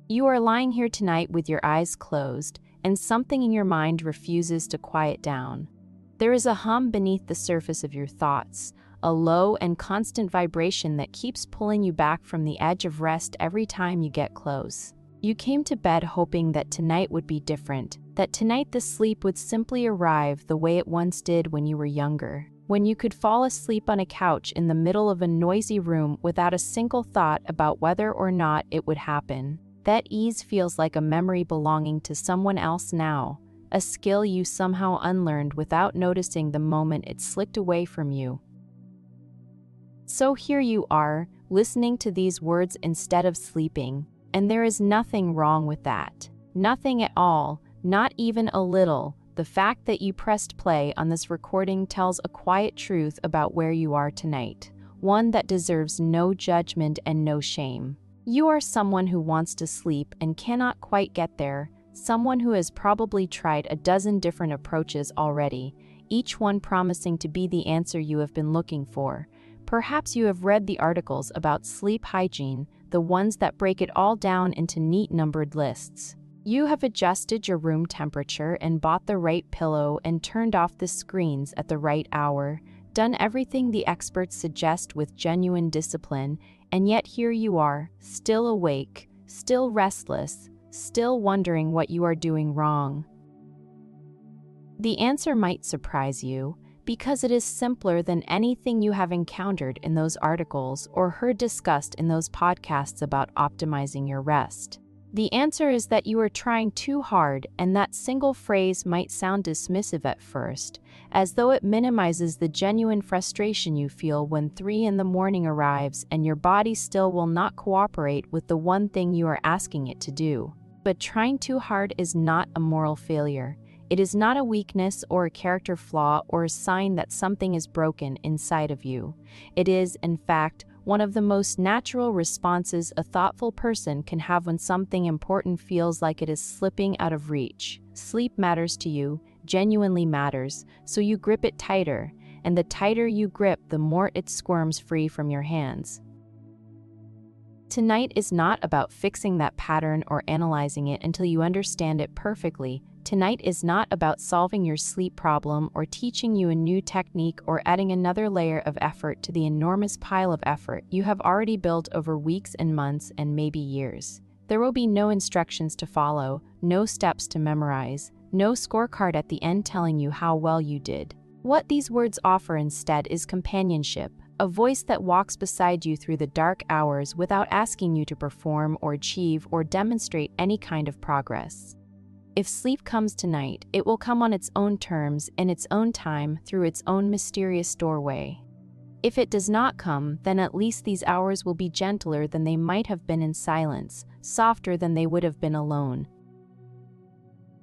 You are lying here tonight with your eyes closed, and something in your mind refuses to quiet down. There is a hum beneath the surface of your thoughts, a low and constant vibration that keeps pulling you back from the edge of rest every time you get close. You came to bed hoping that tonight would be different, that tonight the sleep would simply arrive the way it once did when you were younger, when you could fall asleep on a couch in the middle of a noisy room without a single thought about whether or not it would happen. That ease feels like a memory belonging to someone else now, a skill you somehow unlearned without noticing the moment it slipped away from you. So here you are, listening to these words instead of sleeping, and there is nothing wrong with that. Nothing at all, not even a little. The fact that you pressed play on this recording tells a quiet truth about where you are tonight, one that deserves no judgment and no shame. You are someone who wants to sleep and cannot quite get there, someone who has probably tried a dozen different approaches already, each one promising to be the answer you have been looking for. Perhaps you have read the articles about sleep hygiene, the ones that break it all down into neat numbered lists. You have adjusted your room temperature and bought the right pillow and turned off the screens at the right hour, done everything the experts suggest with genuine discipline, and yet here you are, still awake, still restless, still wondering what you are doing wrong. The answer might surprise you, because it is simpler than anything you have encountered in those articles or heard discussed in those podcasts about optimizing your rest. The answer is that you are trying too hard, and that single phrase might sound dismissive at first, as though it minimizes the genuine frustration you feel when 3 a.m. arrives and your body still will not cooperate with the one thing you are asking it to do. But trying too hard is not a moral failure. It is not a weakness or a character flaw or a sign that something is broken inside of you. It is, in fact, one of the most natural responses a thoughtful person can have when something important feels like it is slipping out of reach. Sleep matters to you, genuinely matters, so you grip it tighter, and the tighter you grip, the more it squirms free from your hands. Tonight is not about fixing that pattern or analyzing it until you understand it perfectly. Tonight is not about solving your sleep problem or teaching you a new technique or adding another layer of effort to the enormous pile of effort you have already built over weeks and months and maybe years. There will be no instructions to follow, no steps to memorize, no scorecard at the end telling you how well you did. What these words offer instead is companionship, a voice that walks beside you through the dark hours without asking you to perform or achieve or demonstrate any kind of progress. If sleep comes tonight, it will come on its own terms, in its own time, through its own mysterious doorway. If it does not come, then at least these hours will be gentler than they might have been in silence, softer than they would have been alone.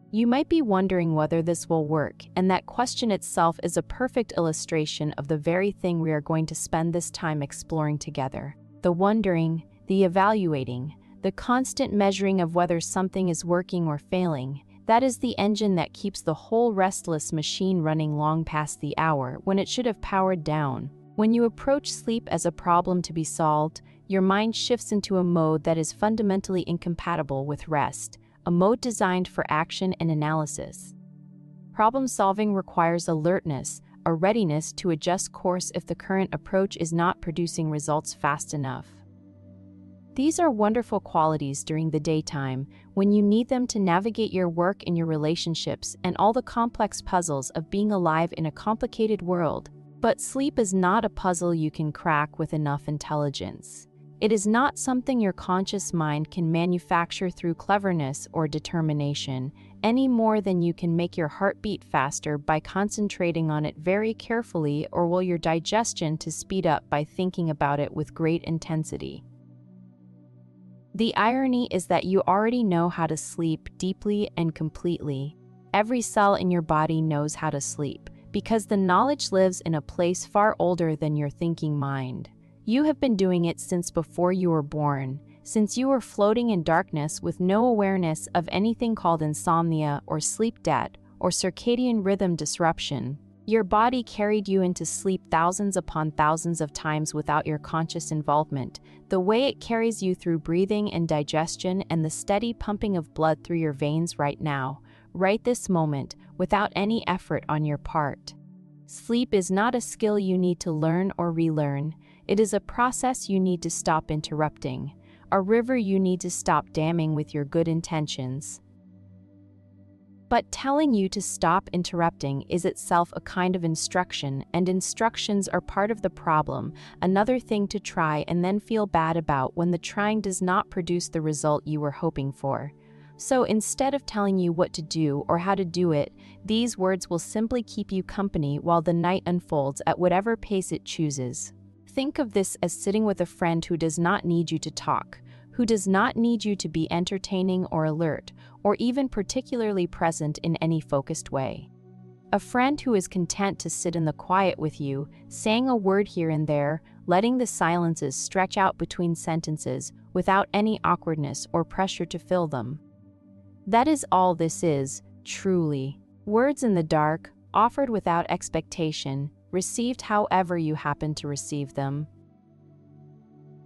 You might be wondering whether this will work, and that question itself is a perfect illustration of the very thing we are going to spend this time exploring together. The wondering, the evaluating, the constant measuring of whether something is working or failing, that is the engine that keeps the whole restless machine running long past the hour when it should have powered down. When you approach sleep as a problem to be solved, your mind shifts into a mode that is fundamentally incompatible with rest, a mode designed for action and analysis. Problem solving requires alertness, a readiness to adjust course if the current approach is not producing results fast enough. These are wonderful qualities during the daytime, when you need them to navigate your work and your relationships and all the complex puzzles of being alive in a complicated world. But sleep is not a puzzle you can crack with enough intelligence. It is not something your conscious mind can manufacture through cleverness or determination, any more than you can make your heart beat faster by concentrating on it very carefully or will your digestion to speed up by thinking about it with great intensity. The irony is that you already know how to sleep deeply and completely. Every cell in your body knows how to sleep, because the knowledge lives in a place far older than your thinking mind. You have been doing it since before you were born, since you were floating in darkness with no awareness of anything called insomnia or sleep debt or circadian rhythm disruption. Your body carried you into sleep thousands upon thousands of times without your conscious involvement. The way it carries you through breathing and digestion and the steady pumping of blood through your veins right now, right this moment, without any effort on your part. Sleep is not a skill you need to learn or relearn. It is a process you need to stop interrupting, a river you need to stop damming with your good intentions. But telling you to stop interrupting is itself a kind of instruction, and instructions are part of the problem, another thing to try and then feel bad about when the trying does not produce the result you were hoping for. So instead of telling you what to do or how to do it, these words will simply keep you company while the night unfolds at whatever pace it chooses. Think of this as sitting with a friend who does not need you to talk, who does not need you to be entertaining or alert, or even particularly present in any focused way. A friend who is content to sit in the quiet with you, saying a word here and there, letting the silences stretch out between sentences without any awkwardness or pressure to fill them. That is all this is, truly. Words in the dark, offered without expectation, received however you happen to receive them.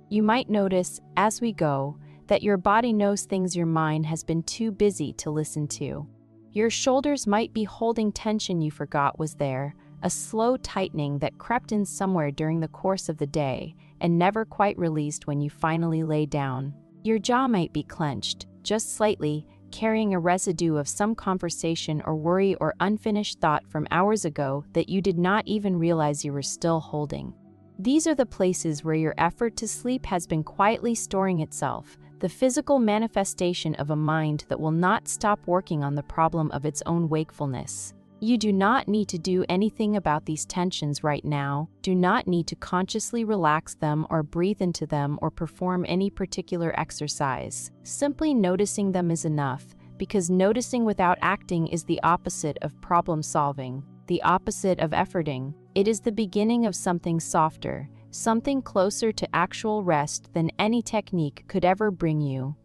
You might notice, as we go, that your body knows things your mind has been too busy to listen to. Your shoulders might be holding tension you forgot was there, a slow tightening that crept in somewhere during the course of the day and never quite released when you finally lay down. Your jaw might be clenched, just slightly, carrying a residue of some conversation or worry or unfinished thought from hours ago that you did not even realize you were still holding. These are the places where your effort to sleep has been quietly storing itself, the physical manifestation of a mind that will not stop working on the problem of its own wakefulness. You do not need to do anything about these tensions right now, do not need to consciously relax them or breathe into them or perform any particular exercise. Simply noticing them is enough, because noticing without acting is the opposite of problem solving, the opposite of efforting. It is the beginning of something softer, something closer to actual rest than any technique could ever bring you.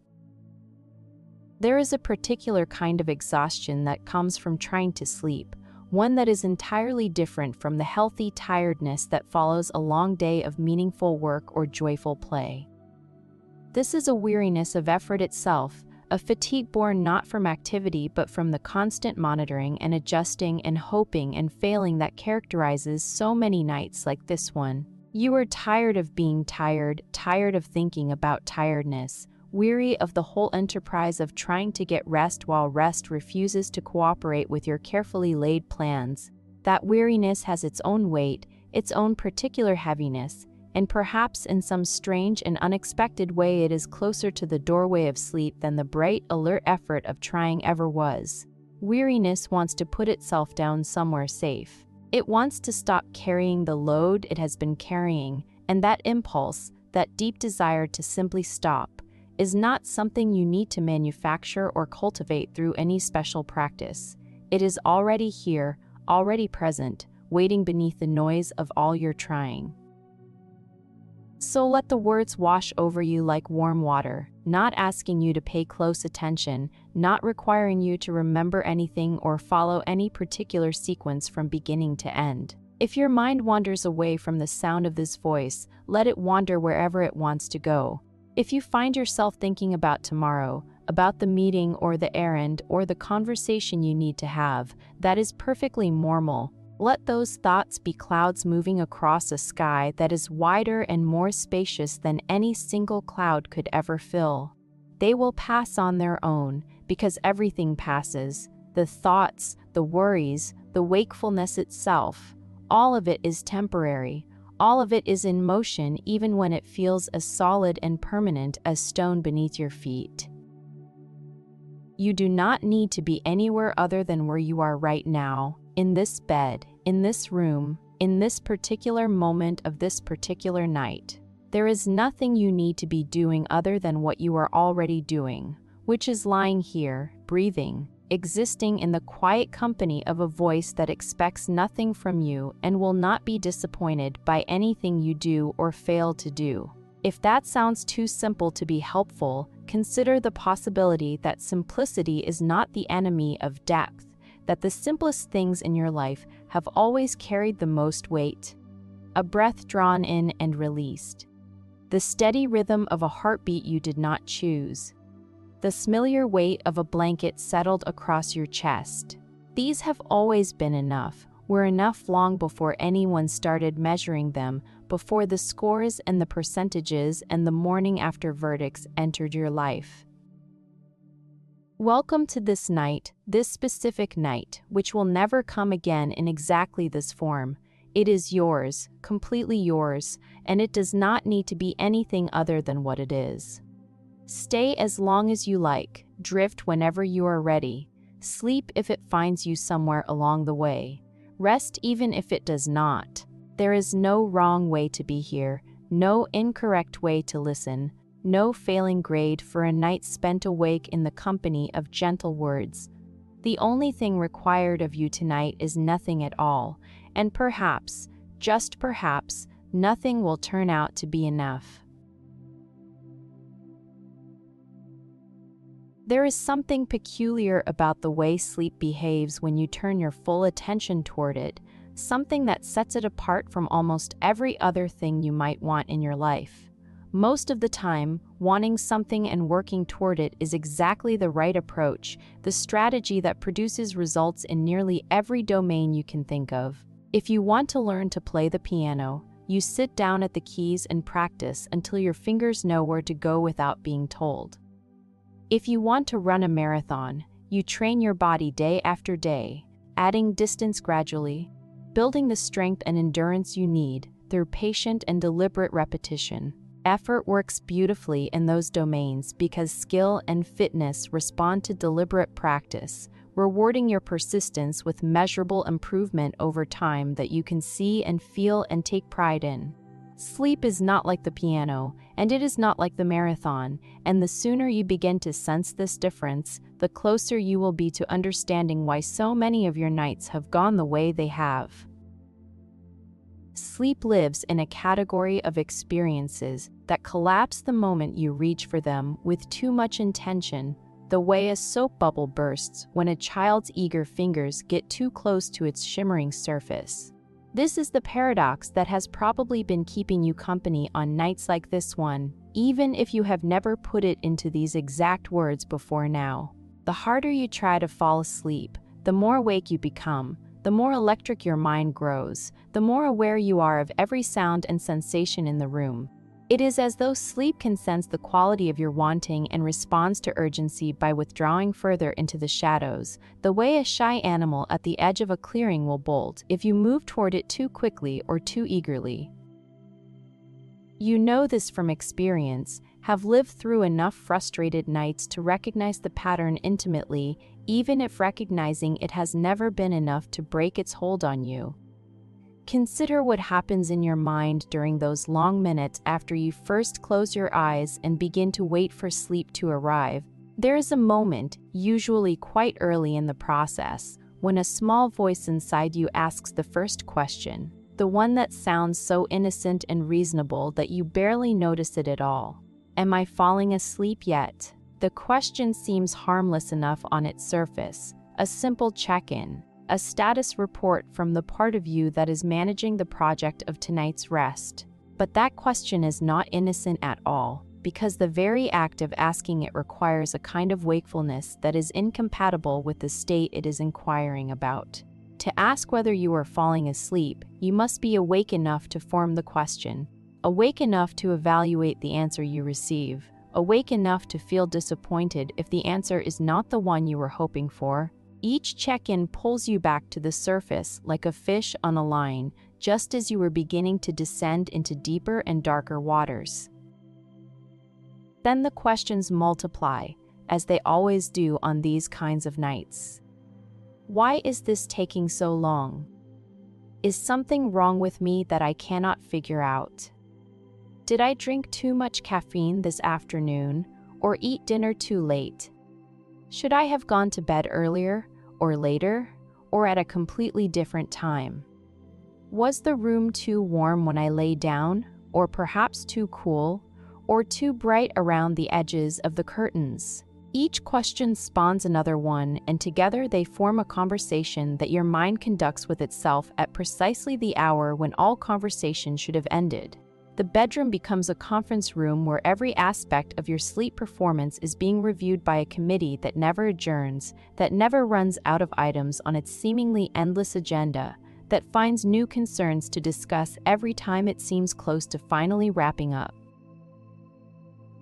There is a particular kind of exhaustion that comes from trying to sleep, one that is entirely different from the healthy tiredness that follows a long day of meaningful work or joyful play. This is a weariness of effort itself, a fatigue born not from activity but from the constant monitoring and adjusting and hoping and failing that characterizes so many nights like this one. You are tired of being tired, tired of thinking about tiredness, weary of the whole enterprise of trying to get rest while rest refuses to cooperate with your carefully laid plans. That weariness has its own weight, its own particular heaviness, and perhaps in some strange and unexpected way it is closer to the doorway of sleep than the bright, alert effort of trying ever was. Weariness wants to put itself down somewhere safe. It wants to stop carrying the load it has been carrying, and that impulse, that deep desire to simply stop, is not something you need to manufacture or cultivate through any special practice. It is already here, already present, waiting beneath the noise of all your trying. So let the words wash over you like warm water, not asking you to pay close attention, not requiring you to remember anything or follow any particular sequence from beginning to end. If your mind wanders away from the sound of this voice, let it wander wherever it wants to go. If you find yourself thinking about tomorrow, about the meeting or the errand or the conversation you need to have, that is perfectly normal. Let those thoughts be clouds moving across a sky that is wider and more spacious than any single cloud could ever fill. They will pass on their own, because everything passes. The thoughts, the worries, the wakefulness itself, all of it is temporary. All of it is in motion even when it feels as solid and permanent as stone beneath your feet. You do not need to be anywhere other than where you are right now, in this bed, in this room, in this particular moment of this particular night. There is nothing you need to be doing other than what you are already doing, which is lying here, breathing, existing in the quiet company of a voice that expects nothing from you and will not be disappointed by anything you do or fail to do. If that sounds too simple to be helpful, consider the possibility that simplicity is not the enemy of depth, that the simplest things in your life have always carried the most weight. A breath drawn in and released. The steady rhythm of a heartbeat you did not choose. The familiar weight of a blanket settled across your chest. These have always been enough, were enough long before anyone started measuring them, before the scores and the percentages and the morning after verdicts entered your life. Welcome to this night, this specific night, which will never come again in exactly this form. It is yours, completely yours, and it does not need to be anything other than what it is. Stay as long as you like, drift whenever you are ready, sleep if it finds you somewhere along the way, rest even if it does not. There is no wrong way to be here, no incorrect way to listen, no failing grade for a night spent awake in the company of gentle words. The only thing required of you tonight is nothing at all, and perhaps, just perhaps, nothing will turn out to be enough. There is something peculiar about the way sleep behaves when you turn your full attention toward it, something that sets it apart from almost every other thing you might want in your life. Most of the time, wanting something and working toward it is exactly the right approach, the strategy that produces results in nearly every domain you can think of. If you want to learn to play the piano, you sit down at the keys and practice until your fingers know where to go without being told. If you want to run a marathon, you train your body day after day, adding distance gradually, building the strength and endurance you need through patient and deliberate repetition. Effort works beautifully in those domains because skill and fitness respond to deliberate practice, rewarding your persistence with measurable improvement over time that you can see and feel and take pride in. Sleep is not like the piano, and it is not like the marathon, and the sooner you begin to sense this difference, the closer you will be to understanding why so many of your nights have gone the way they have. Sleep lives in a category of experiences that collapse the moment you reach for them with too much intention, the way a soap bubble bursts when a child's eager fingers get too close to its shimmering surface. This is the paradox that has probably been keeping you company on nights like this one, even if you have never put it into these exact words before now. The harder you try to fall asleep, the more awake you become, the more electric your mind grows, the more aware you are of every sound and sensation in the room. It is as though sleep can sense the quality of your wanting and responds to urgency by withdrawing further into the shadows, the way a shy animal at the edge of a clearing will bolt if you move toward it too quickly or too eagerly. You know this from experience, have lived through enough frustrated nights to recognize the pattern intimately, even if recognizing it has never been enough to break its hold on you. Consider what happens in your mind during those long minutes after you first close your eyes and begin to wait for sleep to arrive. There is a moment, usually quite early in the process, when a small voice inside you asks the first question, the one that sounds so innocent and reasonable that you barely notice it at all. Am I falling asleep yet? The question seems harmless enough on its surface, a simple check-in, a status report from the part of you that is managing the project of tonight's rest. But that question is not innocent at all, because the very act of asking it requires a kind of wakefulness that is incompatible with the state it is inquiring about. To ask whether you are falling asleep, you must be awake enough to form the question, awake enough to evaluate the answer you receive, awake enough to feel disappointed if the answer is not the one you were hoping for. Each check-in pulls you back to the surface like a fish on a line, just as you were beginning to descend into deeper and darker waters. Then the questions multiply, as they always do on these kinds of nights. Why is this taking so long? Is something wrong with me that I cannot figure out? Did I drink too much caffeine this afternoon, or eat dinner too late? Should I have gone to bed earlier, or later, or at a completely different time? Was the room too warm when I lay down, or perhaps too cool, or too bright around the edges of the curtains? Each question spawns another one, and together they form a conversation that your mind conducts with itself at precisely the hour when all conversation should have ended. The bedroom becomes a conference room where every aspect of your sleep performance is being reviewed by a committee that never adjourns, that never runs out of items on its seemingly endless agenda, that finds new concerns to discuss every time it seems close to finally wrapping up.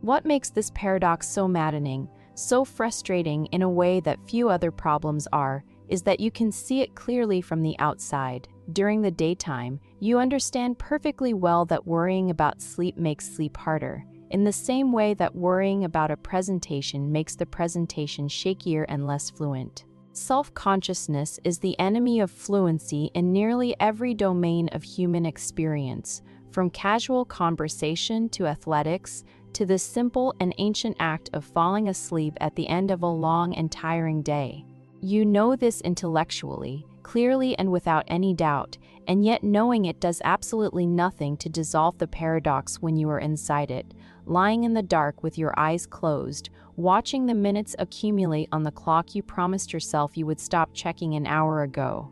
What makes this paradox so maddening, so frustrating in a way that few other problems are, is that you can see it clearly from the outside. During the daytime, you understand perfectly well that worrying about sleep makes sleep harder, in the same way that worrying about a presentation makes the presentation shakier and less fluent. Self-consciousness is the enemy of fluency in nearly every domain of human experience, from casual conversation to athletics, to the simple and ancient act of falling asleep at the end of a long and tiring day. You know this intellectually, clearly and without any doubt, and yet knowing it does absolutely nothing to dissolve the paradox when you are inside it, lying in the dark with your eyes closed, watching the minutes accumulate on the clock you promised yourself you would stop checking an hour ago.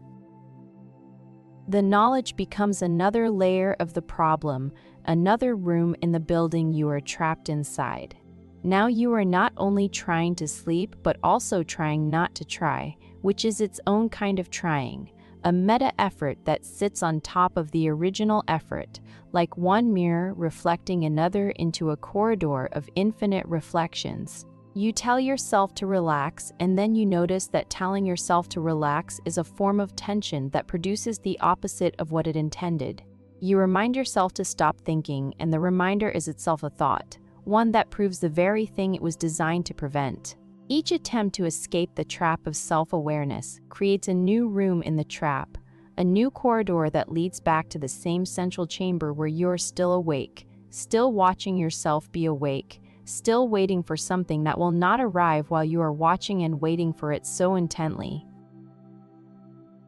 The knowledge becomes another layer of the problem, another room in the building you are trapped inside. Now you are not only trying to sleep but also trying not to try, which is its own kind of trying, a meta-effort that sits on top of the original effort, like one mirror reflecting another into a corridor of infinite reflections. You tell yourself to relax, and then you notice that telling yourself to relax is a form of tension that produces the opposite of what it intended. You remind yourself to stop thinking, and the reminder is itself a thought, one that proves the very thing it was designed to prevent. Each attempt to escape the trap of self-awareness creates a new room in the trap, a new corridor that leads back to the same central chamber where you're still awake, still watching yourself be awake, still waiting for something that will not arrive while you are watching and waiting for it so intently.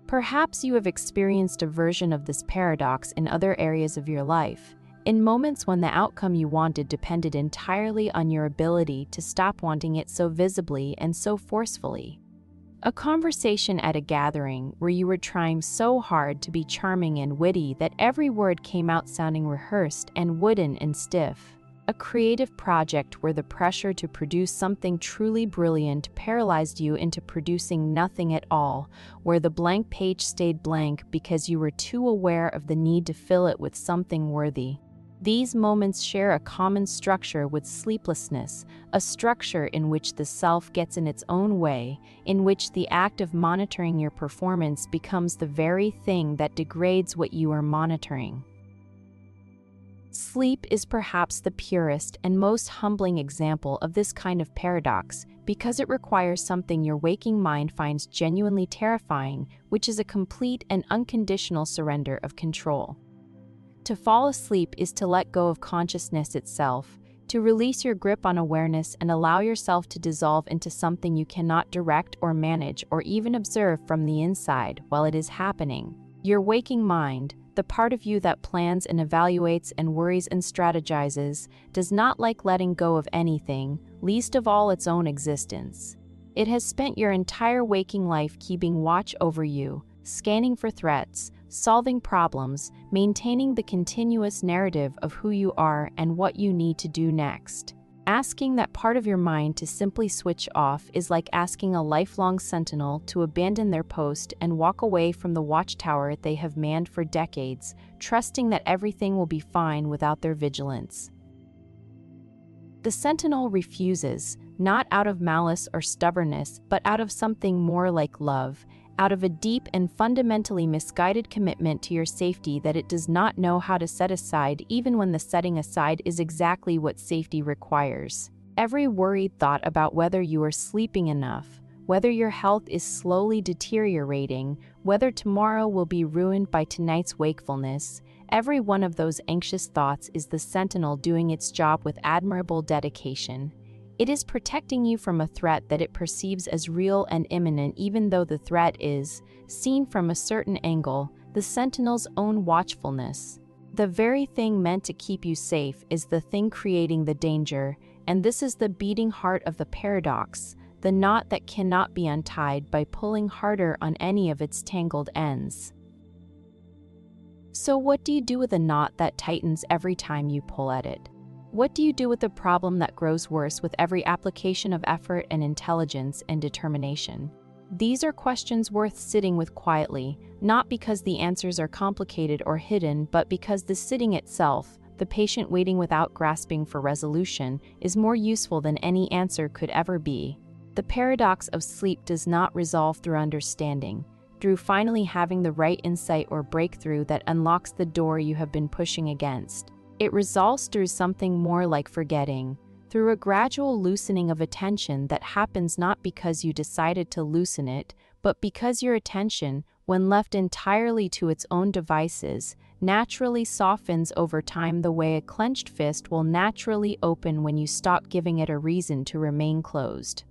Perhaps you have experienced a version of this paradox in other areas of your life, in moments when the outcome you wanted depended entirely on your ability to stop wanting it so visibly and so forcefully. A conversation at a gathering where you were trying so hard to be charming and witty that every word came out sounding rehearsed and wooden and stiff. A creative project where the pressure to produce something truly brilliant paralyzed you into producing nothing at all, where the blank page stayed blank because you were too aware of the need to fill it with something worthy. These moments share a common structure with sleeplessness, a structure in which the self gets in its own way, in which the act of monitoring your performance becomes the very thing that degrades what you are monitoring. Sleep is perhaps the purest and most humbling example of this kind of paradox because it requires something your waking mind finds genuinely terrifying, which is a complete and unconditional surrender of control. To fall asleep is to let go of consciousness itself, to release your grip on awareness and allow yourself to dissolve into something you cannot direct or manage or even observe from the inside while it is happening. Your waking mind, the part of you that plans and evaluates and worries and strategizes, does not like letting go of anything, least of all its own existence. It has spent your entire waking life keeping watch over you, scanning for threats, solving problems, maintaining the continuous narrative of who you are and what you need to do next. Asking that part of your mind to simply switch off is like asking a lifelong sentinel to abandon their post and walk away from the watchtower they have manned for decades, trusting that everything will be fine without their vigilance. The sentinel refuses, not out of malice or stubbornness, but out of something more like love, out of a deep and fundamentally misguided commitment to your safety that it does not know how to set aside even when the setting aside is exactly what safety requires. Every worried thought about whether you are sleeping enough, whether your health is slowly deteriorating, whether tomorrow will be ruined by tonight's wakefulness, every one of those anxious thoughts is the sentinel doing its job with admirable dedication. It is protecting you from a threat that it perceives as real and imminent even though the threat is, seen from a certain angle, the sentinel's own watchfulness. The very thing meant to keep you safe is the thing creating the danger, and this is the beating heart of the paradox, the knot that cannot be untied by pulling harder on any of its tangled ends. So what do you do with a knot that tightens every time you pull at it? What do you do with the problem that grows worse with every application of effort and intelligence and determination? These are questions worth sitting with quietly, not because the answers are complicated or hidden, but because the sitting itself, the patient waiting without grasping for resolution, is more useful than any answer could ever be. The paradox of sleep does not resolve through understanding, through finally having the right insight or breakthrough that unlocks the door you have been pushing against. It resolves through something more like forgetting, through a gradual loosening of attention that happens not because you decided to loosen it, but because your attention, when left entirely to its own devices, naturally softens over time the way a clenched fist will naturally open when you stop giving it a reason to remain closed.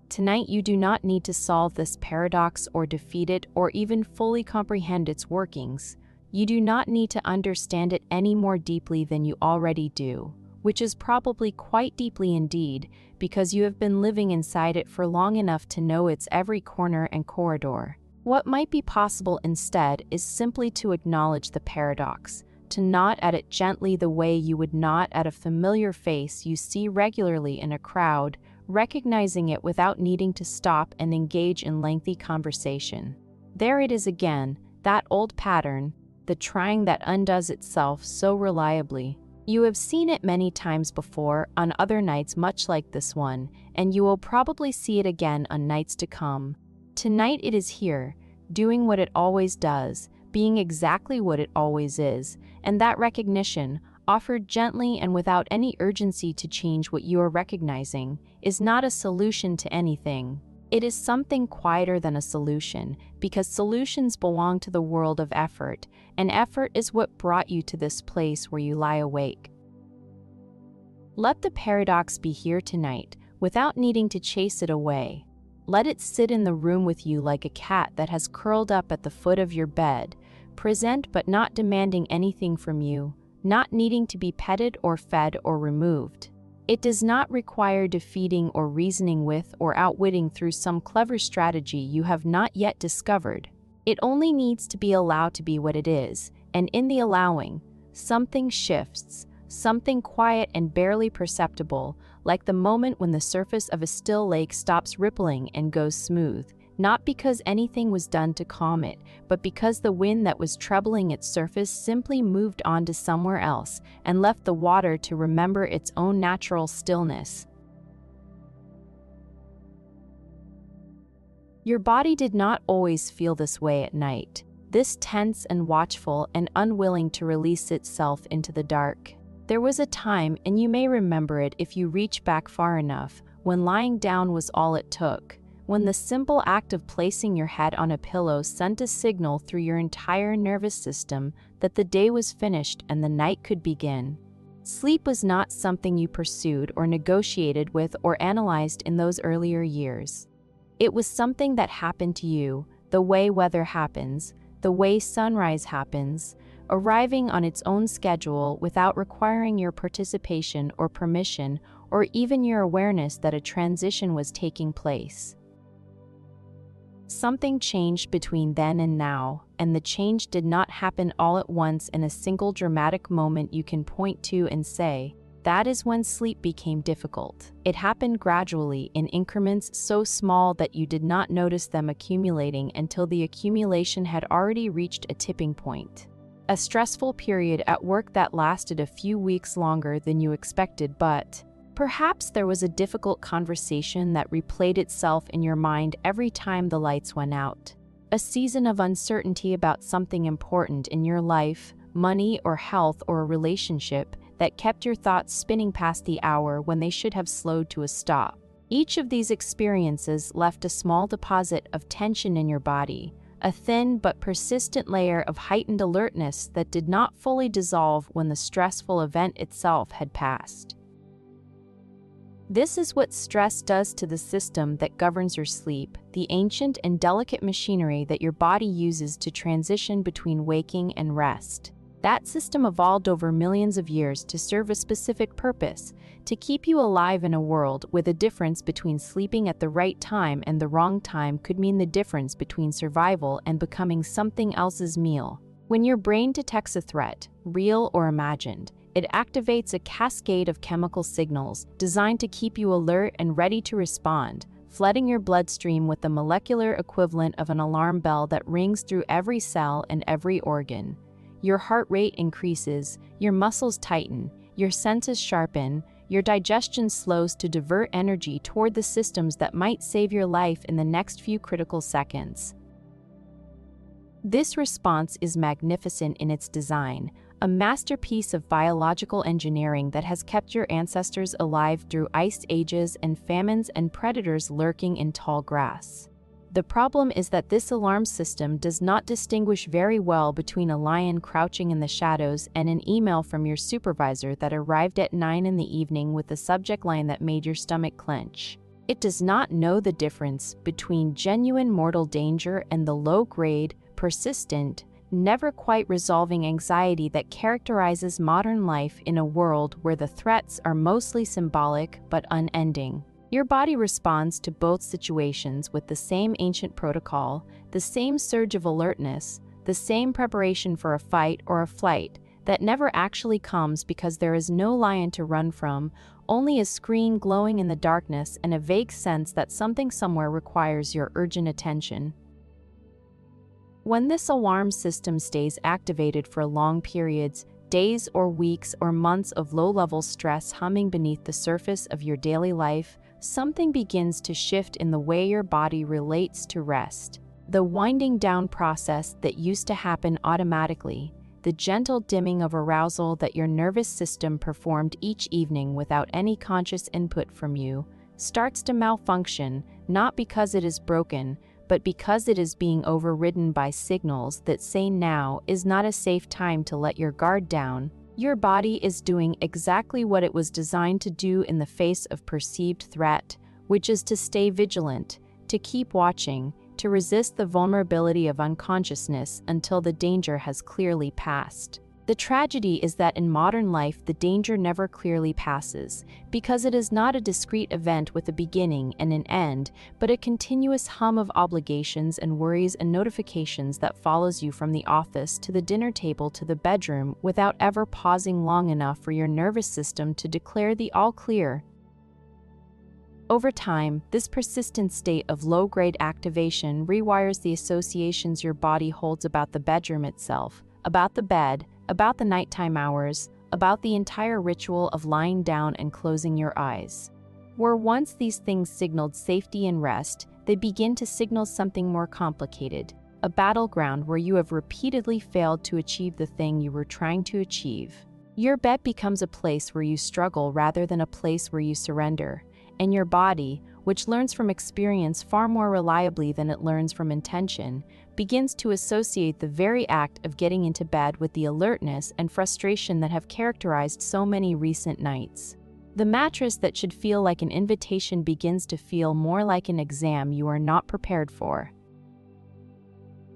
Tonight, you do not need to solve this paradox or defeat it or even fully comprehend its workings. You do not need to understand it any more deeply than you already do, which is probably quite deeply indeed, because you have been living inside it for long enough to know its every corner and corridor. What might be possible instead is simply to acknowledge the paradox, to nod at it gently the way you would nod at a familiar face you see regularly in a crowd, recognizing it without needing to stop and engage in lengthy conversation. There it is again, that old pattern, the trying that undoes itself so reliably. You have seen it many times before on other nights much like this one, and you will probably see it again on nights to come. Tonight it is here, doing what it always does, being exactly what it always is, and that recognition, offered gently and without any urgency to change what you are recognizing, is not a solution to anything. It is something quieter than a solution, because solutions belong to the world of effort, and effort is what brought you to this place where you lie awake. Let the paradox be here tonight, without needing to chase it away. Let it sit in the room with you like a cat that has curled up at the foot of your bed, present but not demanding anything from you, not needing to be petted or fed or removed. It does not require defeating or reasoning with or outwitting through some clever strategy you have not yet discovered. It only needs to be allowed to be what it is, and in the allowing, something shifts, something quiet and barely perceptible, like the moment when the surface of a still lake stops rippling and goes smooth, not because anything was done to calm it, but because the wind that was troubling its surface simply moved on to somewhere else and left the water to remember its own natural stillness. Your body did not always feel this way at night, this tense and watchful and unwilling to release itself into the dark. There was a time, and you may remember it if you reach back far enough, when lying down was all it took. When the simple act of placing your head on a pillow sent a signal through your entire nervous system that the day was finished and the night could begin. Sleep was not something you pursued or negotiated with or analyzed in those earlier years. It was something that happened to you, the way weather happens, the way sunrise happens, arriving on its own schedule without requiring your participation or permission or even your awareness that a transition was taking place. Something changed between then and now, and the change did not happen all at once in a single dramatic moment you can point to and say, that is when sleep became difficult. It happened gradually in increments so small that you did not notice them accumulating until the accumulation had already reached a tipping point. A stressful period at work that lasted a few weeks longer than you expected, but perhaps there was a difficult conversation that replayed itself in your mind every time the lights went out. A season of uncertainty about something important in your life, money or health or a relationship that kept your thoughts spinning past the hour when they should have slowed to a stop. Each of these experiences left a small deposit of tension in your body, a thin but persistent layer of heightened alertness that did not fully dissolve when the stressful event itself had passed. This is what stress does to the system that governs your sleep, the ancient and delicate machinery that your body uses to transition between waking and rest. That system evolved over millions of years to serve a specific purpose, to keep you alive in a world where the difference between sleeping at the right time and the wrong time could mean the difference between survival and becoming something else's meal. When your brain detects a threat, real or imagined, it activates a cascade of chemical signals designed to keep you alert and ready to respond, flooding your bloodstream with the molecular equivalent of an alarm bell that rings through every cell and every organ. Your heart rate increases, your muscles tighten, your senses sharpen, your digestion slows to divert energy toward the systems that might save your life in the next few critical seconds. This response is magnificent in its design, a masterpiece of biological engineering that has kept your ancestors alive through ice ages and famines and predators lurking in tall grass. The problem is that this alarm system does not distinguish very well between a lion crouching in the shadows and an email from your supervisor that arrived at 9 in the evening with a subject line that made your stomach clench. It does not know the difference between genuine mortal danger and the low-grade, persistent, never quite resolving anxiety that characterizes modern life in a world where the threats are mostly symbolic but unending. Your body responds to both situations with the same ancient protocol, the same surge of alertness, the same preparation for a fight or a flight that never actually comes because there is no lion to run from, only a screen glowing in the darkness and a vague sense that something somewhere requires your urgent attention. When this alarm system stays activated for long periods, days or weeks or months of low-level stress humming beneath the surface of your daily life, something begins to shift in the way your body relates to rest. The winding down process that used to happen automatically, the gentle dimming of arousal that your nervous system performed each evening without any conscious input from you, starts to malfunction, not because it is broken, but because it is being overridden by signals that say now is not a safe time to let your guard down. Your body is doing exactly what it was designed to do in the face of perceived threat, which is to stay vigilant, to keep watching, to resist the vulnerability of unconsciousness until the danger has clearly passed. The tragedy is that in modern life the danger never clearly passes, because it is not a discrete event with a beginning and an end, but a continuous hum of obligations and worries and notifications that follows you from the office to the dinner table to the bedroom without ever pausing long enough for your nervous system to declare the all clear. Over time, this persistent state of low-grade activation rewires the associations your body holds about the bedroom itself, about the bed, about the nighttime hours, about the entire ritual of lying down and closing your eyes. Where once these things signaled safety and rest, they begin to signal something more complicated, a battleground where you have repeatedly failed to achieve the thing you were trying to achieve. Your bed becomes a place where you struggle rather than a place where you surrender, and your body, which learns from experience far more reliably than it learns from intention, begins to associate the very act of getting into bed with the alertness and frustration that have characterized so many recent nights. The mattress that should feel like an invitation begins to feel more like an exam you are not prepared for.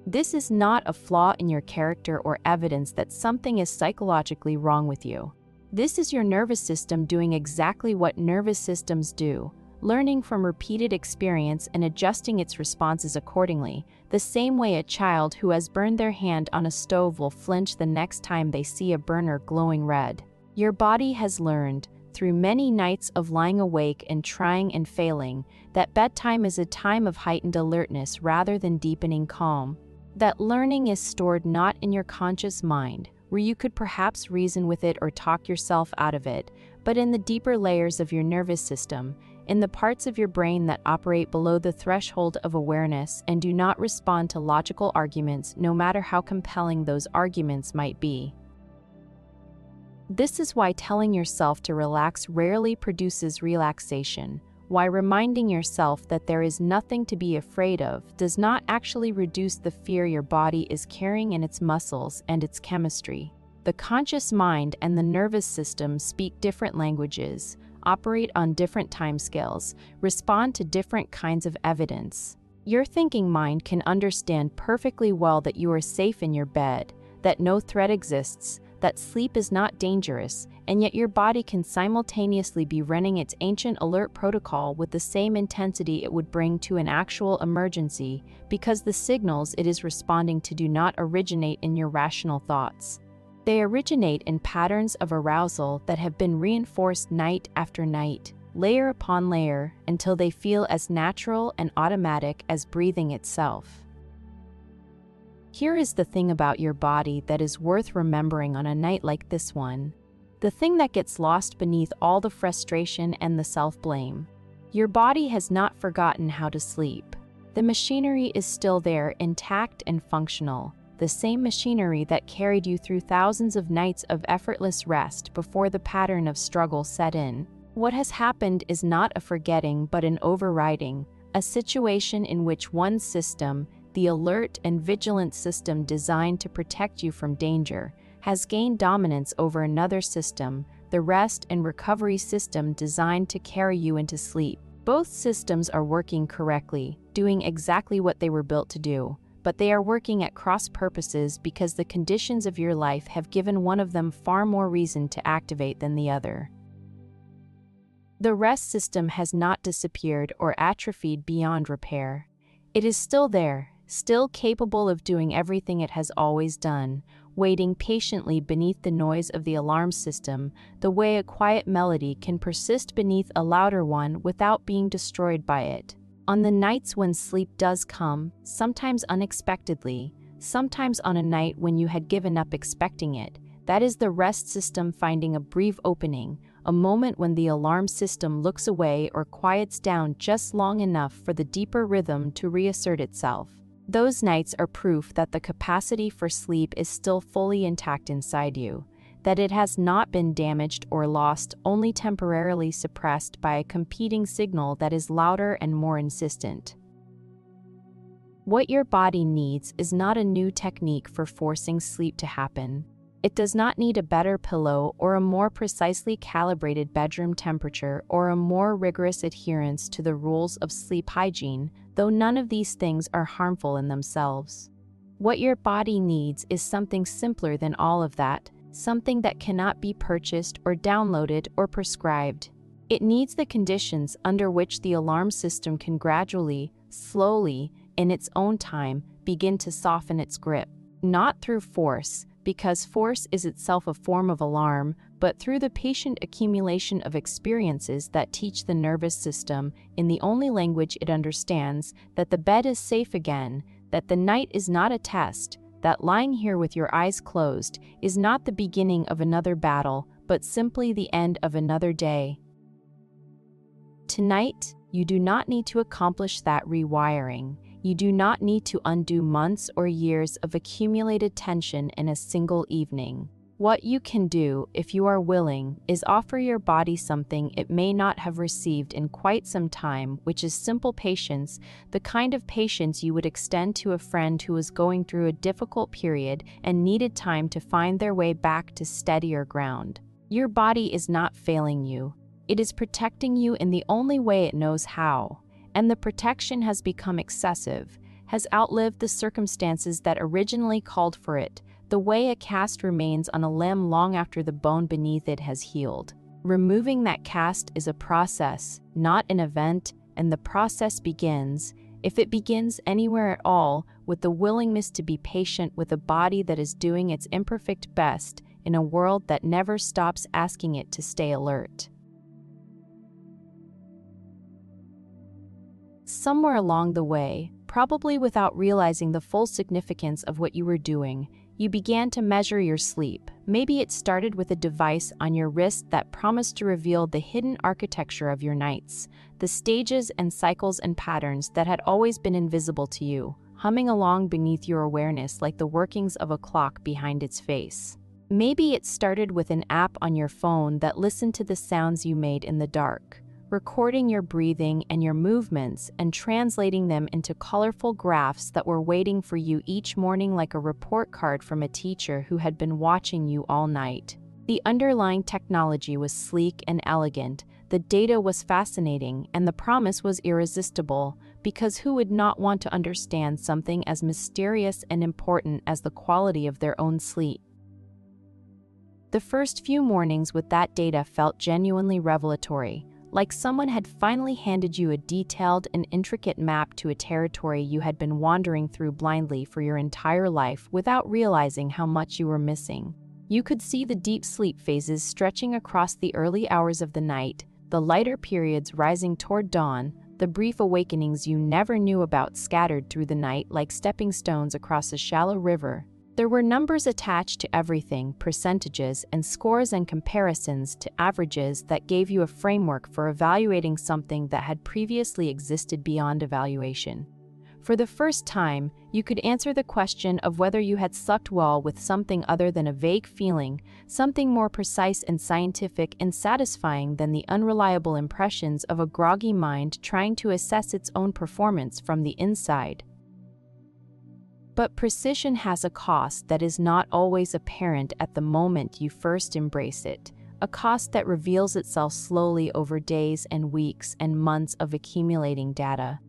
This is not a flaw in your character or evidence that something is psychologically wrong with you. This is your nervous system doing exactly what nervous systems do, learning from repeated experience and adjusting its responses accordingly, the same way a child who has burned their hand on a stove will flinch the next time they see a burner glowing red. Your body has learned, through many nights of lying awake and trying and failing, that bedtime is a time of heightened alertness rather than deepening calm. That learning is stored not in your conscious mind, where you could perhaps reason with it or talk yourself out of it, but in the deeper layers of your nervous system, in the parts of your brain that operate below the threshold of awareness and do not respond to logical arguments no matter how compelling those arguments might be. This is why telling yourself to relax rarely produces relaxation, why reminding yourself that there is nothing to be afraid of does not actually reduce the fear your body is carrying in its muscles and its chemistry. The conscious mind and the nervous system speak different languages, operate on different timescales, respond to different kinds of evidence. Your thinking mind can understand perfectly well that you are safe in your bed, that no threat exists, that sleep is not dangerous, and yet your body can simultaneously be running its ancient alert protocol with the same intensity it would bring to an actual emergency, because the signals it is responding to do not originate in your rational thoughts. They originate in patterns of arousal that have been reinforced night after night, layer upon layer, until they feel as natural and automatic as breathing itself. Here is the thing about your body that is worth remembering on a night like this one. The thing that gets lost beneath all the frustration and the self-blame. Your body has not forgotten how to sleep. The machinery is still there, intact and functional. The same machinery that carried you through thousands of nights of effortless rest before the pattern of struggle set in. What has happened is not a forgetting but an overriding, a situation in which one system, the alert and vigilant system designed to protect you from danger, has gained dominance over another system, the rest and recovery system designed to carry you into sleep. Both systems are working correctly, doing exactly what they were built to do, but they are working at cross purposes because the conditions of your life have given one of them far more reason to activate than the other. The rest system has not disappeared or atrophied beyond repair. It is still there, still capable of doing everything it has always done, waiting patiently beneath the noise of the alarm system, the way a quiet melody can persist beneath a louder one without being destroyed by it. On the nights when sleep does come, sometimes unexpectedly, sometimes on a night when you had given up expecting it, that is the rest system finding a brief opening, a moment when the alarm system looks away or quiets down just long enough for the deeper rhythm to reassert itself. Those nights are proof that the capacity for sleep is still fully intact inside you, that it has not been damaged or lost, only temporarily suppressed by a competing signal that is louder and more insistent. What your body needs is not a new technique for forcing sleep to happen. It does not need a better pillow or a more precisely calibrated bedroom temperature or a more rigorous adherence to the rules of sleep hygiene, though none of these things are harmful in themselves. What your body needs is something simpler than all of that, something that cannot be purchased or downloaded or prescribed. It needs the conditions under which the alarm system can gradually, slowly, in its own time, begin to soften its grip. Not through force, because force is itself a form of alarm, but through the patient accumulation of experiences that teach the nervous system, in the only language it understands, that the bed is safe again, that the night is not a test, that lying here with your eyes closed is not the beginning of another battle, but simply the end of another day. Tonight, you do not need to accomplish that rewiring. You do not need to undo months or years of accumulated tension in a single evening. What you can do, if you are willing, is offer your body something it may not have received in quite some time, which is simple patience, the kind of patience you would extend to a friend who was going through a difficult period and needed time to find their way back to steadier ground. Your body is not failing you. It is protecting you in the only way it knows how. And the protection has become excessive, has outlived the circumstances that originally called for it, the way a cast remains on a limb long after the bone beneath it has healed. Removing that cast is a process, not an event, and the process begins, if it begins anywhere at all, with the willingness to be patient with a body that is doing its imperfect best in a world that never stops asking it to stay alert. Somewhere along the way, probably without realizing the full significance of what you were doing, you began to measure your sleep. Maybe it started with a device on your wrist that promised to reveal the hidden architecture of your nights, the stages and cycles and patterns that had always been invisible to you, humming along beneath your awareness like the workings of a clock behind its face. Maybe it started with an app on your phone that listened to the sounds you made in the dark, recording your breathing and your movements and translating them into colorful graphs that were waiting for you each morning like a report card from a teacher who had been watching you all night. The underlying technology was sleek and elegant, the data was fascinating, and the promise was irresistible, because who would not want to understand something as mysterious and important as the quality of their own sleep? The first few mornings with that data felt genuinely revelatory, like someone had finally handed you a detailed and intricate map to a territory you had been wandering through blindly for your entire life without realizing how much you were missing. You could see the deep sleep phases stretching across the early hours of the night, the lighter periods rising toward dawn, the brief awakenings you never knew about scattered through the night like stepping stones across a shallow river. There were numbers attached to everything, percentages and scores and comparisons to averages that gave you a framework for evaluating something that had previously existed beyond evaluation. For the first time, you could answer the question of whether you had slept well with something other than a vague feeling, something more precise and scientific and satisfying than the unreliable impressions of a groggy mind trying to assess its own performance from the inside. But precision has a cost that is not always apparent at the moment you first embrace it, a cost that reveals itself slowly over days and weeks and months of accumulating data.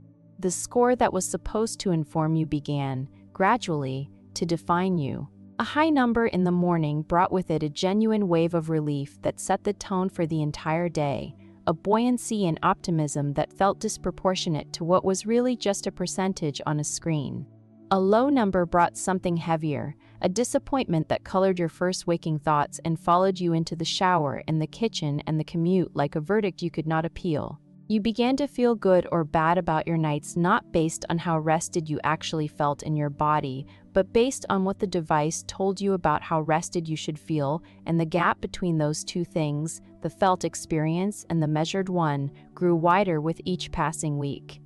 The score that was supposed to inform you began, gradually, to define you. A high number in the morning brought with it a genuine wave of relief that set the tone for the entire day, a buoyancy and optimism that felt disproportionate to what was really just a percentage on a screen. A low number brought something heavier, a disappointment that colored your first waking thoughts and followed you into the shower and the kitchen and the commute like a verdict you could not appeal. You began to feel good or bad about your nights not based on how rested you actually felt in your body, but based on what the device told you about how rested you should feel, and the gap between those two things, the felt experience and the measured one, grew wider with each passing week.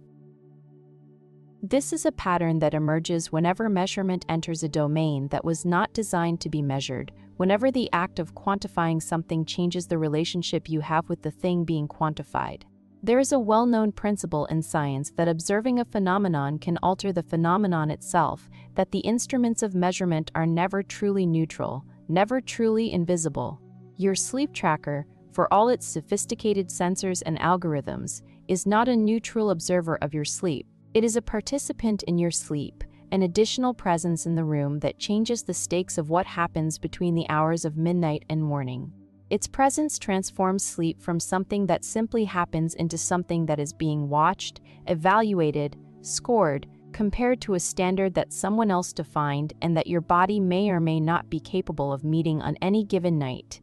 This is a pattern that emerges whenever measurement enters a domain that was not designed to be measured, whenever the act of quantifying something changes the relationship you have with the thing being quantified. There is a well-known principle in science that observing a phenomenon can alter the phenomenon itself, that the instruments of measurement are never truly neutral, never truly invisible. Your sleep tracker, for all its sophisticated sensors and algorithms, is not a neutral observer of your sleep. It is a participant in your sleep, an additional presence in the room that changes the stakes of what happens between the hours of midnight and morning. Its presence transforms sleep from something that simply happens into something that is being watched, evaluated, scored, compared to a standard that someone else defined and that your body may or may not be capable of meeting on any given night.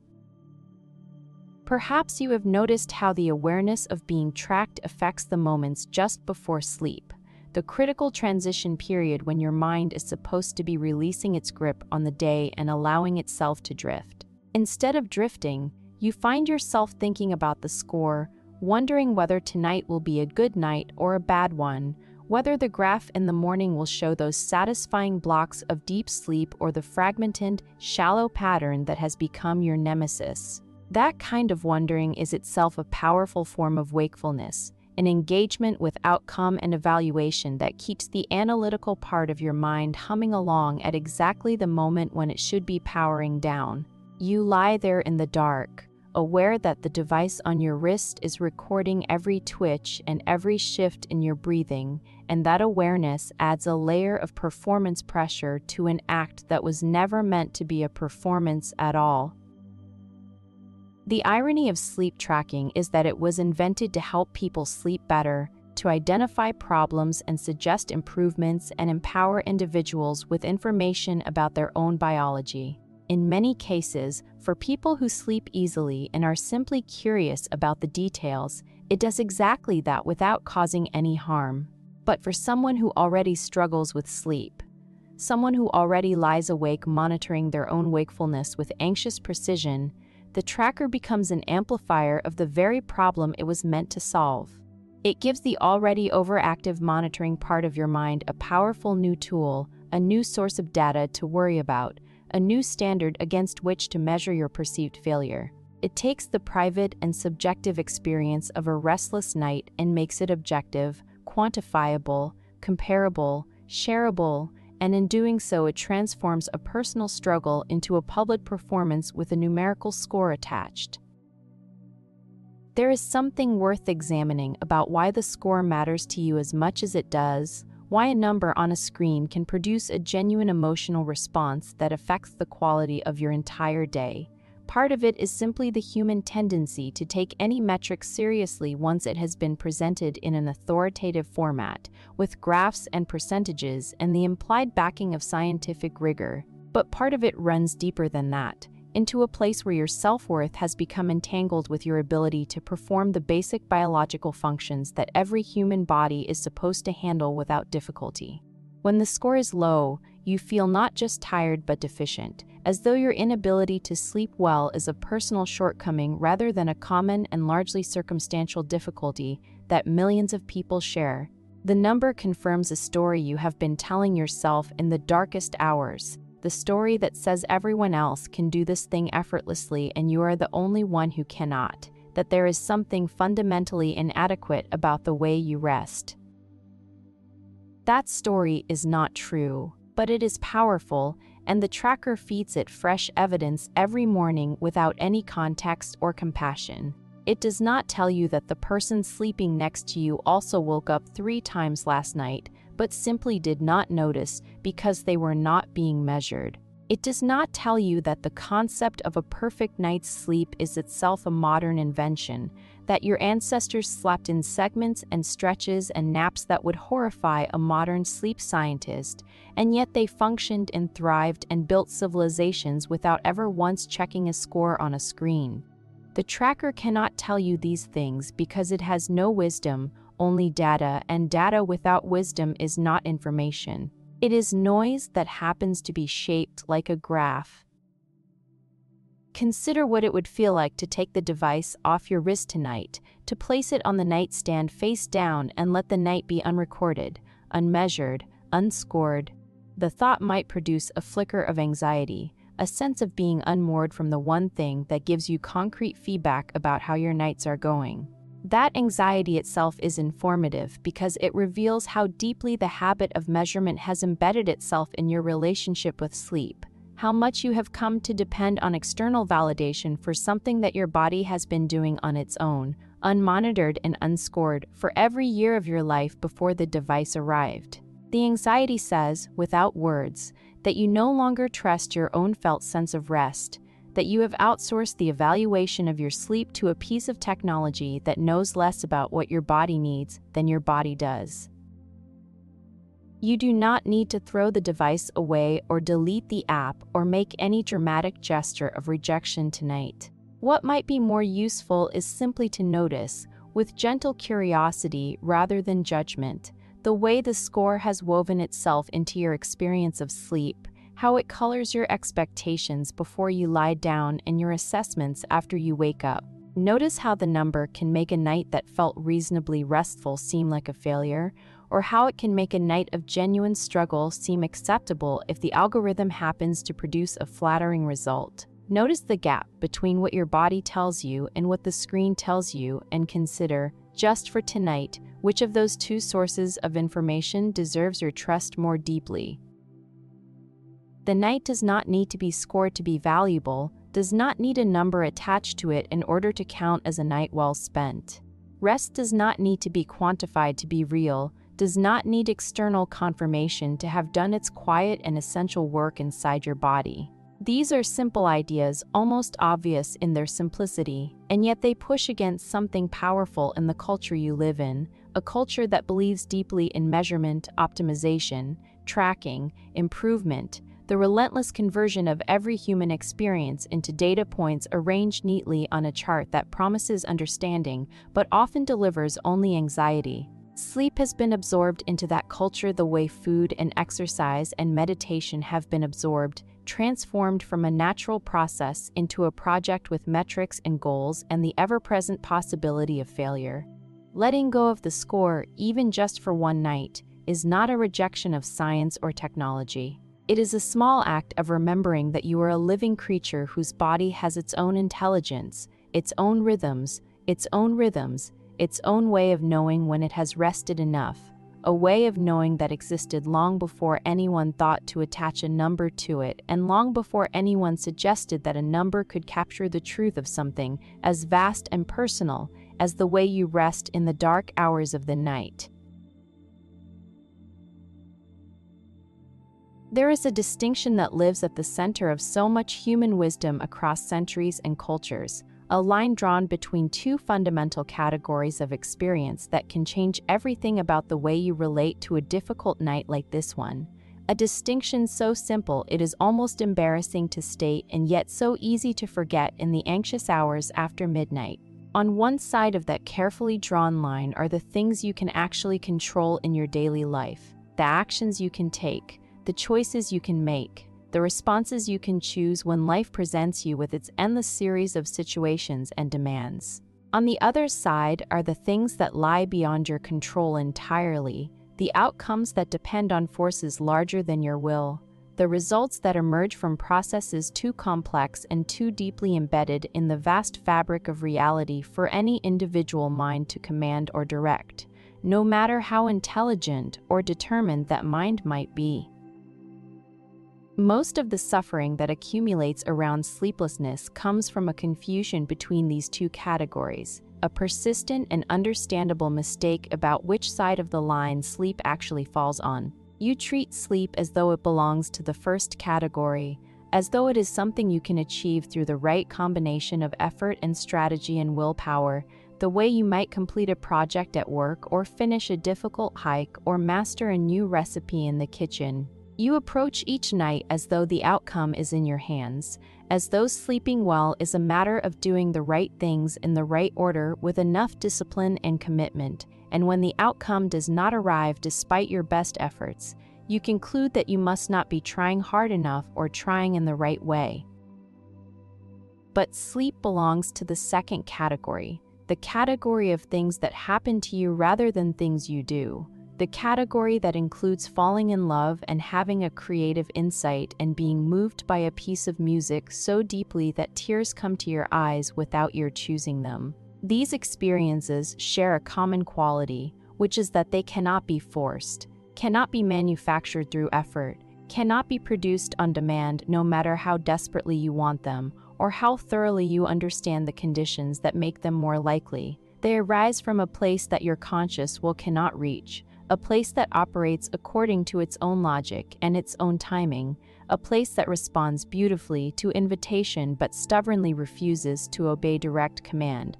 Perhaps you have noticed how the awareness of being tracked affects the moments just before sleep, the critical transition period when your mind is supposed to be releasing its grip on the day and allowing itself to drift. Instead of drifting, you find yourself thinking about the score, wondering whether tonight will be a good night or a bad one, whether the graph in the morning will show those satisfying blocks of deep sleep or the fragmented, shallow pattern that has become your nemesis. That kind of wondering is itself a powerful form of wakefulness, an engagement with outcome and evaluation that keeps the analytical part of your mind humming along at exactly the moment when it should be powering down. You lie there in the dark, aware that the device on your wrist is recording every twitch and every shift in your breathing, and that awareness adds a layer of performance pressure to an act that was never meant to be a performance at all. The irony of sleep tracking is that it was invented to help people sleep better, to identify problems and suggest improvements and empower individuals with information about their own biology. In many cases, for people who sleep easily and are simply curious about the details, it does exactly that without causing any harm. But for someone who already struggles with sleep, someone who already lies awake monitoring their own wakefulness with anxious precision, the tracker becomes an amplifier of the very problem it was meant to solve. It gives the already overactive monitoring part of your mind a powerful new tool, a new source of data to worry about, a new standard against which to measure your perceived failure. It takes the private and subjective experience of a restless night and makes it objective, quantifiable, comparable, shareable, and in doing so it transforms a personal struggle into a public performance with a numerical score attached. There is something worth examining about why the score matters to you as much as it does, why a number on a screen can produce a genuine emotional response that affects the quality of your entire day. Part of it is simply the human tendency to take any metric seriously once it has been presented in an authoritative format, with graphs and percentages and the implied backing of scientific rigor. But part of it runs deeper than that, into a place where your self-worth has become entangled with your ability to perform the basic biological functions that every human body is supposed to handle without difficulty. When the score is low, you feel not just tired but deficient, as though your inability to sleep well is a personal shortcoming rather than a common and largely circumstantial difficulty that millions of people share. The number confirms a story you have been telling yourself in the darkest hours. The story that says everyone else can do this thing effortlessly and you are the only one who cannot, that there is something fundamentally inadequate about the way you rest. That story is not true, but it is powerful, and the tracker feeds it fresh evidence every morning without any context or compassion. It does not tell you that the person sleeping next to you also woke up 3 times last night, but simply did not notice because they were not being measured. It does not tell you that the concept of a perfect night's sleep is itself a modern invention, that your ancestors slept in segments and stretches and naps that would horrify a modern sleep scientist, and yet they functioned and thrived and built civilizations without ever once checking a score on a screen. The tracker cannot tell you these things because it has no wisdom, only data, and data without wisdom is not information. It is noise that happens to be shaped like a graph. Consider what it would feel like to take the device off your wrist tonight, to place it on the nightstand face down and let the night be unrecorded, unmeasured, unscored. The thought might produce a flicker of anxiety, a sense of being unmoored from the one thing that gives you concrete feedback about how your nights are going. That anxiety itself is informative because it reveals how deeply the habit of measurement has embedded itself in your relationship with sleep, how much you have come to depend on external validation for something that your body has been doing on its own, unmonitored and unscored, for every year of your life before the device arrived. The anxiety says, without words, that you no longer trust your own felt sense of rest, that you have outsourced the evaluation of your sleep to a piece of technology that knows less about what your body needs than your body does. You do not need to throw the device away or delete the app or make any dramatic gesture of rejection tonight. What might be more useful is simply to notice, with gentle curiosity rather than judgment, the way the score has woven itself into your experience of sleep, how it colors your expectations before you lie down and your assessments after you wake up. Notice how the number can make a night that felt reasonably restful seem like a failure, or how it can make a night of genuine struggle seem acceptable if the algorithm happens to produce a flattering result. Notice the gap between what your body tells you and what the screen tells you, and consider, just for tonight, which of those two sources of information deserves your trust more deeply. The night does not need to be scored to be valuable, does not need a number attached to it in order to count as a night well spent. Rest does not need to be quantified to be real, does not need external confirmation to have done its quiet and essential work inside your body. These are simple ideas, almost obvious in their simplicity, and yet they push against something powerful in the culture you live in, a culture that believes deeply in measurement, optimization, tracking, improvement, the relentless conversion of every human experience into data points arranged neatly on a chart that promises understanding but often delivers only anxiety. Sleep has been absorbed into that culture the way food and exercise and meditation have been absorbed, transformed from a natural process into a project with metrics and goals and the ever-present possibility of failure. Letting go of the score, even just for one night, is not a rejection of science or technology. It is a small act of remembering that you are a living creature whose body has its own intelligence, its own rhythms, its own way of knowing when it has rested enough, a way of knowing that existed long before anyone thought to attach a number to it and long before anyone suggested that a number could capture the truth of something as vast and personal as the way you rest in the dark hours of the night. There is a distinction that lives at the center of so much human wisdom across centuries and cultures, a line drawn between two fundamental categories of experience that can change everything about the way you relate to a difficult night like this one. A distinction so simple it is almost embarrassing to state and yet so easy to forget in the anxious hours after midnight. On one side of that carefully drawn line are the things you can actually control in your daily life, the actions you can take, the choices you can make, the responses you can choose when life presents you with its endless series of situations and demands. On the other side are the things that lie beyond your control entirely, the outcomes that depend on forces larger than your will, the results that emerge from processes too complex and too deeply embedded in the vast fabric of reality for any individual mind to command or direct, no matter how intelligent or determined that mind might be. Most of the suffering that accumulates around sleeplessness comes from a confusion between these two categories, a persistent and understandable mistake about which side of the line sleep actually falls on. You treat sleep as though it belongs to the first category, as though it is something you can achieve through the right combination of effort and strategy and willpower, the way you might complete a project at work or finish a difficult hike or master a new recipe in the kitchen. You approach each night as though the outcome is in your hands, as though sleeping well is a matter of doing the right things in the right order with enough discipline and commitment, and when the outcome does not arrive despite your best efforts, you conclude that you must not be trying hard enough or trying in the right way. But sleep belongs to the second category, the category of things that happen to you rather than things you do. The category that includes falling in love and having a creative insight and being moved by a piece of music so deeply that tears come to your eyes without your choosing them. These experiences share a common quality, which is that they cannot be forced, cannot be manufactured through effort, cannot be produced on demand no matter how desperately you want them or how thoroughly you understand the conditions that make them more likely. They arise from a place that your conscious will cannot reach, a place that operates according to its own logic and its own timing, a place that responds beautifully to invitation but stubbornly refuses to obey direct command.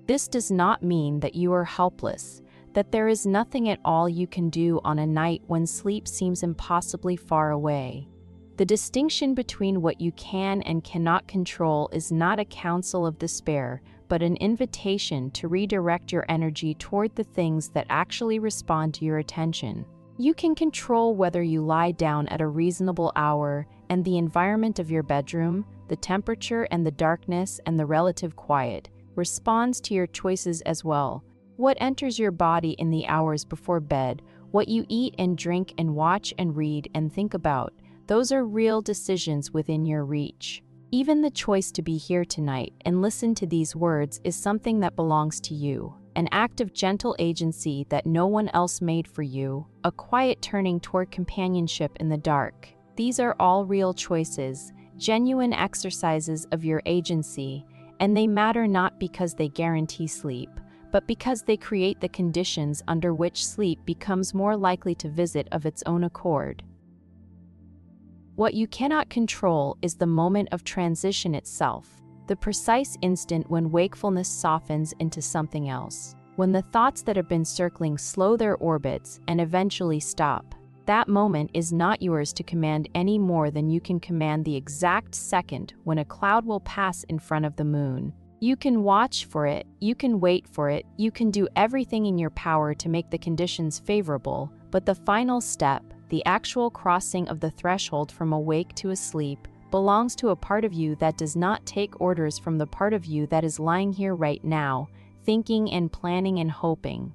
This does not mean that you are helpless, that there is nothing at all you can do on a night when sleep seems impossibly far away. The distinction between what you can and cannot control is not a counsel of despair, but an invitation to redirect your energy toward the things that actually respond to your attention. You can control whether you lie down at a reasonable hour, and the environment of your bedroom, the temperature and the darkness and the relative quiet, responds to your choices as well. What enters your body in the hours before bed, what you eat and drink and watch and read and think about, those are real decisions within your reach. Even the choice to be here tonight and listen to these words is something that belongs to you, an act of gentle agency that no one else made for you, a quiet turning toward companionship in the dark. These are all real choices, genuine exercises of your agency, and they matter not because they guarantee sleep, but because they create the conditions under which sleep becomes more likely to visit of its own accord. What you cannot control is the moment of transition itself, the precise instant when wakefulness softens into something else, when the thoughts that have been circling slow their orbits and eventually stop. That moment is not yours to command any more than you can command the exact second when a cloud will pass in front of the moon. You can watch for it, you can wait for it, you can do everything in your power to make the conditions favorable, but the final step, the actual crossing of the threshold from awake to asleep, belongs to a part of you that does not take orders from the part of you that is lying here right now, thinking and planning and hoping.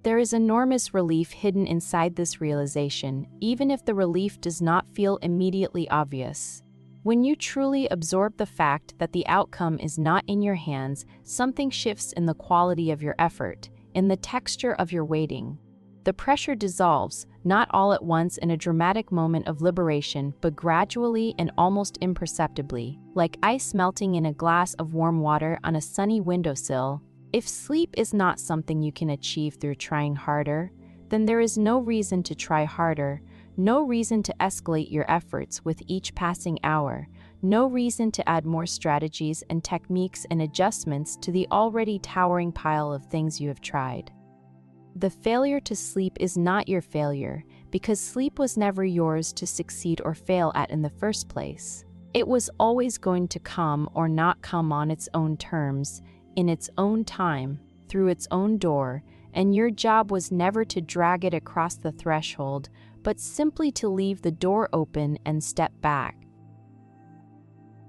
There is enormous relief hidden inside this realization, even if the relief does not feel immediately obvious. When you truly absorb the fact that the outcome is not in your hands, something shifts in the quality of your effort. in the texture of your waiting. The pressure dissolves, not all at once in a dramatic moment of liberation, but gradually and almost imperceptibly, like ice melting in a glass of warm water on a sunny windowsill. If sleep is not something you can achieve through trying harder, then there is no reason to try harder, no reason to escalate your efforts with each passing hour, no reason to add more strategies and techniques and adjustments to the already towering pile of things you have tried. The failure to sleep is not your failure, because sleep was never yours to succeed or fail at in the first place. It was always going to come or not come on its own terms, in its own time, through its own door, and your job was never to drag it across the threshold, but simply to leave the door open and step back.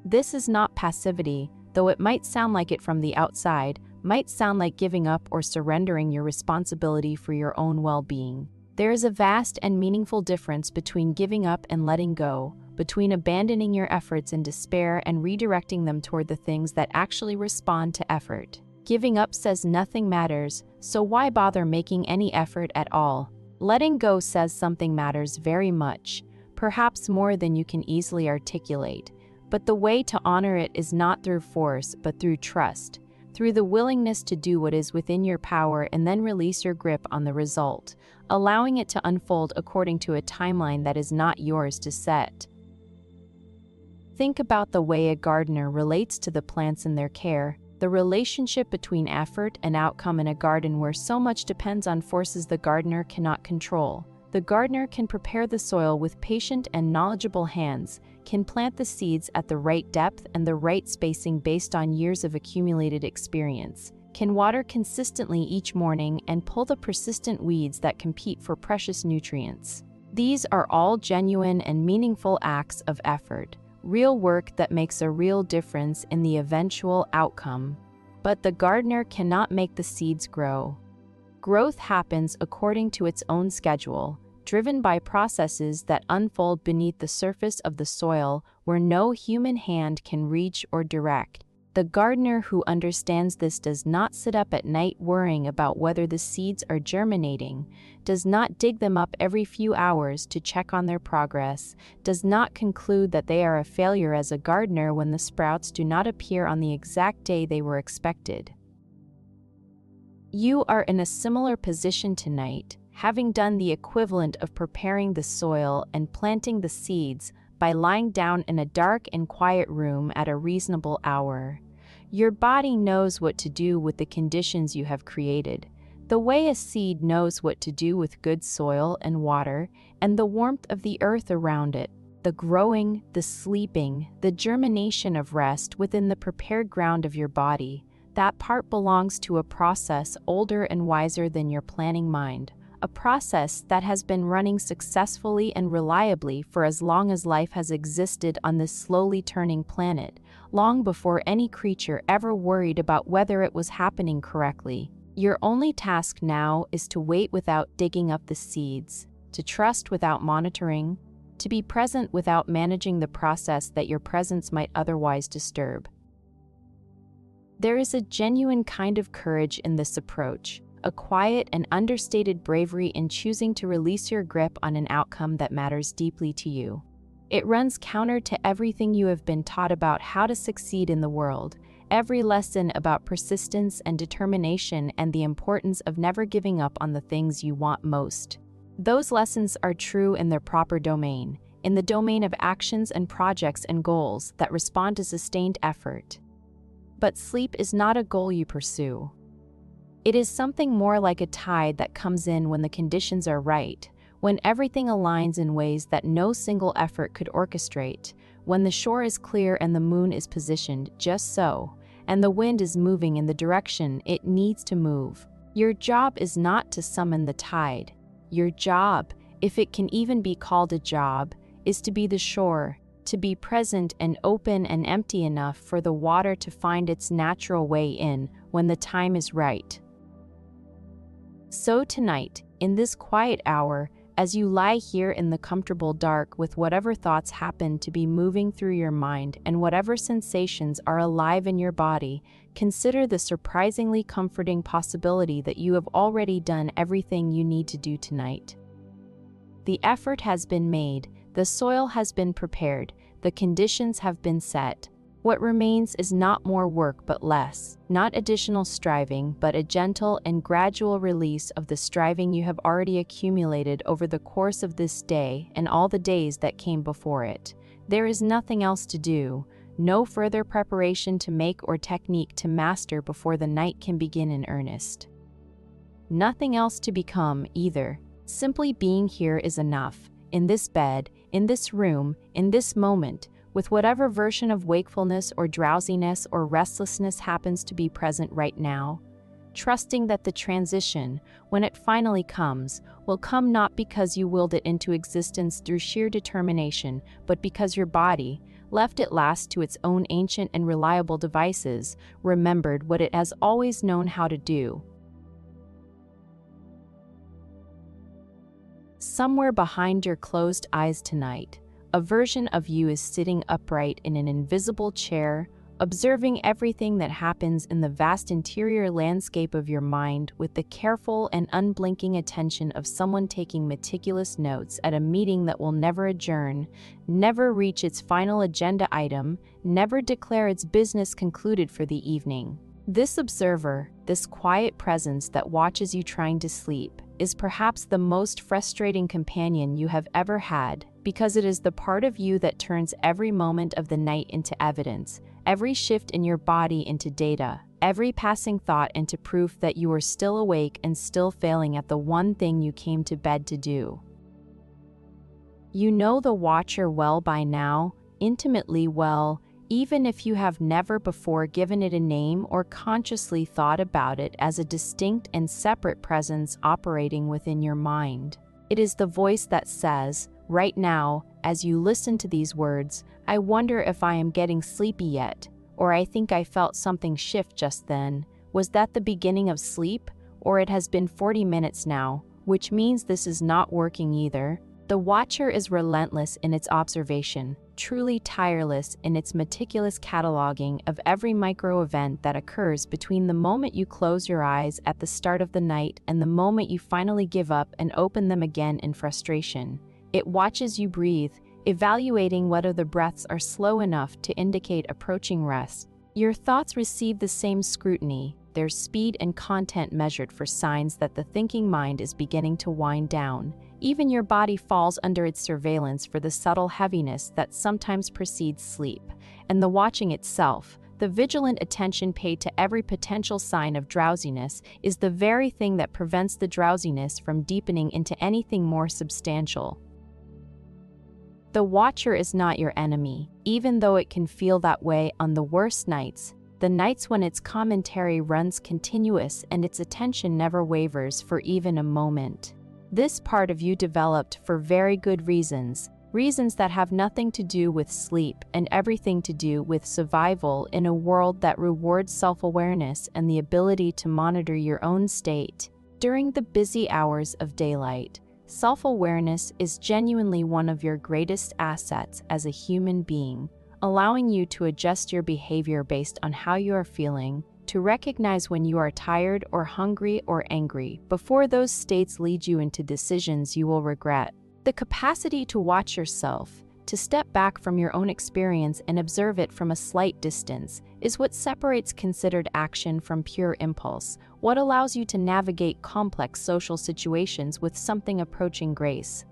This is not passivity, though it might sound like it from the outside, might sound like giving up or surrendering your responsibility for your own well-being. There is a vast and meaningful difference between giving up and letting go, between abandoning your efforts in despair and redirecting them toward the things that actually respond to effort. Giving up says nothing matters, so why bother making any effort at all? Letting go says something matters very much, perhaps more than you can easily articulate. But the way to honor it is not through force, but through trust, through the willingness to do what is within your power and then release your grip on the result, allowing it to unfold according to a timeline that is not yours to set. Think about the way a gardener relates to the plants in their care, the relationship between effort and outcome in a garden where so much depends on forces the gardener cannot control. The gardener can prepare the soil with patient and knowledgeable hands, can plant the seeds at the right depth and the right spacing based on years of accumulated experience, can water consistently each morning and pull the persistent weeds that compete for precious nutrients. These are all genuine and meaningful acts of effort, real work that makes a real difference in the eventual outcome. But the gardener cannot make the seeds grow. Growth happens according to its own schedule, driven by processes that unfold beneath the surface of the soil where no human hand can reach or direct. The gardener who understands this does not sit up at night worrying about whether the seeds are germinating, does not dig them up every few hours to check on their progress, does not conclude that they are a failure as a gardener when the sprouts do not appear on the exact day they were expected. You are in a similar position tonight, having done the equivalent of preparing the soil and planting the seeds by lying down in a dark and quiet room at a reasonable hour. Your body knows what to do with the conditions you have created, the way a seed knows what to do with good soil and water and the warmth of the earth around it, the growing, the sleeping, the germination of rest within the prepared ground of your body. That part belongs to a process older and wiser than your planning mind, a process that has been running successfully and reliably for as long as life has existed on this slowly turning planet, long before any creature ever worried about whether it was happening correctly. Your only task now is to wait without digging up the seeds, to trust without monitoring, to be present without managing the process that your presence might otherwise disturb. There is a genuine kind of courage in this approach, a quiet and understated bravery in choosing to release your grip on an outcome that matters deeply to you. It runs counter to everything you have been taught about how to succeed in the world, every lesson about persistence and determination and the importance of never giving up on the things you want most. Those lessons are true in their proper domain, in the domain of actions and projects and goals that respond to sustained effort. But sleep is not a goal you pursue. It is something more like a tide that comes in when the conditions are right, when everything aligns in ways that no single effort could orchestrate, when the shore is clear and the moon is positioned just so, and the wind is moving in the direction it needs to move. Your job is not to summon the tide. Your job, if it can even be called a job, is to be the shore, to be present and open and empty enough for the water to find its natural way in when the time is right. So tonight, in this quiet hour, As you lie here in the comfortable dark with whatever thoughts happen to be moving through your mind and whatever sensations are alive in your body, consider the surprisingly comforting possibility that you have already done everything you need to do tonight. The effort has been made, the soil has been prepared, the conditions have been set. What remains is not more work but less, not additional striving but a gentle and gradual release of the striving you have already accumulated over the course of this day and all the days that came before it. There is nothing else to do, no further preparation to make or technique to master before the night can begin in earnest. Nothing else to become either. Simply being here is enough, in this bed, in this room, in this moment, with whatever version of wakefulness or drowsiness or restlessness happens to be present right now, trusting that the transition, when it finally comes, will come not because you willed it into existence through sheer determination, but because your body, left at last to its own ancient and reliable devices, remembered what it has always known how to do. Somewhere behind your closed eyes tonight, a version of you is sitting upright in an invisible chair, observing everything that happens in the vast interior landscape of your mind with the careful and unblinking attention of someone taking meticulous notes at a meeting that will never adjourn, never reach its final agenda item, never declare its business concluded for the evening. This observer, this quiet presence that watches you trying to sleep, is perhaps the most frustrating companion you have ever had, because it is the part of you that turns every moment of the night into evidence, every shift in your body into data, every passing thought into proof that you are still awake and still failing at the one thing you came to bed to do. You know the watcher well by now, intimately well, even if you have never before given it a name or consciously thought about it as a distinct and separate presence operating within your mind. It is the voice that says, right now, as you listen to these words, I wonder if I am getting sleepy yet, or I think I felt something shift just then. Was that the beginning of sleep? Or it has been 40 minutes now, which means this is not working either. The watcher is relentless in its observation, truly tireless in its meticulous cataloging of every micro-event that occurs between the moment you close your eyes at the start of the night and the moment you finally give up and open them again in frustration. It watches you breathe, evaluating whether the breaths are slow enough to indicate approaching rest. Your thoughts receive the same scrutiny, their speed and content measured for signs that the thinking mind is beginning to wind down. Even your body falls under its surveillance for the subtle heaviness that sometimes precedes sleep, and the watching itself, the vigilant attention paid to every potential sign of drowsiness, is the very thing that prevents the drowsiness from deepening into anything more substantial. The watcher is not your enemy, even though it can feel that way on the worst nights, the nights when its commentary runs continuous and its attention never wavers for even a moment. This part of you developed for very good reasons, reasons that have nothing to do with sleep and everything to do with survival in a world that rewards self-awareness and the ability to monitor your own state. During the busy hours of daylight, self-awareness is genuinely one of your greatest assets as a human being, allowing you to adjust your behavior based on how you are feeling, to recognize when you are tired or hungry or angry before those states lead you into decisions you will regret. The capacity to watch yourself, to step back from your own experience and observe it from a slight distance, is what separates considered action from pure impulse, what allows you to navigate complex social situations with something approaching grace.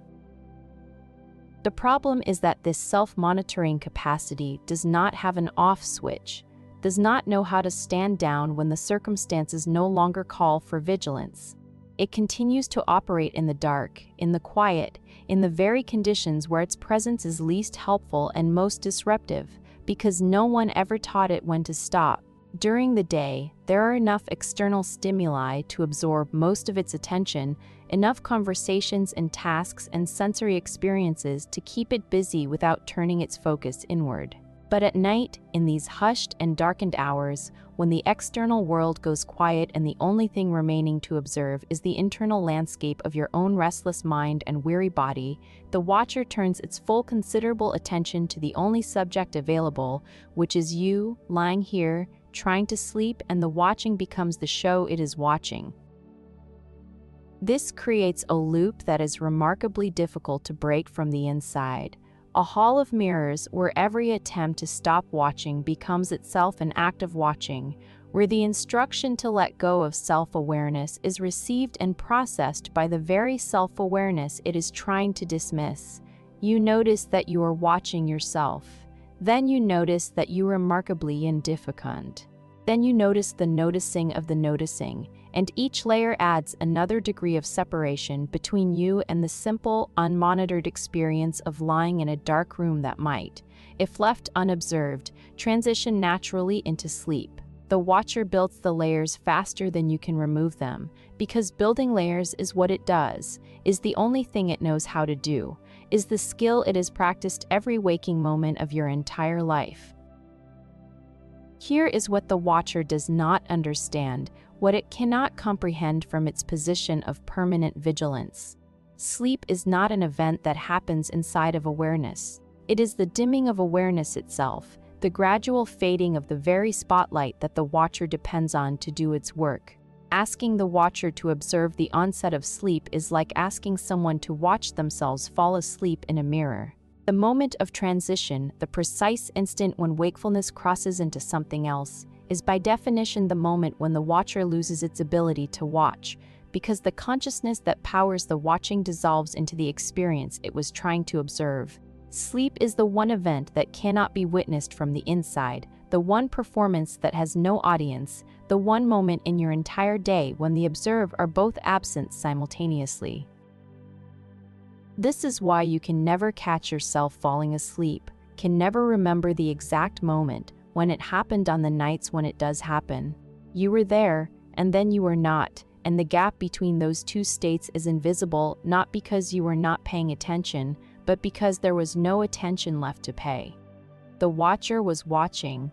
The problem is that this self-monitoring capacity does not have an off switch, does not know how to stand down when the circumstances no longer call for vigilance. It continues to operate in the dark, in the quiet, in the very conditions where its presence is least helpful and most disruptive, because no one ever taught it when to stop. During the day, there are enough external stimuli to absorb most of its attention, enough conversations and tasks and sensory experiences to keep it busy without turning its focus inward. But at night, in these hushed and darkened hours, when the external world goes quiet and the only thing remaining to observe is the internal landscape of your own restless mind and weary body, the watcher turns its full considerable attention to the only subject available, which is you, lying here, trying to sleep, and the watching becomes the show it is watching. This creates a loop that is remarkably difficult to break from the inside. A hall of mirrors where every attempt to stop watching becomes itself an act of watching, where the instruction to let go of self-awareness is received and processed by the very self-awareness it is trying to dismiss. You notice that you are watching yourself. Then you notice that you are remarkably indifferent. Then you notice the noticing of the noticing, and each layer adds another degree of separation between you and the simple, unmonitored experience of lying in a dark room that might, if left unobserved, transition naturally into sleep. The watcher builds the layers faster than you can remove them, because building layers is what it does, is the only thing it knows how to do, is the skill it has practiced every waking moment of your entire life. Here is what the watcher does not understand, what it cannot comprehend from its position of permanent vigilance. Sleep is not an event that happens inside of awareness. It is the dimming of awareness itself, the gradual fading of the very spotlight that the watcher depends on to do its work. Asking the watcher to observe the onset of sleep is like asking someone to watch themselves fall asleep in a mirror. The moment of transition, the precise instant when wakefulness crosses into something else, is by definition the moment when the watcher loses its ability to watch, because the consciousness that powers the watching dissolves into the experience it was trying to observe. Sleep is the one event that cannot be witnessed from the inside, the one performance that has no audience, the one moment in your entire day when the observed are both absent simultaneously. This is why you can never catch yourself falling asleep, can never remember the exact moment, when it happened on the nights when it does happen. You were there, and then you were not, and the gap between those two states is invisible not because you were not paying attention, but because there was no attention left to pay. The watcher was watching,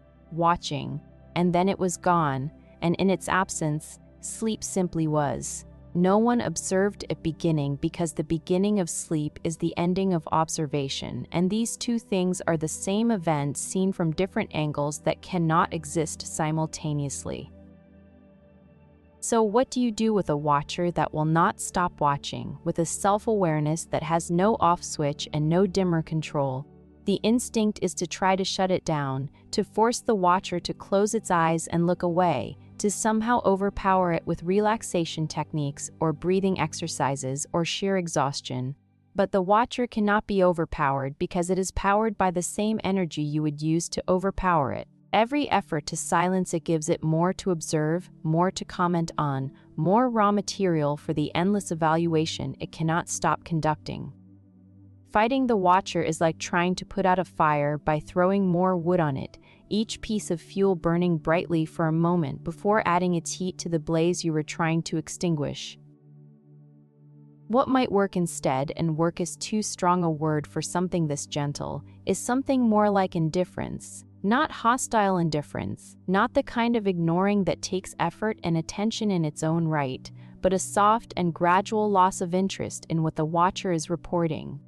and then it was gone, and in its absence, sleep simply was. No one observed it beginning because the beginning of sleep is the ending of observation, and these two things are the same event seen from different angles that cannot exist simultaneously. So what do you do with a watcher that will not stop watching, with a self-awareness that has no off switch and no dimmer control? The instinct is to try to shut it down, to force the watcher to close its eyes and look away, to somehow overpower it with relaxation techniques or breathing exercises or sheer exhaustion. But the watcher cannot be overpowered because it is powered by the same energy you would use to overpower it. Every effort to silence it gives it more to observe, more to comment on, more raw material for the endless evaluation it cannot stop conducting. Fighting the watcher is like trying to put out a fire by throwing more wood on it, each piece of fuel burning brightly for a moment before adding its heat to the blaze you were trying to extinguish. What might work instead, and work is too strong a word for something this gentle, is something more like indifference. Not hostile indifference, not the kind of ignoring that takes effort and attention in its own right, but a soft and gradual loss of interest in what the watcher is reporting.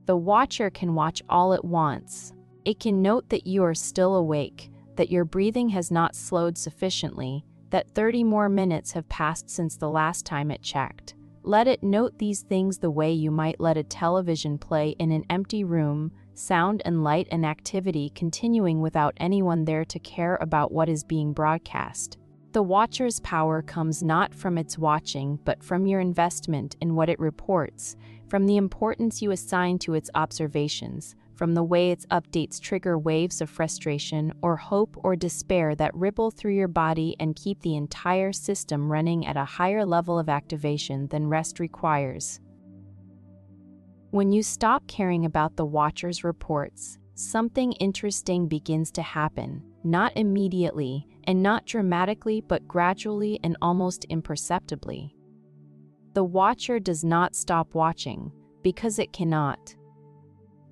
The watcher can watch all it wants. It can note that you are still awake, that your breathing has not slowed sufficiently, that 30 more minutes have passed since the last time it checked. Let it note these things the way you might let a television play in an empty room, sound and light and activity continuing without anyone there to care about what is being broadcast. The watcher's power comes not from its watching, but from your investment in what it reports, from the importance you assign to its observations, from the way its updates trigger waves of frustration or hope or despair that ripple through your body and keep the entire system running at a higher level of activation than rest requires. When you stop caring about the watcher's reports, something interesting begins to happen, not immediately and not dramatically, but gradually and almost imperceptibly. The watcher does not stop watching, because it cannot.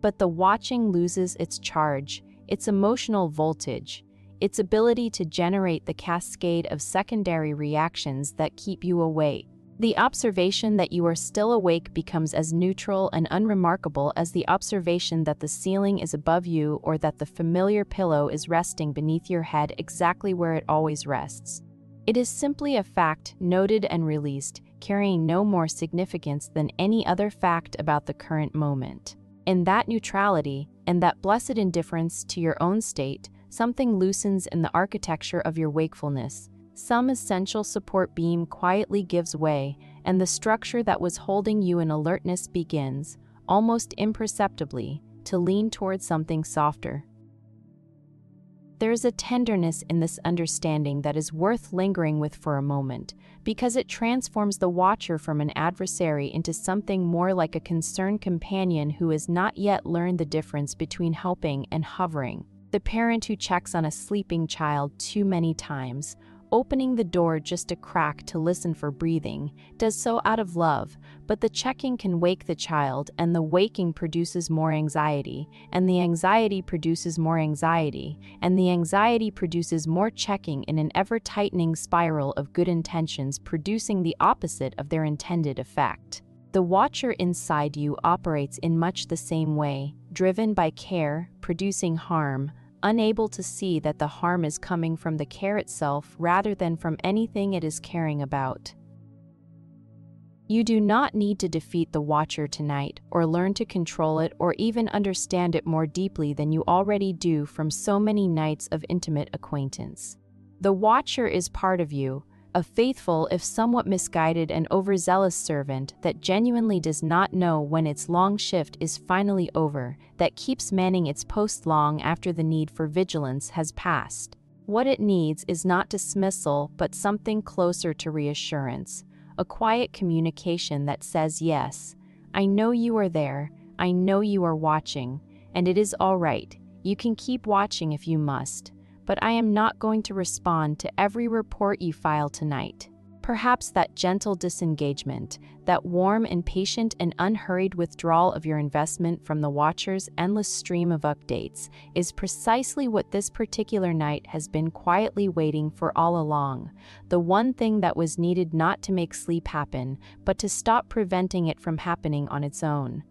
But the watching loses its charge, its emotional voltage, its ability to generate the cascade of secondary reactions that keep you awake. The observation that you are still awake becomes as neutral and unremarkable as the observation that the ceiling is above you or that the familiar pillow is resting beneath your head exactly where it always rests. It is simply a fact noted and released, carrying no more significance than any other fact about the current moment. In that neutrality, and that blessed indifference to your own state, something loosens in the architecture of your wakefulness. Some essential support beam quietly gives way, and the structure that was holding you in alertness begins, almost imperceptibly, to lean toward something softer. There is a tenderness in this understanding that is worth lingering with for a moment, because it transforms the watcher from an adversary into something more like a concerned companion who has not yet learned the difference between helping and hovering. The parent who checks on a sleeping child too many times, opening the door just a crack to listen for breathing, does so out of love, but the checking can wake the child, and the waking produces more anxiety, and the anxiety produces more anxiety, and the anxiety produces more checking in an ever-tightening spiral of good intentions producing the opposite of their intended effect. The watcher inside you operates in much the same way, driven by care, producing harm, unable to see that the harm is coming from the care itself rather than from anything it is caring about. You do not need to defeat the watcher tonight, or learn to control it, or even understand it more deeply than you already do from so many nights of intimate acquaintance. The watcher is part of you, a faithful if somewhat misguided and overzealous servant that genuinely does not know when its long shift is finally over, that keeps manning its post long after the need for vigilance has passed. What it needs is not dismissal but something closer to reassurance, a quiet communication that says, yes, I know you are there, I know you are watching, and it is all right, you can keep watching if you must. But I am not going to respond to every report you file tonight. Perhaps that gentle disengagement, that warm and patient and unhurried withdrawal of your investment from the watcher's endless stream of updates is precisely what this particular night has been quietly waiting for all along, the one thing that was needed not to make sleep happen, but to stop preventing it from happening on its own.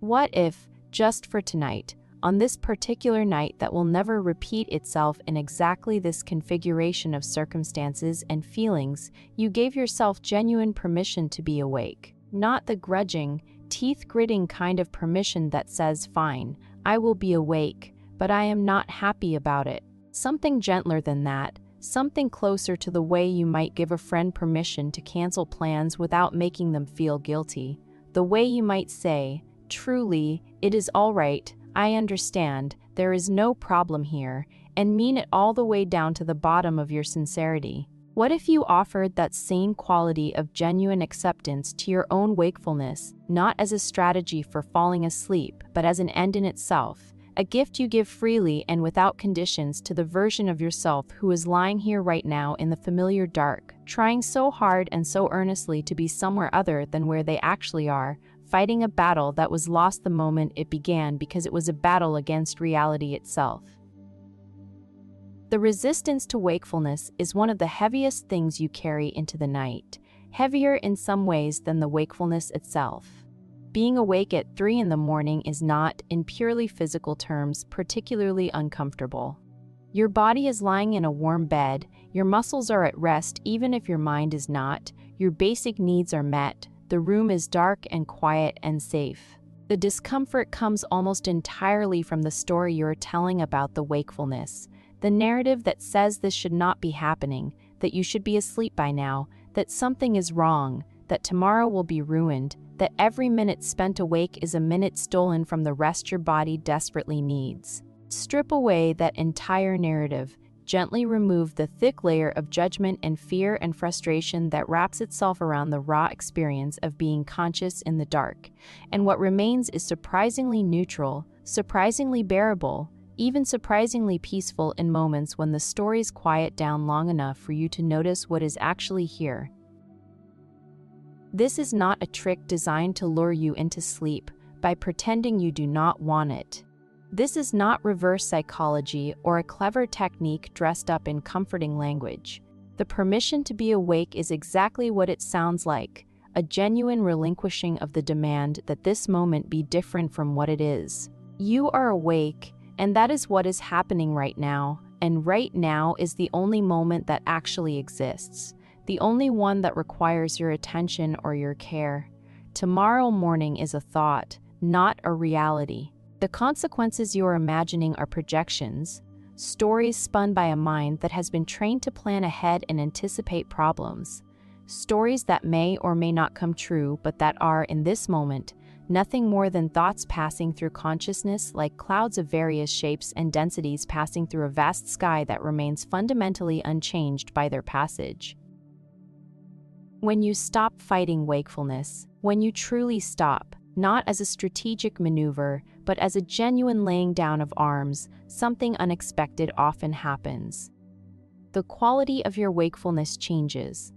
What if, just for tonight, on this particular night that will never repeat itself in exactly this configuration of circumstances and feelings, you gave yourself genuine permission to be awake? Not the grudging, teeth-gritting kind of permission that says, fine, I will be awake, but I am not happy about it. Something gentler than that, something closer to the way you might give a friend permission to cancel plans without making them feel guilty. The way you might say, truly, it is all right, I understand, there is no problem here, and mean it all the way down to the bottom of your sincerity. What if you offered that same quality of genuine acceptance to your own wakefulness, not as a strategy for falling asleep, but as an end in itself, a gift you give freely and without conditions to the version of yourself who is lying here right now in the familiar dark, trying so hard and so earnestly to be somewhere other than where they actually are, fighting a battle that was lost the moment it began because it was a battle against reality itself. The resistance to wakefulness is one of the heaviest things you carry into the night, heavier in some ways than the wakefulness itself. Being awake at 3 in the morning is not, in purely physical terms, particularly uncomfortable. Your body is lying in a warm bed, your muscles are at rest even if your mind is not, your basic needs are met, the room is dark and quiet and safe. The discomfort comes almost entirely from the story you're telling about the wakefulness, the narrative that says this should not be happening, that you should be asleep by now, that something is wrong, that tomorrow will be ruined, that every minute spent awake is a minute stolen from the rest your body desperately needs. Strip away that entire narrative, gently remove the thick layer of judgment and fear and frustration that wraps itself around the raw experience of being conscious in the dark, and what remains is surprisingly neutral, surprisingly bearable, even surprisingly peaceful in moments when the stories quiet down long enough for you to notice what is actually here. This is not a trick designed to lure you into sleep, by pretending you do not want it. This is not reverse psychology or a clever technique dressed up in comforting language. The permission to be awake is exactly what it sounds like, a genuine relinquishing of the demand that this moment be different from what it is. You are awake, and that is what is happening right now, and right now is the only moment that actually exists, the only one that requires your attention or your care. Tomorrow morning is a thought, not a reality. The consequences you are imagining are projections, stories spun by a mind that has been trained to plan ahead and anticipate problems. Stories that may or may not come true, but that are, in this moment, nothing more than thoughts passing through consciousness like clouds of various shapes and densities passing through a vast sky that remains fundamentally unchanged by their passage. When you stop fighting wakefulness, when you truly stop, not as a strategic maneuver, but as a genuine laying down of arms, something unexpected often happens. The quality of your wakefulness changes.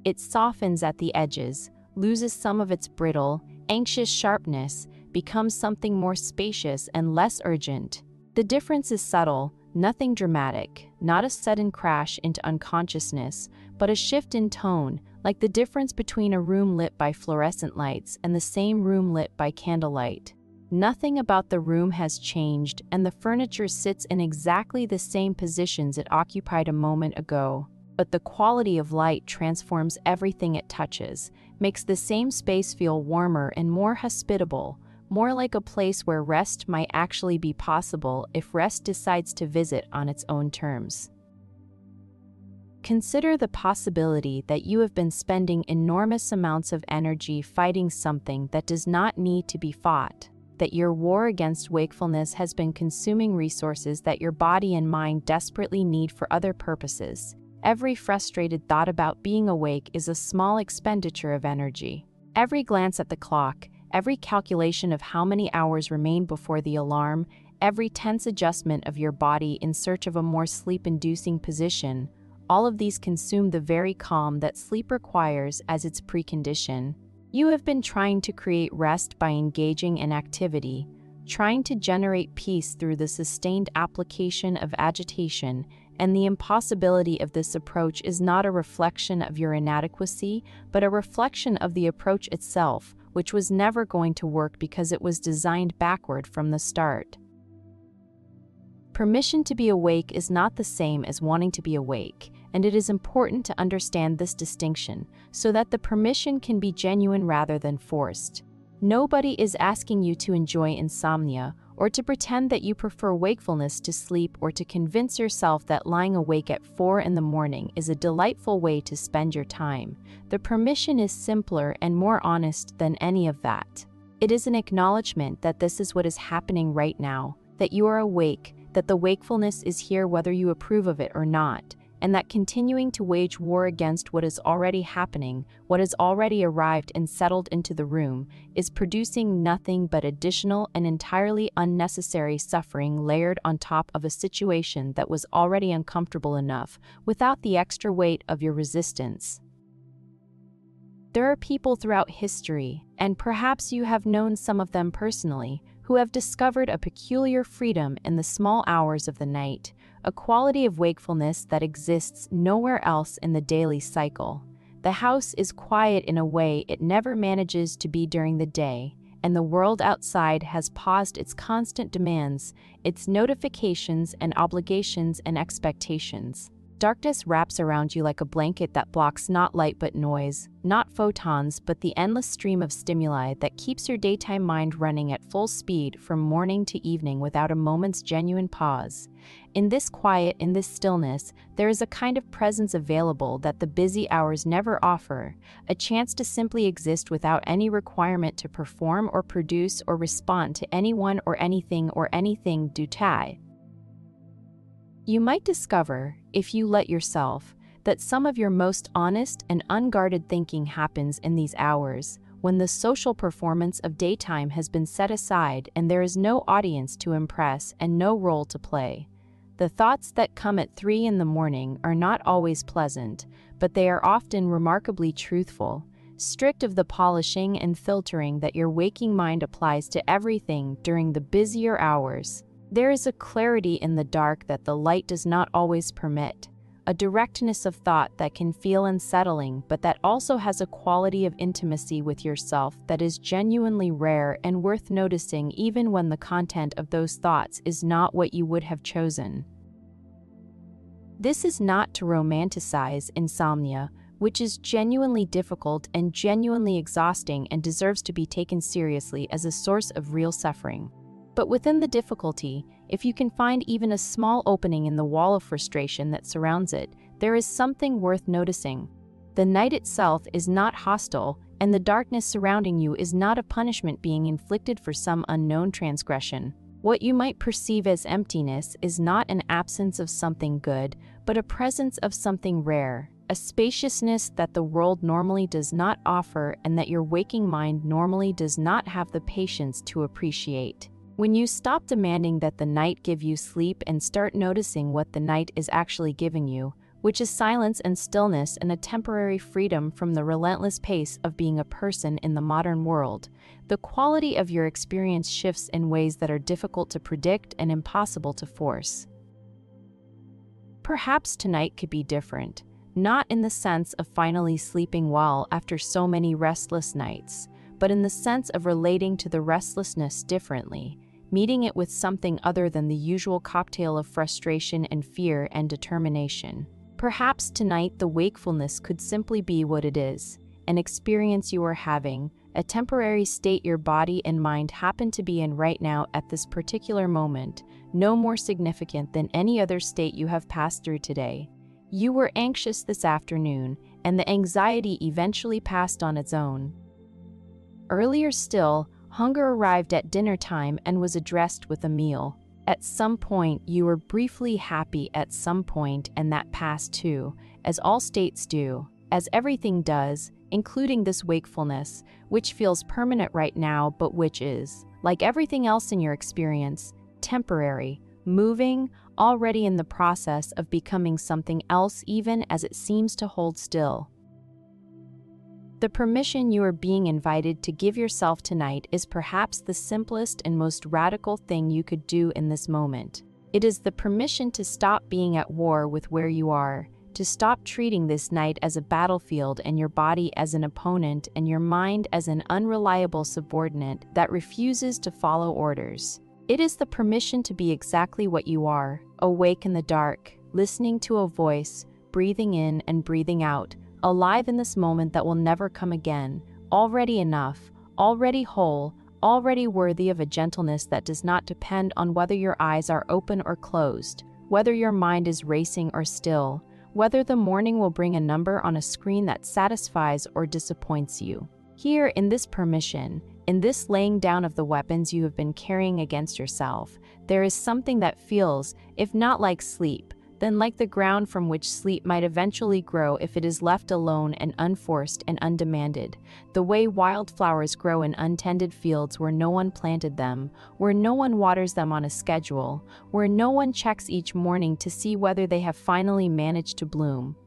It softens at the edges, loses some of its brittle, anxious sharpness, becomes something more spacious and less urgent. The difference is subtle, nothing dramatic, not a sudden crash into unconsciousness, but a shift in tone, like the difference between a room lit by fluorescent lights and the same room lit by candlelight. Nothing about the room has changed, and the furniture sits in exactly the same positions it occupied a moment ago. But the quality of light transforms everything it touches, makes the same space feel warmer and more hospitable, more like a place where rest might actually be possible if rest decides to visit on its own terms. Consider the possibility that you have been spending enormous amounts of energy fighting something that does not need to be fought, that your war against wakefulness has been consuming resources that your body and mind desperately need for other purposes. Every frustrated thought about being awake is a small expenditure of energy. Every glance at the clock, every calculation of how many hours remain before the alarm, every tense adjustment of your body in search of a more sleep-inducing position, all of these consume the very calm that sleep requires as its precondition. You have been trying to create rest by engaging in activity, trying to generate peace through the sustained application of agitation, and the impossibility of this approach is not a reflection of your inadequacy, but a reflection of the approach itself, which was never going to work because it was designed backward from the start. Permission to be awake is not the same as wanting to be awake, and it is important to understand this distinction so that the permission can be genuine rather than forced. Nobody is asking you to enjoy insomnia, or to pretend that you prefer wakefulness to sleep, or to convince yourself that lying awake at 4 in the morning is a delightful way to spend your time. The permission is simpler and more honest than any of that. It is an acknowledgement that this is what is happening right now, that you are awake, that the wakefulness is here whether you approve of it or not, and that continuing to wage war against what is already happening, what has already arrived and settled into the room, is producing nothing but additional and entirely unnecessary suffering layered on top of a situation that was already uncomfortable enough, without the extra weight of your resistance. There are people throughout history, and perhaps you have known some of them personally, who have discovered a peculiar freedom in the small hours of the night, a quality of wakefulness that exists nowhere else in the daily cycle. The house is quiet in a way it never manages to be during the day, and the world outside has paused its constant demands, its notifications and obligations and expectations. Darkness wraps around you like a blanket that blocks not light but noise, not photons but the endless stream of stimuli that keeps your daytime mind running at full speed from morning to evening without a moment's genuine pause. In this quiet, in this stillness, there is a kind of presence available that the busy hours never offer, a chance to simply exist without any requirement to perform or produce or respond to anyone or anything due to. You might discover, if you let yourself, that some of your most honest and unguarded thinking happens in these hours, when the social performance of daytime has been set aside and there is no audience to impress and no role to play. The thoughts that come at 3 in the morning are not always pleasant, but they are often remarkably truthful. stripped of the polishing and filtering that your waking mind applies to everything during the busier hours. There is a clarity in the dark that the light does not always permit, a directness of thought that can feel unsettling, but that also has a quality of intimacy with yourself that is genuinely rare and worth noticing even when the content of those thoughts is not what you would have chosen. This is not to romanticize insomnia, which is genuinely difficult and genuinely exhausting and deserves to be taken seriously as a source of real suffering. But within the difficulty, if you can find even a small opening in the wall of frustration that surrounds it, there is something worth noticing. The night itself is not hostile, and the darkness surrounding you is not a punishment being inflicted for some unknown transgression. What you might perceive as emptiness is not an absence of something good, but a presence of something rare, a spaciousness that the world normally does not offer and that your waking mind normally does not have the patience to appreciate. When you stop demanding that the night give you sleep and start noticing what the night is actually giving you, which is silence and stillness and a temporary freedom from the relentless pace of being a person in the modern world, the quality of your experience shifts in ways that are difficult to predict and impossible to force. Perhaps tonight could be different, not in the sense of finally sleeping well after so many restless nights, but in the sense of relating to the restlessness differently, meeting it with something other than the usual cocktail of frustration and fear and determination. Perhaps tonight the wakefulness could simply be what it is, an experience you are having, a temporary state your body and mind happen to be in right now at this particular moment, no more significant than any other state you have passed through today. You were anxious this afternoon, and the anxiety eventually passed on its own. Earlier still, hunger arrived at dinner time and was addressed with a meal. At some point, you were briefly happy at some point, and that passed too, as all states do, as everything does, including this wakefulness, which feels permanent right now, but which is, like everything else in your experience, temporary, moving, already in the process of becoming something else even as it seems to hold still. The permission you are being invited to give yourself tonight is perhaps the simplest and most radical thing you could do in this moment. It is the permission to stop being at war with where you are, to stop treating this night as a battlefield and your body as an opponent and your mind as an unreliable subordinate that refuses to follow orders. It is the permission to be exactly what you are, awake in the dark, listening to a voice, breathing in and breathing out, alive in this moment that will never come again, already enough, already whole, already worthy of a gentleness that does not depend on whether your eyes are open or closed, whether your mind is racing or still, whether the morning will bring a number on a screen that satisfies or disappoints you. Here, in this permission, in this laying down of the weapons you have been carrying against yourself, there is something that feels, if not like sleep, then like the ground from which sleep might eventually grow if it is left alone and unforced and undemanded, the way wildflowers grow in untended fields where no one planted them, where no one waters them on a schedule, where no one checks each morning to see whether they have finally managed to bloom.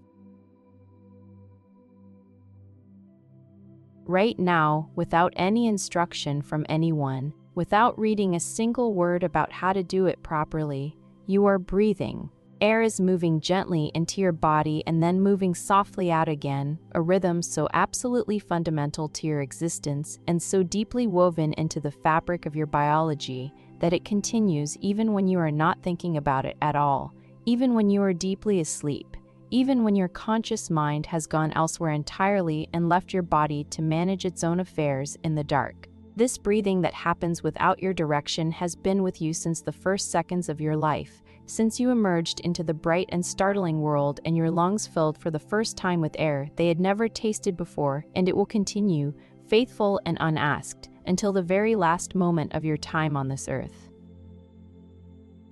Right now, without any instruction from anyone, without reading a single word about how to do it properly, you are breathing. Air is moving gently into your body and then moving softly out again, a rhythm so absolutely fundamental to your existence and so deeply woven into the fabric of your biology that it continues even when you are not thinking about it at all, even when you are deeply asleep, even when your conscious mind has gone elsewhere entirely and left your body to manage its own affairs in the dark. This breathing that happens without your direction has been with you since the first seconds of your life, since you emerged into the bright and startling world and your lungs filled for the first time with air they had never tasted before, and it will continue, faithful and unasked, until the very last moment of your time on this earth.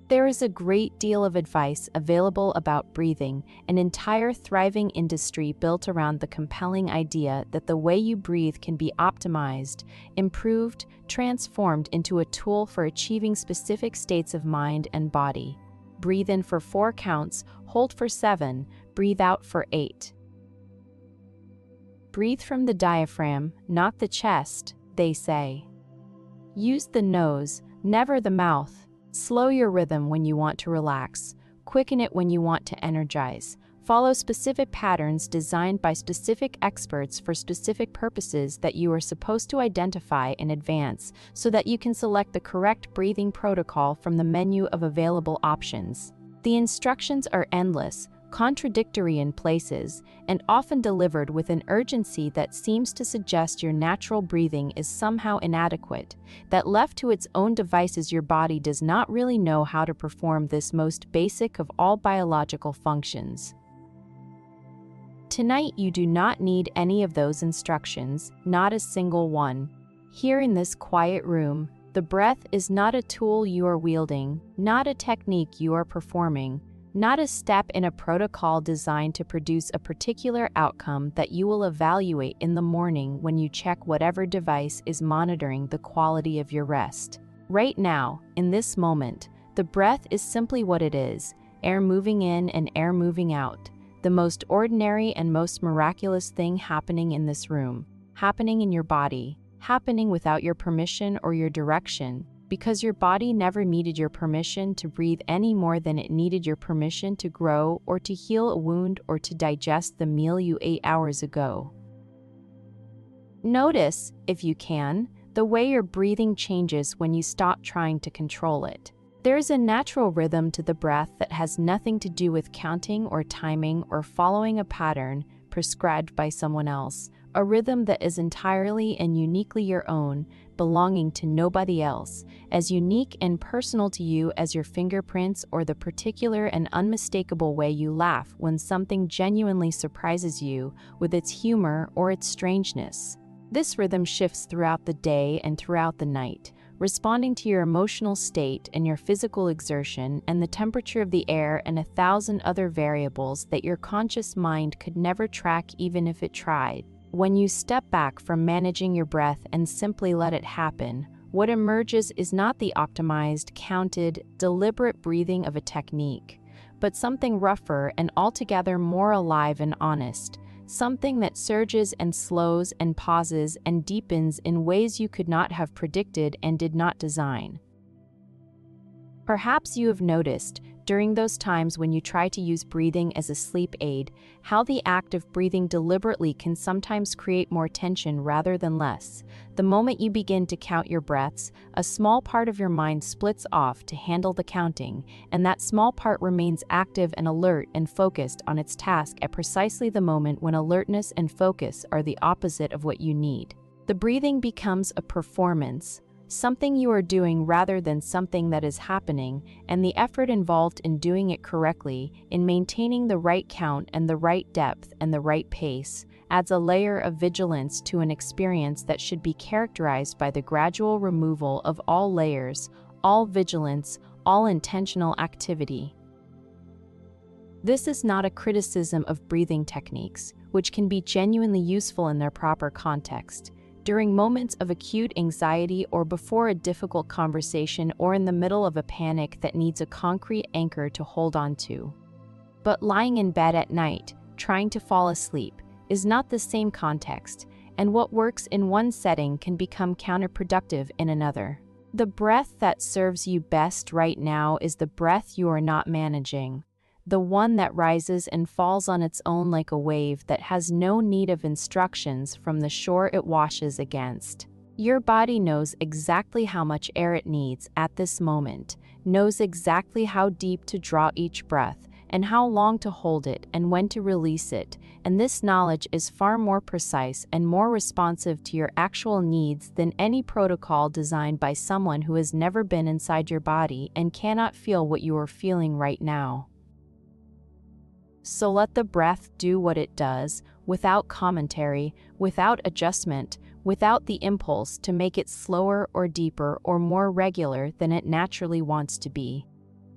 There is a great deal of advice available about breathing, an entire thriving industry built around the compelling idea that the way you breathe can be optimized, improved, transformed into a tool for achieving specific states of mind and body. Breathe in for 4 counts, hold for 7, breathe out for 8. Breathe from the diaphragm, not the chest, they say. Use the nose, never the mouth. Slow your rhythm when you want to relax. Quicken it when you want to energize. Follow specific patterns designed by specific experts for specific purposes that you are supposed to identify in advance so that you can select the correct breathing protocol from the menu of available options. The instructions are endless, contradictory in places, and often delivered with an urgency that seems to suggest your natural breathing is somehow inadequate, that left to its own devices your body does not really know how to perform this most basic of all biological functions. Tonight you do not need any of those instructions, not a single one. Here in this quiet room, the breath is not a tool you are wielding, not a technique you are performing, not a step in a protocol designed to produce a particular outcome that you will evaluate in the morning when you check whatever device is monitoring the quality of your rest. Right now, in this moment, the breath is simply what it is, air moving in and air moving out, the most ordinary and most miraculous thing happening in this room, happening in your body, happening without your permission or your direction, because your body never needed your permission to breathe any more than it needed your permission to grow or to heal a wound or to digest the meal you ate hours ago. Notice, if you can, the way your breathing changes when you stop trying to control it. There is a natural rhythm to the breath that has nothing to do with counting or timing or following a pattern prescribed by someone else, a rhythm that is entirely and uniquely your own, belonging to nobody else, as unique and personal to you as your fingerprints or the particular and unmistakable way you laugh when something genuinely surprises you with its humor or its strangeness. This rhythm shifts throughout the day and throughout the night, responding to your emotional state and your physical exertion and the temperature of the air and 1,000 other variables that your conscious mind could never track even if it tried. When you step back from managing your breath and simply let it happen, what emerges is not the optimized, counted, deliberate breathing of a technique, but something rougher and altogether more alive and honest, something that surges and slows and pauses and deepens in ways you could not have predicted and did not design. Perhaps you have noticed, during those times when you try to use breathing as a sleep aid, how the act of breathing deliberately can sometimes create more tension rather than less. The moment you begin to count your breaths, a small part of your mind splits off to handle the counting, and that small part remains active and alert and focused on its task at precisely the moment when alertness and focus are the opposite of what you need. The breathing becomes a performance, something you are doing rather than something that is happening, and the effort involved in doing it correctly, in maintaining the right count and the right depth and the right pace, adds a layer of vigilance to an experience that should be characterized by the gradual removal of all layers, all vigilance, all intentional activity. This is not a criticism of breathing techniques, which can be genuinely useful in their proper context. During moments of acute anxiety or before a difficult conversation or in the middle of a panic that needs a concrete anchor to hold on to. But lying in bed at night, trying to fall asleep, is not the same context, and what works in one setting can become counterproductive in another. The breath that serves you best right now is the breath you are not managing, the one that rises and falls on its own like a wave that has no need of instructions from the shore it washes against. Your body knows exactly how much air it needs at this moment, knows exactly how deep to draw each breath, and how long to hold it and when to release it, and this knowledge is far more precise and more responsive to your actual needs than any protocol designed by someone who has never been inside your body and cannot feel what you are feeling right now. So let the breath do what it does, without commentary, without adjustment, without the impulse to make it slower or deeper or more regular than it naturally wants to be.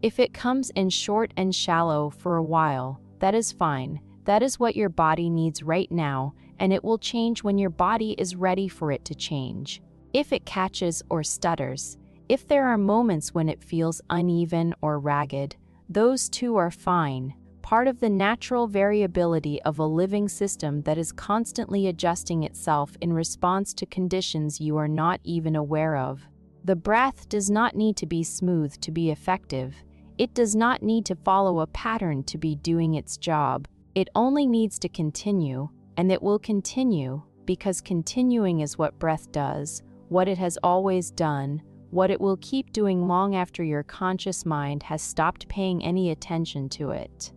If it comes in short and shallow for a while, that is fine. That is what your body needs right now, and it will change when your body is ready for it to change. If it catches or stutters, if there are moments when it feels uneven or ragged, those too are fine. part of the natural variability of a living system that is constantly adjusting itself in response to conditions you are not even aware of. The breath does not need to be smooth to be effective. It does not need to follow a pattern to be doing its job. It only needs to continue, and it will continue, because continuing is what breath does, what it has always done, what it will keep doing long after your conscious mind has stopped paying any attention to it.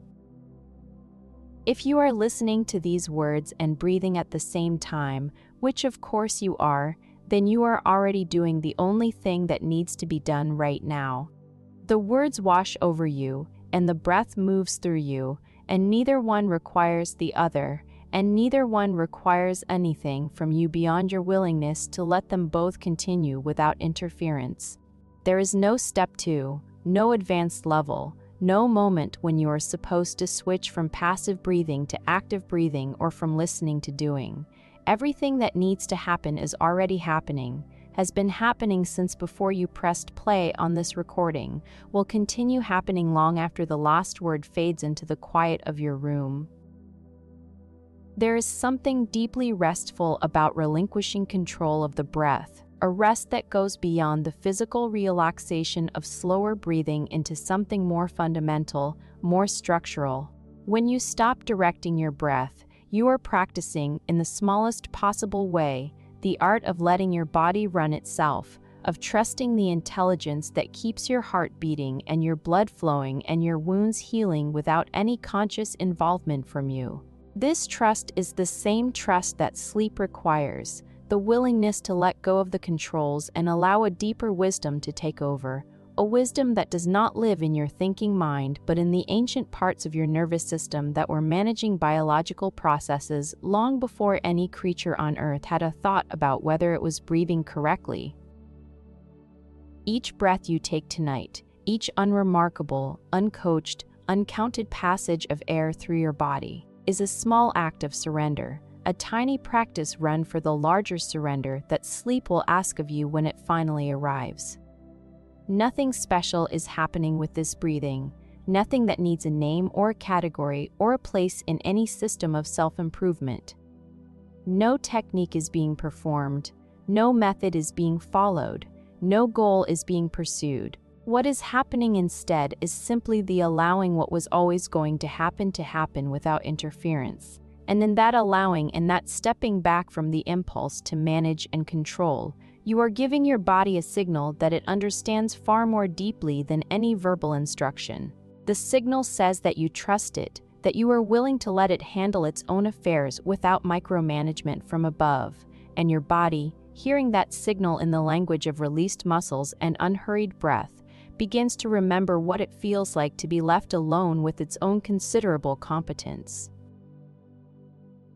If you are listening to these words and breathing at the same time, which of course you are, then you are already doing the only thing that needs to be done right now. The words wash over you, and the breath moves through you, and neither one requires the other, and neither one requires anything from you beyond your willingness to let them both continue without interference. There is no step two, no advanced level, no moment when you are supposed to switch from passive breathing to active breathing or from listening to doing. Everything that needs to happen is already happening, has been happening since before you pressed play on this recording, will continue happening long after the last word fades into the quiet of your room. There is something deeply restful about relinquishing control of the breath, a rest that goes beyond the physical relaxation of slower breathing into something more fundamental, more structural. When you stop directing your breath, you are practicing, in the smallest possible way, the art of letting your body run itself, of trusting the intelligence that keeps your heart beating and your blood flowing and your wounds healing without any conscious involvement from you. This trust is the same trust that sleep requires, the willingness to let go of the controls and allow a deeper wisdom to take over, a wisdom that does not live in your thinking mind but in the ancient parts of your nervous system that were managing biological processes long before any creature on Earth had a thought about whether it was breathing correctly. Each breath you take tonight, each unremarkable, uncoached, uncounted passage of air through your body, is a small act of surrender, a tiny practice run for the larger surrender that sleep will ask of you when it finally arrives. Nothing special is happening with this breathing, nothing that needs a name or a category or a place in any system of self-improvement. No technique is being performed, no method is being followed, no goal is being pursued. What is happening instead is simply the allowing what was always going to happen without interference. And in that allowing and that stepping back from the impulse to manage and control, you are giving your body a signal that it understands far more deeply than any verbal instruction. The signal says that you trust it, that you are willing to let it handle its own affairs without micromanagement from above, and your body, hearing that signal in the language of released muscles and unhurried breath, begins to remember what it feels like to be left alone with its own considerable competence.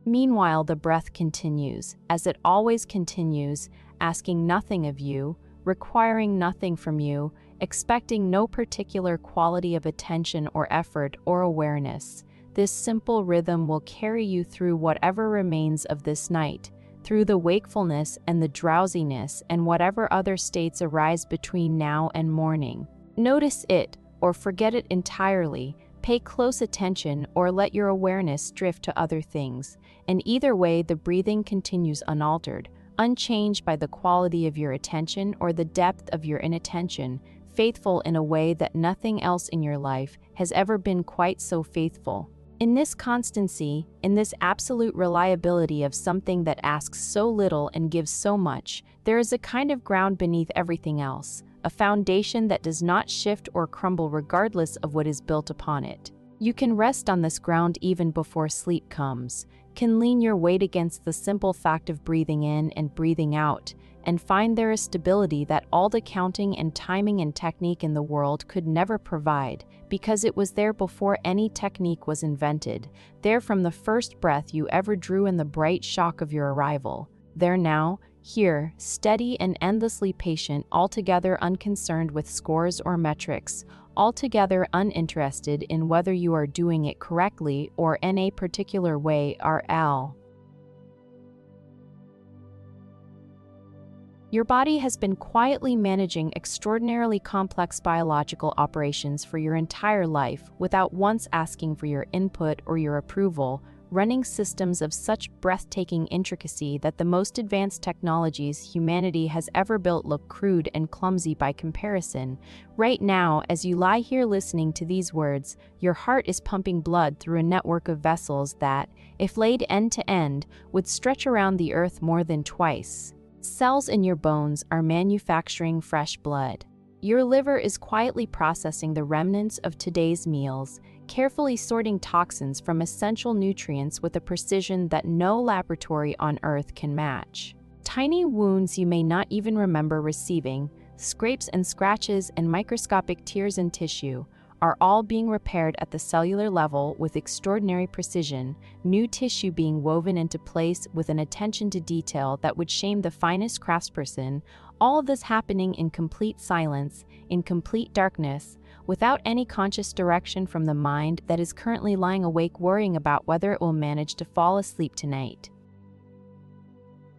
Meanwhile, the breath continues, as it always continues, asking nothing of you, requiring nothing from you, expecting no particular quality of attention or effort or awareness. This simple rhythm will carry you through whatever remains of this night, through the wakefulness and the drowsiness and whatever other states arise between now and morning. Notice it, or forget it entirely, pay close attention or let your awareness drift to other things, and either way the breathing continues unaltered, unchanged by the quality of your attention or the depth of your inattention, faithful in a way that nothing else in your life has ever been quite so faithful. In this constancy, in this absolute reliability of something that asks so little and gives so much, there is a kind of ground beneath everything else, a foundation that does not shift or crumble regardless of what is built upon it. You can rest on this ground even before sleep comes, can lean your weight against the simple fact of breathing in and breathing out, and find there a stability that all the counting and timing and technique in the world could never provide, because it was there before any technique was invented, there from the first breath you ever drew in the bright shock of your arrival, there now, here, steady and endlessly patient, altogether unconcerned with scores or metrics, altogether uninterested in whether you are doing it correctly or in a particular way. Your body has been quietly managing extraordinarily complex biological operations for your entire life without once asking for your input or your approval, running systems of such breathtaking intricacy that the most advanced technologies humanity has ever built look crude and clumsy by comparison. Right now, as you lie here listening to these words, your heart is pumping blood through a network of vessels that, if laid end to end, would stretch around the earth more than twice. Cells in your bones are manufacturing fresh blood. Your liver is quietly processing the remnants of today's meals, carefully sorting toxins from essential nutrients with a precision that no laboratory on Earth can match. Tiny wounds you may not even remember receiving, scrapes and scratches and microscopic tears in tissue, are all being repaired at the cellular level with extraordinary precision, new tissue being woven into place with an attention to detail that would shame the finest craftsperson, all of this happening in complete silence, in complete darkness, without any conscious direction from the mind that is currently lying awake worrying about whether it will manage to fall asleep tonight.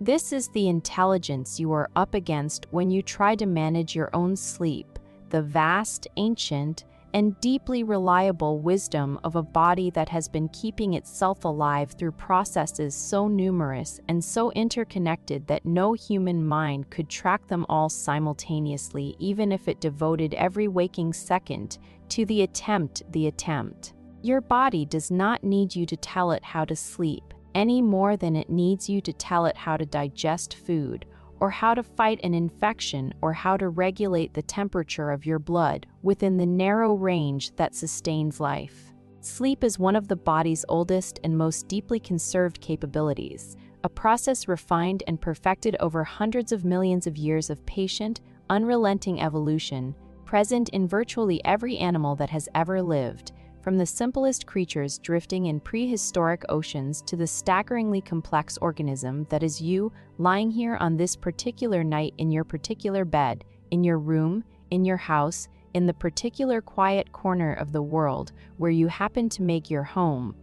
This is the intelligence you are up against when you try to manage your own sleep, the vast, ancient, and deeply reliable wisdom of a body that has been keeping itself alive through processes so numerous and so interconnected that no human mind could track them all simultaneously, even if it devoted every waking second to the attempt. Your body does not need you to tell it how to sleep, any more than it needs you to tell it how to digest food, or how to fight an infection, or how to regulate the temperature of your blood within the narrow range that sustains life. Sleep is one of the body's oldest and most deeply conserved capabilities, a process refined and perfected over hundreds of millions of years of patient, unrelenting evolution, present in virtually every animal that has ever lived, from the simplest creatures drifting in prehistoric oceans to the staggeringly complex organism that is you, lying here on this particular night in your particular bed, in your room, in your house, in the particular quiet corner of the world where you happen to make your home.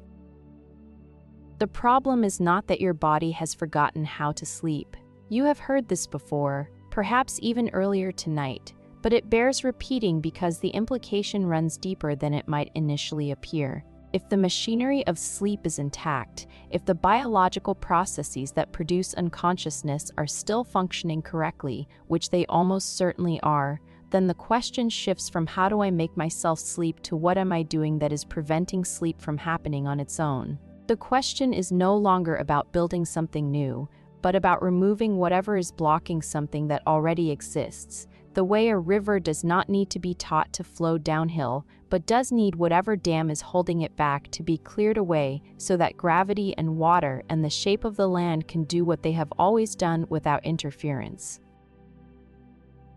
The problem is not that your body has forgotten how to sleep. You have heard this before, perhaps even earlier tonight, but it bears repeating because the implication runs deeper than it might initially appear. If the machinery of sleep is intact, if the biological processes that produce unconsciousness are still functioning correctly, which they almost certainly are, then the question shifts from how do I make myself sleep to what am I doing that is preventing sleep from happening on its own. The question is no longer about building something new, but about removing whatever is blocking something that already exists. The way a river does not need to be taught to flow downhill, but does need whatever dam is holding it back to be cleared away so that gravity and water and the shape of the land can do what they have always done without interference.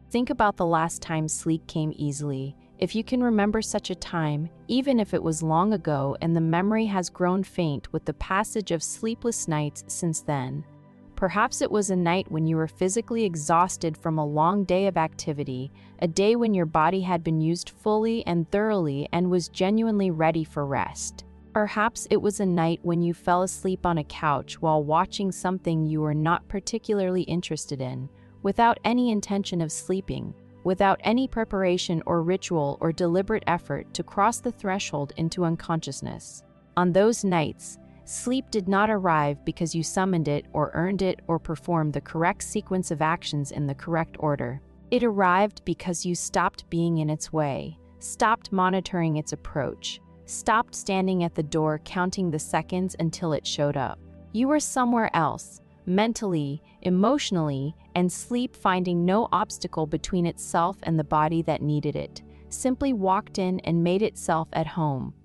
Think about the last time sleep came easily. If you can remember such a time, even if it was long ago and the memory has grown faint with the passage of sleepless nights since then. Perhaps it was a night when you were physically exhausted from a long day of activity, a day when your body had been used fully and thoroughly and was genuinely ready for rest. Perhaps it was a night when you fell asleep on a couch while watching something you were not particularly interested in, without any intention of sleeping, without any preparation or ritual or deliberate effort to cross the threshold into unconsciousness. On those nights, sleep did not arrive because you summoned it or earned it or performed the correct sequence of actions in the correct order. It arrived because you stopped being in its way, stopped monitoring its approach, stopped standing at the door counting the seconds until it showed up. You were somewhere else, mentally, emotionally, and sleep finding no obstacle between itself and the body that needed it, simply walked in and made itself at home.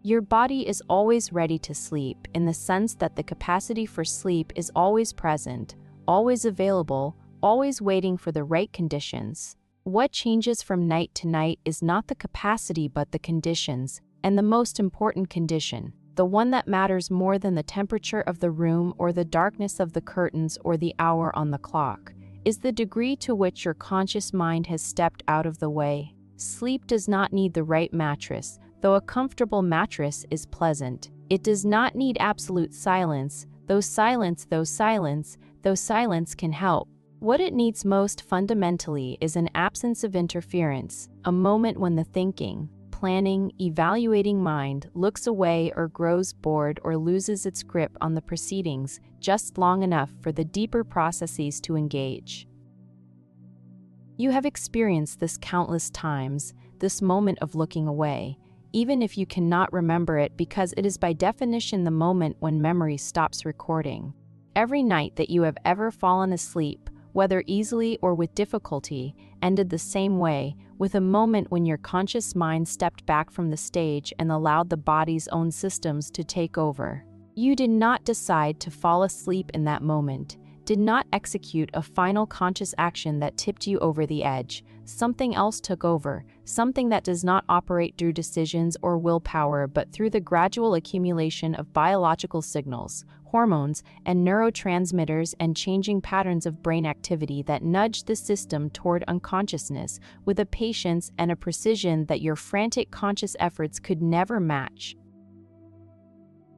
Your body is always ready to sleep in the sense that the capacity for sleep is always present, always available, always waiting for the right conditions. What changes from night to night is not the capacity but the conditions, and the most important condition, the one that matters more than the temperature of the room or the darkness of the curtains or the hour on the clock, is the degree to which your conscious mind has stepped out of the way. Sleep does not need the right mattress, though a comfortable mattress is pleasant. It does not need absolute silence, though silence though silence can help. What it needs most fundamentally is an absence of interference, a moment when the thinking, planning, evaluating mind looks away or grows bored or loses its grip on the proceedings just long enough for the deeper processes to engage. You have experienced this countless times, this moment of looking away, even if you cannot remember it because it is by definition the moment when memory stops recording. Every night that you have ever fallen asleep, whether easily or with difficulty, ended the same way, with a moment when your conscious mind stepped back from the stage and allowed the body's own systems to take over. You did not decide to fall asleep in that moment, did not execute a final conscious action that tipped you over the edge. Something else took over, something that does not operate through decisions or willpower but through the gradual accumulation of biological signals, hormones, and neurotransmitters and changing patterns of brain activity that nudge the system toward unconsciousness with a patience and a precision that your frantic conscious efforts could never match.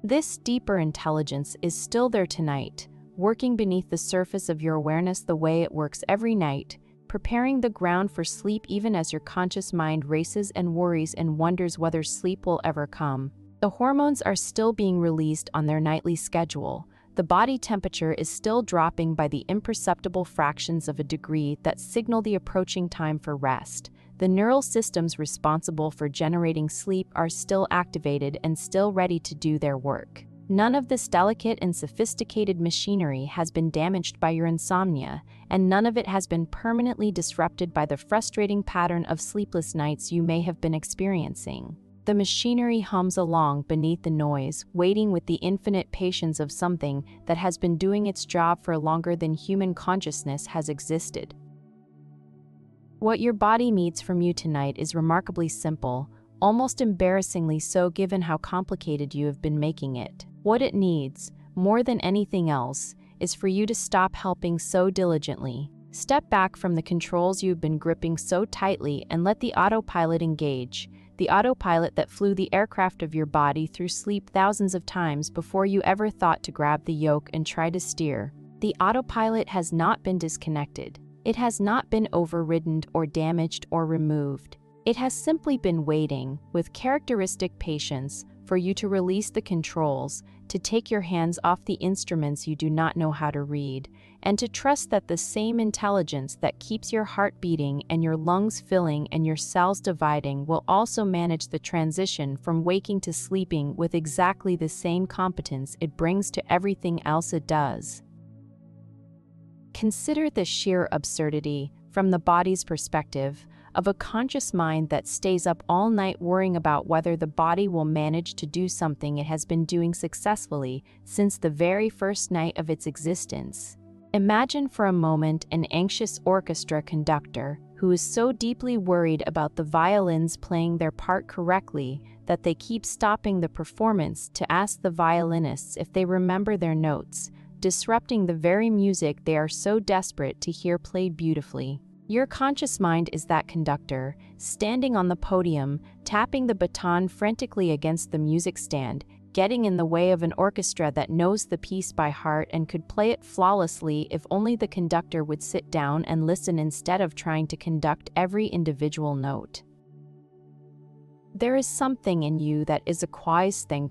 This deeper intelligence is still there tonight, working beneath the surface of your awareness the way it works every night, preparing the ground for sleep even as your conscious mind races and worries and wonders whether sleep will ever come. The hormones are still being released on their nightly schedule. The body temperature is still dropping by the imperceptible fractions of a degree that signal the approaching time for rest. The neural systems responsible for generating sleep are still activated and still ready to do their work. None of this delicate and sophisticated machinery has been damaged by your insomnia, and none of it has been permanently disrupted by the frustrating pattern of sleepless nights you may have been experiencing. The machinery hums along beneath the noise, waiting with the infinite patience of something that has been doing its job for longer than human consciousness has existed. What your body needs from you tonight is remarkably simple, almost embarrassingly so given how complicated you have been making it. What it needs, more than anything else, is for you to stop helping so diligently. Step back from the controls you've been gripping so tightly and let the autopilot engage. The autopilot that flew the aircraft of your body through sleep thousands of times before you ever thought to grab the yoke and try to steer. The autopilot has not been disconnected. It has not been overridden or damaged or removed. It has simply been waiting, with characteristic patience, for you to release the controls, to take your hands off the instruments you do not know how to read, and to trust that the same intelligence that keeps your heart beating and your lungs filling and your cells dividing will also manage the transition from waking to sleeping with exactly the same competence it brings to everything else it does. Consider the sheer absurdity, from the body's perspective, of a conscious mind that stays up all night worrying about whether the body will manage to do something it has been doing successfully since the very first night of its existence. Imagine for a moment an anxious orchestra conductor who is so deeply worried about the violins playing their part correctly that they keep stopping the performance to ask the violinists if they remember their notes, disrupting the very music they are so desperate to hear played beautifully. Your conscious mind is that conductor, standing on the podium, tapping the baton frantically against the music stand, getting in the way of an orchestra that knows the piece by heart and could play it flawlessly if only the conductor would sit down and listen instead of trying to conduct every individual note. There is something in you that is a quais thing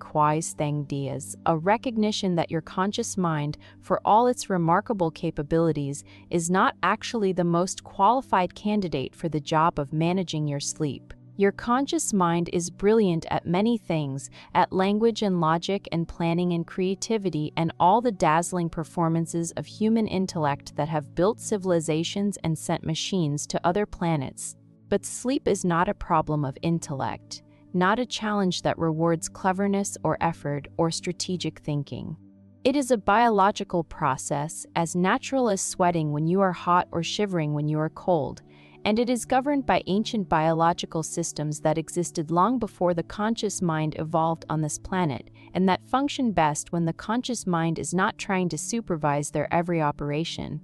dias, a recognition that your conscious mind, for all its remarkable capabilities, is not actually the most qualified candidate for the job of managing your sleep. Your conscious mind is brilliant at many things, at language and logic and planning and creativity and all the dazzling performances of human intellect that have built civilizations and sent machines to other planets. But sleep is not a problem of intellect, not a challenge that rewards cleverness or effort or strategic thinking. It is a biological process, as natural as sweating when you are hot or shivering when you are cold, and it is governed by ancient biological systems that existed long before the conscious mind evolved on this planet, and that function best when the conscious mind is not trying to supervise their every operation.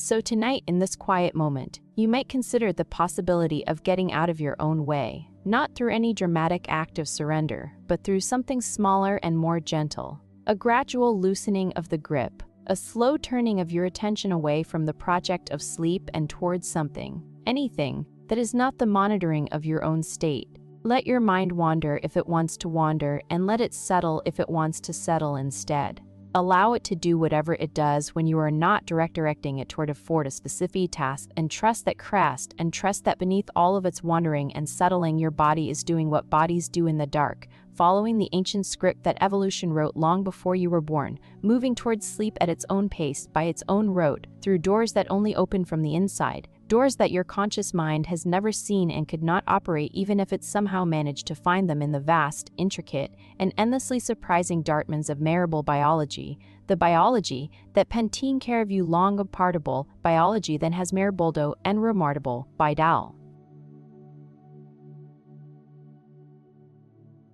So tonight, in this quiet moment, you might consider the possibility of getting out of your own way, not through any dramatic act of surrender, but through something smaller and more gentle. A gradual loosening of the grip, a slow turning of your attention away from the project of sleep and towards something, anything, that is not the monitoring of your own state. Let your mind wander if it wants to wander, and let it settle if it wants to settle instead. Allow it to do whatever it does when you are not directing it toward a specific task, and trust that beneath all of its wandering and settling, your body is doing what bodies do in the dark, following the ancient script that evolution wrote long before you were born, moving towards sleep at its own pace, by its own road, through doors that only open from the inside, doors that your conscious mind has never seen and could not operate even if it somehow managed to find them in the vast, intricate, and endlessly surprising dartmans of marable biology, the biology that pentine care of you long apartable, biology that has meriboldo and remarkable, bidal.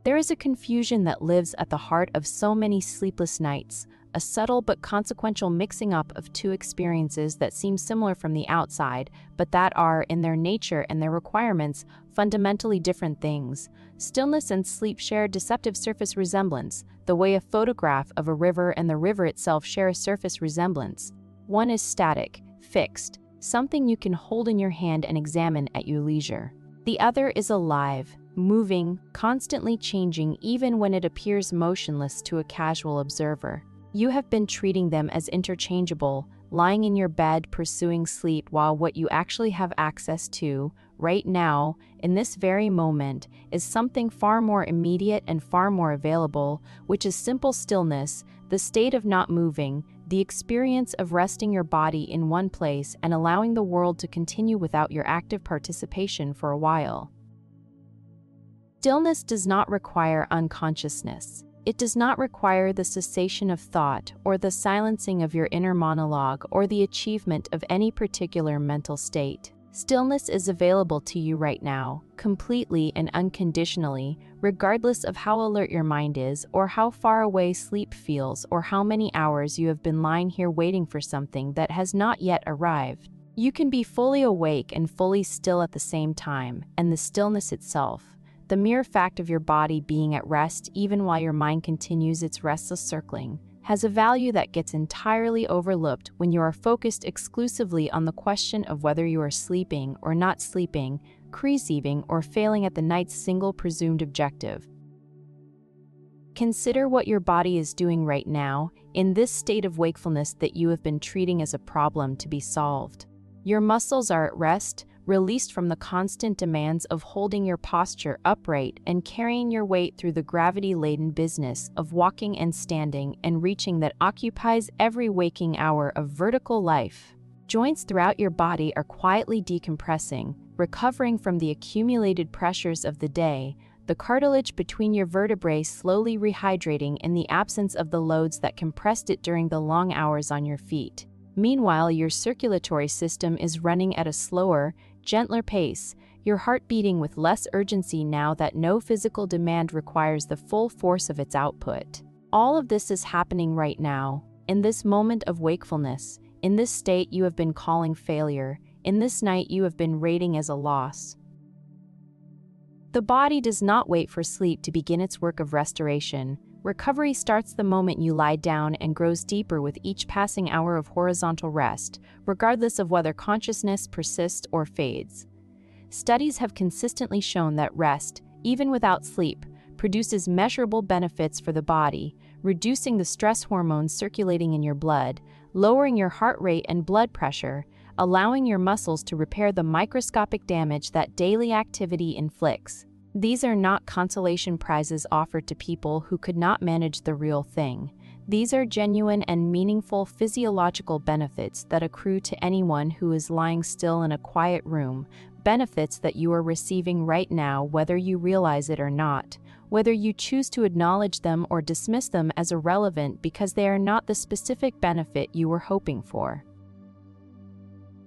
There is a confusion that lives at the heart of so many sleepless nights, a subtle but consequential mixing up of two experiences that seem similar from the outside, but that are, in their nature and their requirements, fundamentally different things. Stillness and sleep share a deceptive surface resemblance, the way a photograph of a river and the river itself share a surface resemblance. One is static, fixed, something you can hold in your hand and examine at your leisure. The other is alive, moving, constantly changing even when it appears motionless to a casual observer. You have been treating them as interchangeable, lying in your bed pursuing sleep, while what you actually have access to, right now, in this very moment, is something far more immediate and far more available, which is simple stillness, the state of not moving, the experience of resting your body in one place and allowing the world to continue without your active participation for a while. Stillness does not require unconsciousness. It does not require the cessation of thought or the silencing of your inner monologue or the achievement of any particular mental state. Stillness is available to you right now, completely and unconditionally, regardless of how alert your mind is or how far away sleep feels or how many hours you have been lying here waiting for something that has not yet arrived. You can be fully awake and fully still at the same time, and the stillness itself, the mere fact of your body being at rest even while your mind continues its restless circling, has a value that gets entirely overlooked when you are focused exclusively on the question of whether you are sleeping or not sleeping, receiving or failing at the night's single presumed objective. Consider what your body is doing right now, in this state of wakefulness that you have been treating as a problem to be solved. Your muscles are at rest, released from the constant demands of holding your posture upright and carrying your weight through the gravity-laden business of walking and standing and reaching that occupies every waking hour of vertical life. Joints throughout your body are quietly decompressing, recovering from the accumulated pressures of the day, the cartilage between your vertebrae slowly rehydrating in the absence of the loads that compressed it during the long hours on your feet. Meanwhile, your circulatory system is running at a slower, gentler pace, your heart beating with less urgency now that no physical demand requires the full force of its output. All of this is happening right now, in this moment of wakefulness, in this state you have been calling failure, in this night you have been rating as a loss. The body does not wait for sleep to begin its work of restoration. Recovery starts the moment you lie down and grows deeper with each passing hour of horizontal rest, regardless of whether consciousness persists or fades. Studies have consistently shown that rest, even without sleep, produces measurable benefits for the body, reducing the stress hormones circulating in your blood, lowering your heart rate and blood pressure, allowing your muscles to repair the microscopic damage that daily activity inflicts. These are not consolation prizes offered to people who could not manage the real thing. These are genuine and meaningful physiological benefits that accrue to anyone who is lying still in a quiet room, benefits that you are receiving right now whether you realize it or not, whether you choose to acknowledge them or dismiss them as irrelevant because they are not the specific benefit you were hoping for.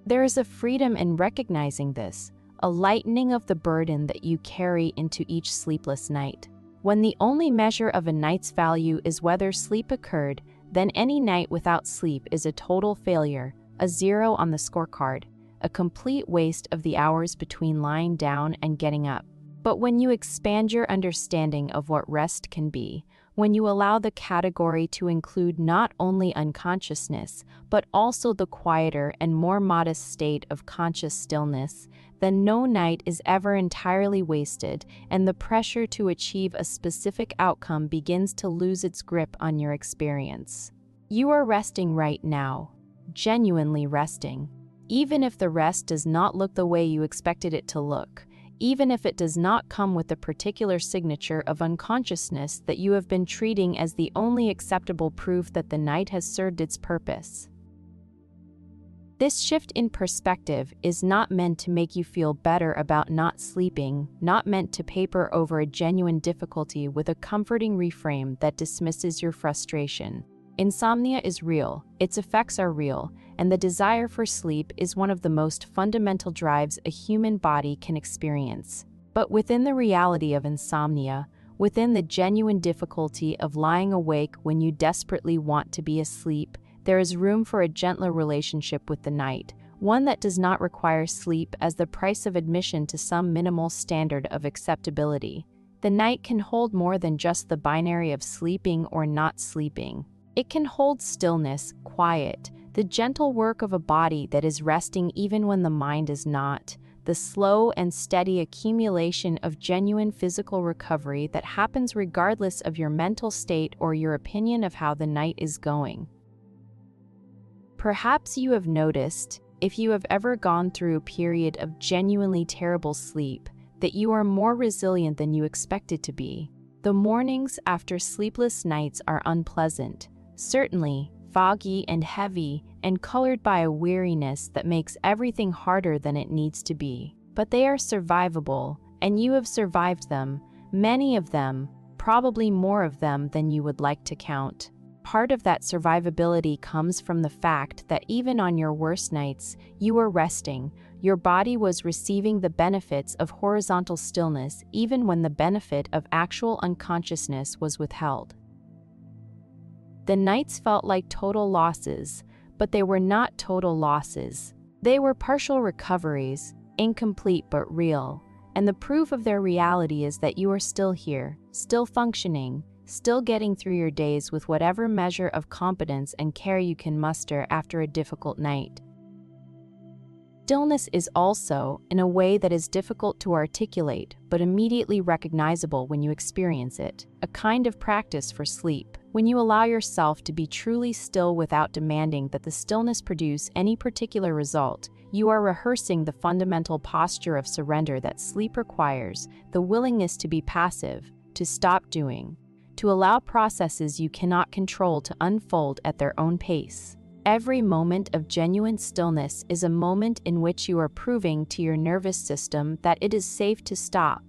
There is a freedom in recognizing this, a lightening of the burden that you carry into each sleepless night. When the only measure of a night's value is whether sleep occurred, then any night without sleep is a total failure, a 0 on the scorecard, a complete waste of the hours between lying down and getting up. But when you expand your understanding of what rest can be, when you allow the category to include not only unconsciousness, but also the quieter and more modest state of conscious stillness, then no night is ever entirely wasted, and the pressure to achieve a specific outcome begins to lose its grip on your experience. You are resting right now, genuinely resting. Even if the rest does not look the way you expected it to look, even if it does not come with the particular signature of unconsciousness that you have been treating as the only acceptable proof that the night has served its purpose. This shift in perspective is not meant to make you feel better about not sleeping, not meant to paper over a genuine difficulty with a comforting reframe that dismisses your frustration. Insomnia is real, its effects are real, and the desire for sleep is one of the most fundamental drives a human body can experience. But within the reality of insomnia, within the genuine difficulty of lying awake when you desperately want to be asleep, there is room for a gentler relationship with the night, one that does not require sleep as the price of admission to some minimal standard of acceptability. The night can hold more than just the binary of sleeping or not sleeping. It can hold stillness, quiet, the gentle work of a body that is resting even when the mind is not, the slow and steady accumulation of genuine physical recovery that happens regardless of your mental state or your opinion of how the night is going. Perhaps you have noticed, if you have ever gone through a period of genuinely terrible sleep, that you are more resilient than you expected to be. The mornings after sleepless nights are unpleasant, certainly foggy and heavy and colored by a weariness that makes everything harder than it needs to be. But they are survivable, and you have survived them, many of them, probably more of them than you would like to count. Part of that survivability comes from the fact that even on your worst nights, you were resting. Your body was receiving the benefits of horizontal stillness even when the benefit of actual unconsciousness was withheld. The nights felt like total losses, but they were not total losses. They were partial recoveries, incomplete but real, and the proof of their reality is that you are still here, still functioning, still getting through your days with whatever measure of competence and care you can muster after a difficult night. Stillness is also, in a way that is difficult to articulate but immediately recognizable when you experience it, a kind of practice for sleep. When you allow yourself to be truly still without demanding that the stillness produce any particular result, you are rehearsing the fundamental posture of surrender that sleep requires, the willingness to be passive, to stop doing, to allow processes you cannot control to unfold at their own pace. Every moment of genuine stillness is a moment in which you are proving to your nervous system that it is safe to stop,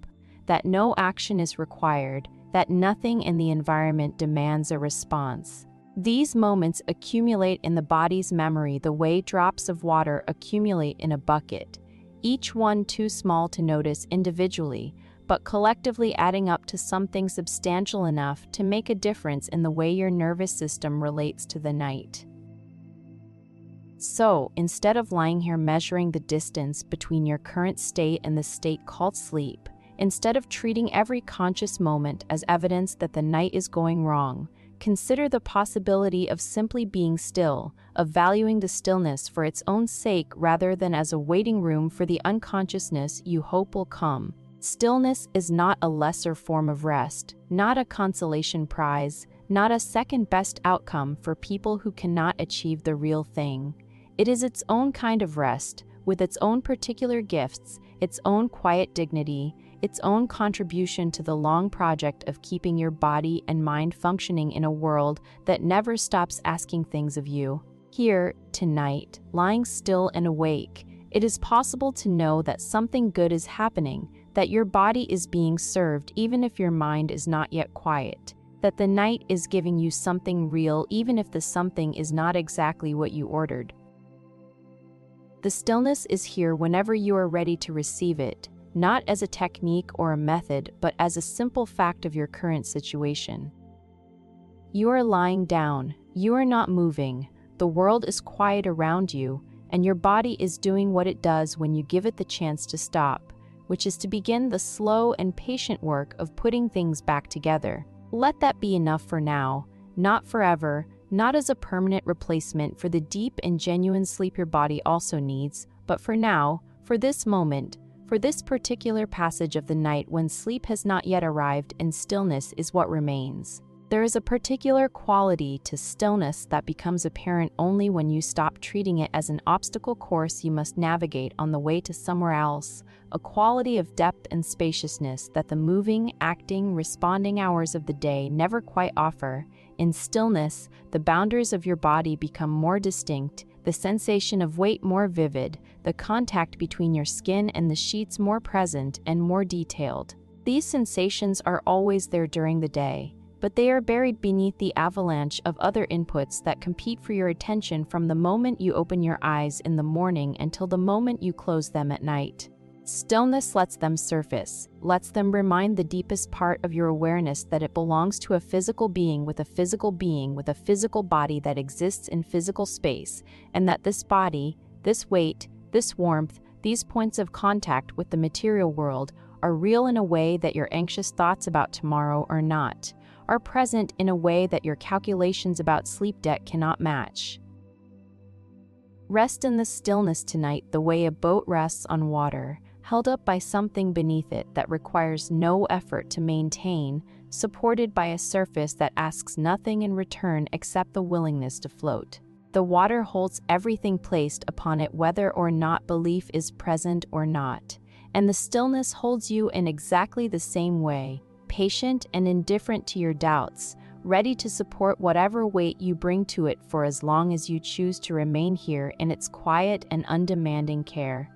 that no action is required, that nothing in the environment demands a response. These moments accumulate in the body's memory the way drops of water accumulate in a bucket, each one too small to notice individually, but collectively adding up to something substantial enough to make a difference in the way your nervous system relates to the night. So, instead of lying here measuring the distance between your current state and the state called sleep, instead of treating every conscious moment as evidence that the night is going wrong, consider the possibility of simply being still, of valuing the stillness for its own sake rather than as a waiting room for the unconsciousness you hope will come. Stillness is not a lesser form of rest, not a consolation prize, not a second-best outcome for people who cannot achieve the real thing. It is its own kind of rest, with its own particular gifts, its own quiet dignity, its own contribution to the long project of keeping your body and mind functioning in a world that never stops asking things of you. Here, tonight, lying still and awake, it is possible to know that something good is happening, that your body is being served even if your mind is not yet quiet, that the night is giving you something real even if the something is not exactly what you ordered. The stillness is here whenever you are ready to receive it, not as a technique or a method, but as a simple fact of your current situation. You are lying down, you are not moving, the world is quiet around you, and your body is doing what it does when you give it the chance to stop, which is to begin the slow and patient work of putting things back together. Let that be enough for now, not forever, not as a permanent replacement for the deep and genuine sleep your body also needs, but for now, for this moment, for this particular passage of the night when sleep has not yet arrived and stillness is what remains. There is a particular quality to stillness that becomes apparent only when you stop treating it as an obstacle course you must navigate on the way to somewhere else, a quality of depth and spaciousness that the moving, acting, responding hours of the day never quite offer. In stillness, the boundaries of your body become more distinct, the sensation of weight more vivid, the contact between your skin and the sheets more present and more detailed. These sensations are always there during the day, but they are buried beneath the avalanche of other inputs that compete for your attention from the moment you open your eyes in the morning until the moment you close them at night. Stillness lets them surface, lets them remind the deepest part of your awareness that it belongs to a physical being with a physical being with a physical body that exists in physical space, and that this body, this weight, this warmth, these points of contact with the material world are real in a way that your anxious thoughts about tomorrow are not, are present in a way that your calculations about sleep debt cannot match. Rest in the stillness tonight the way a boat rests on water, held up by something beneath it that requires no effort to maintain, supported by a surface that asks nothing in return except the willingness to float. The water holds everything placed upon it whether or not belief is present or not, and the stillness holds you in exactly the same way, patient and indifferent to your doubts, ready to support whatever weight you bring to it for as long as you choose to remain here in its quiet and undemanding care.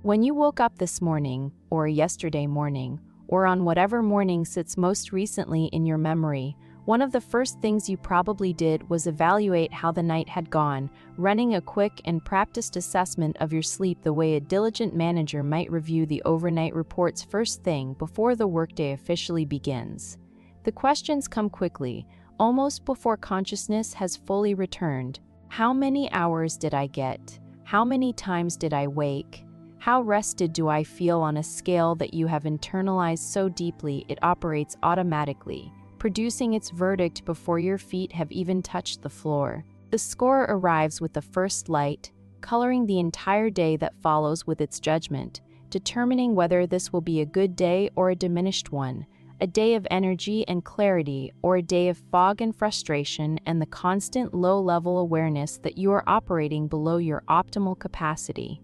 When you woke up this morning, or yesterday morning, or on whatever morning sits most recently in your memory, one of the first things you probably did was evaluate how the night had gone, running a quick and practiced assessment of your sleep the way a diligent manager might review the overnight reports first thing before the workday officially begins. The questions come quickly, almost before consciousness has fully returned. How many hours did I get? How many times did I wake? How rested do I feel on a scale that you have internalized so deeply it operates automatically, producing its verdict before your feet have even touched the floor? The score arrives with the first light, coloring the entire day that follows with its judgment, determining whether this will be a good day or a diminished one, a day of energy and clarity or a day of fog and frustration and the constant low-level awareness that you are operating below your optimal capacity.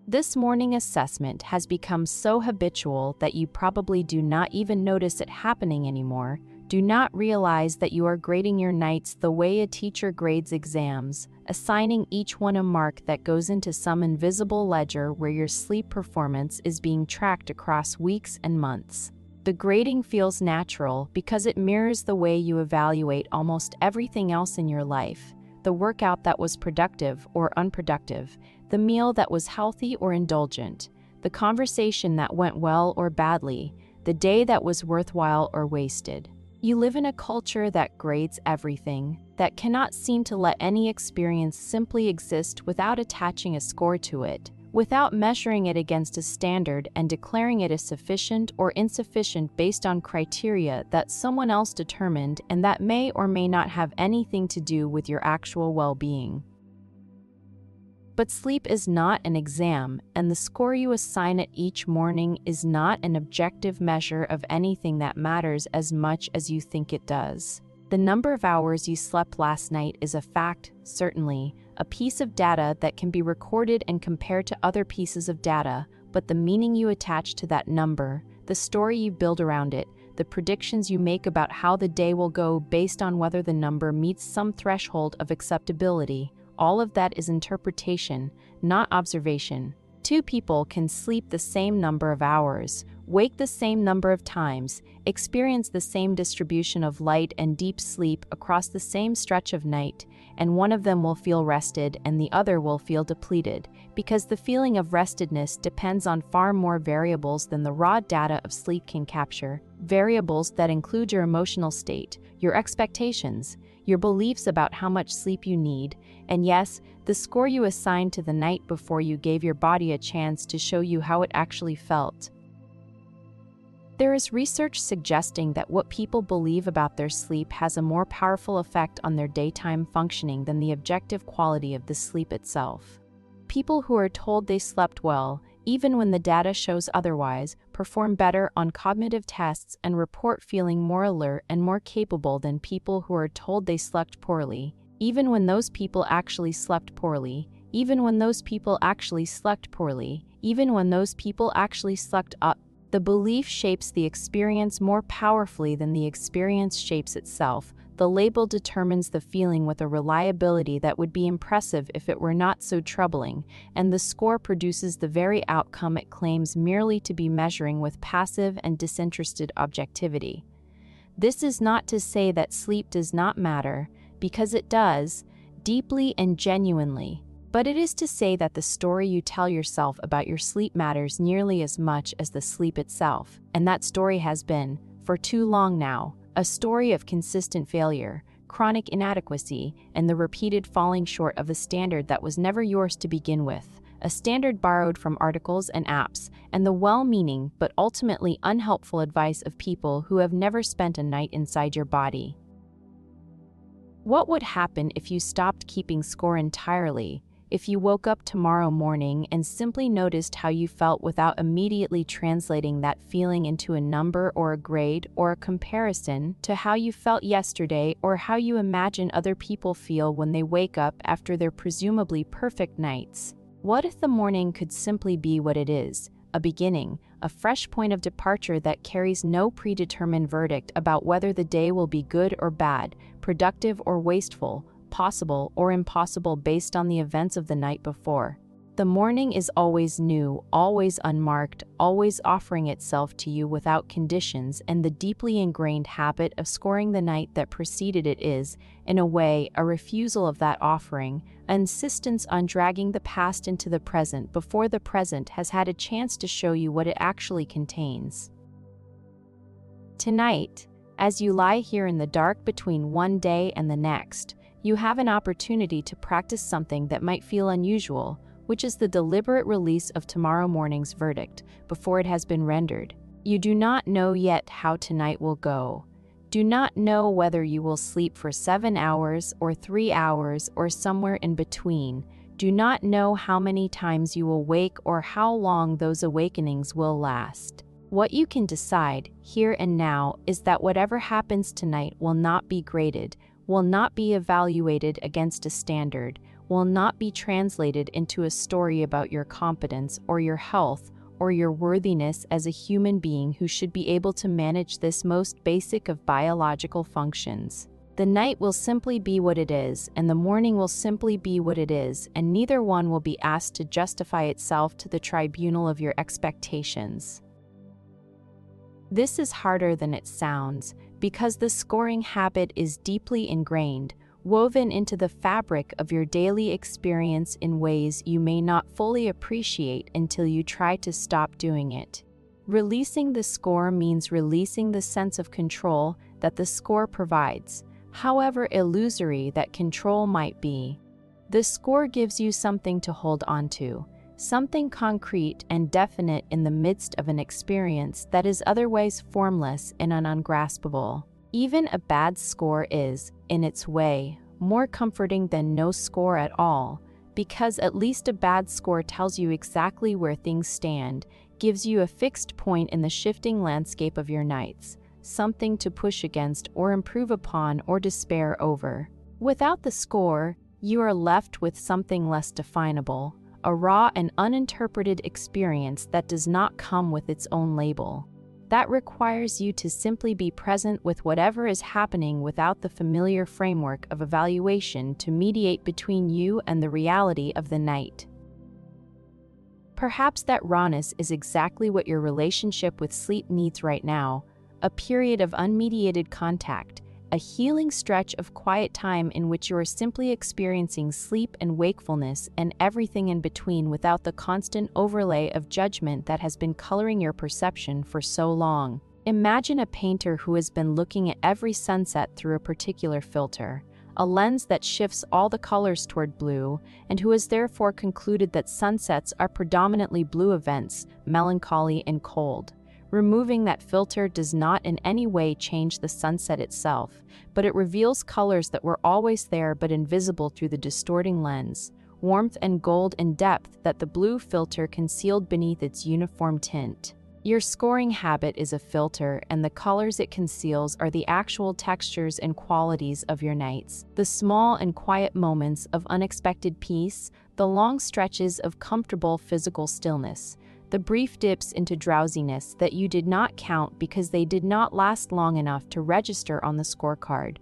This morning assessment has become so habitual that you probably do not even notice it happening anymore, do not realize that you are grading your nights the way a teacher grades exams, assigning each one a mark that goes into some invisible ledger where your sleep performance is being tracked across weeks and months. The grading feels natural because it mirrors the way you evaluate almost everything else in your life: the workout that was productive or unproductive, the meal that was healthy or indulgent, the conversation that went well or badly, the day that was worthwhile or wasted. You live in a culture that grades everything, that cannot seem to let any experience simply exist without attaching a score to it, without measuring it against a standard and declaring it as sufficient or insufficient based on criteria that someone else determined and that may or may not have anything to do with your actual well-being. But sleep is not an exam, and the score you assign it each morning is not an objective measure of anything that matters as much as you think it does. The number of hours you slept last night is a fact, certainly, a piece of data that can be recorded and compared to other pieces of data, but the meaning you attach to that number, the story you build around it, the predictions you make about how the day will go based on whether the number meets some threshold of acceptability, all of that is interpretation, not observation. Two people can sleep the same number of hours, wake the same number of times, experience the same distribution of light and deep sleep across the same stretch of night, and one of them will feel rested and the other will feel depleted, because the feeling of restedness depends on far more variables than the raw data of sleep can capture, variables that include your emotional state, your expectations, your beliefs about how much sleep you need, and yes, the score you assigned to the night before you gave your body a chance to show you how it actually felt. There is research suggesting that what people believe about their sleep has a more powerful effect on their daytime functioning than the objective quality of the sleep itself. People who are told they slept well, even when the data shows otherwise, perform better on cognitive tests and report feeling more alert and more capable than people who are told they slept poorly, even when those people actually slept poorly, even when those people actually slept poorly, even when those people actually slept up. The belief shapes the experience more powerfully than the experience shapes itself. The label determines the feeling with a reliability that would be impressive if it were not so troubling, and the score produces the very outcome it claims merely to be measuring with passive and disinterested objectivity. This is not to say that sleep does not matter, because it does, deeply and genuinely. But it is to say that the story you tell yourself about your sleep matters nearly as much as the sleep itself, and that story has been, for too long now, a story of consistent failure, chronic inadequacy, and the repeated falling short of a standard that was never yours to begin with, a standard borrowed from articles and apps, and the well-meaning but ultimately unhelpful advice of people who have never spent a night inside your body. What would happen if you stopped keeping score entirely? If you woke up tomorrow morning and simply noticed how you felt without immediately translating that feeling into a number or a grade or a comparison to how you felt yesterday or how you imagine other people feel when they wake up after their presumably perfect nights? What if the morning could simply be what it is, a beginning, a fresh point of departure that carries no predetermined verdict about whether the day will be good or bad, productive or wasteful, possible or impossible based on the events of the night before? The morning is always new, always unmarked, always offering itself to you without conditions, and the deeply ingrained habit of scoring the night that preceded it is, in a way, a refusal of that offering, an insistence on dragging the past into the present before the present has had a chance to show you what it actually contains. Tonight, as you lie here in the dark between one day and the next, you have an opportunity to practice something that might feel unusual, which is the deliberate release of tomorrow morning's verdict before it has been rendered. You do not know yet how tonight will go. Do not know whether you will sleep for 7 hours or 3 hours or somewhere in between. Do not know how many times you will wake or how long those awakenings will last. What you can decide, here and now, is that whatever happens tonight will not be graded, will not be evaluated against a standard, will not be translated into a story about your competence or your health or your worthiness as a human being who should be able to manage this most basic of biological functions. The night will simply be what it is, and the morning will simply be what it is, and neither one will be asked to justify itself to the tribunal of your expectations. This is harder than it sounds, because the scoring habit is deeply ingrained, woven into the fabric of your daily experience in ways you may not fully appreciate until you try to stop doing it. Releasing the score means releasing the sense of control that the score provides, however illusory that control might be. The score gives you something to hold onto, something concrete and definite in the midst of an experience that is otherwise formless and ungraspable. Even a bad score is, in its way, more comforting than no score at all, because at least a bad score tells you exactly where things stand, gives you a fixed point in the shifting landscape of your nights, something to push against or improve upon or despair over. Without the score, you are left with something less definable, a raw and uninterpreted experience that does not come with its own label. That requires you to simply be present with whatever is happening without the familiar framework of evaluation to mediate between you and the reality of the night. Perhaps that rawness is exactly what your relationship with sleep needs right now, a period of unmediated contact, a healing stretch of quiet time in which you are simply experiencing sleep and wakefulness and everything in between without the constant overlay of judgment that has been coloring your perception for so long. Imagine a painter who has been looking at every sunset through a particular filter, a lens that shifts all the colors toward blue, and who has therefore concluded that sunsets are predominantly blue events, melancholy and cold. Removing that filter does not in any way change the sunset itself, but it reveals colors that were always there but invisible through the distorting lens, warmth and gold and depth that the blue filter concealed beneath its uniform tint. Your scoring habit is a filter, and the colors it conceals are the actual textures and qualities of your nights. The small and quiet moments of unexpected peace, the long stretches of comfortable physical stillness, the brief dips into drowsiness that you did not count because they did not last long enough to register on the scorecard.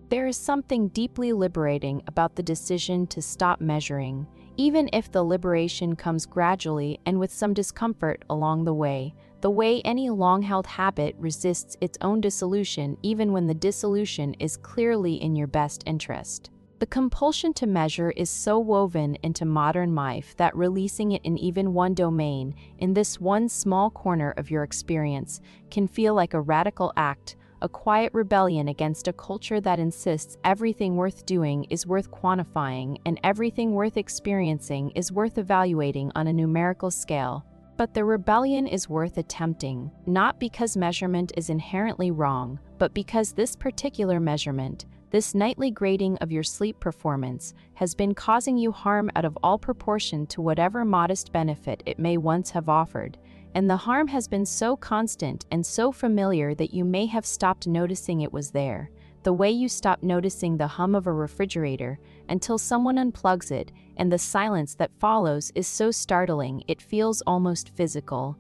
There is something deeply liberating about the decision to stop measuring, even if the liberation comes gradually and with some discomfort along the way any long-held habit resists its own dissolution even when the dissolution is clearly in your best interest. The compulsion to measure is so woven into modern life that releasing it in even one domain, in this one small corner of your experience, can feel like a radical act, a quiet rebellion against a culture that insists everything worth doing is worth quantifying and everything worth experiencing is worth evaluating on a numerical scale. But the rebellion is worth attempting, not because measurement is inherently wrong, but because this particular measurement, this nightly grading of your sleep performance, has been causing you harm out of all proportion to whatever modest benefit it may once have offered, and the harm has been so constant and so familiar that you may have stopped noticing it was there, the way you stop noticing the hum of a refrigerator until someone unplugs it, and the silence that follows is so startling it feels almost physical.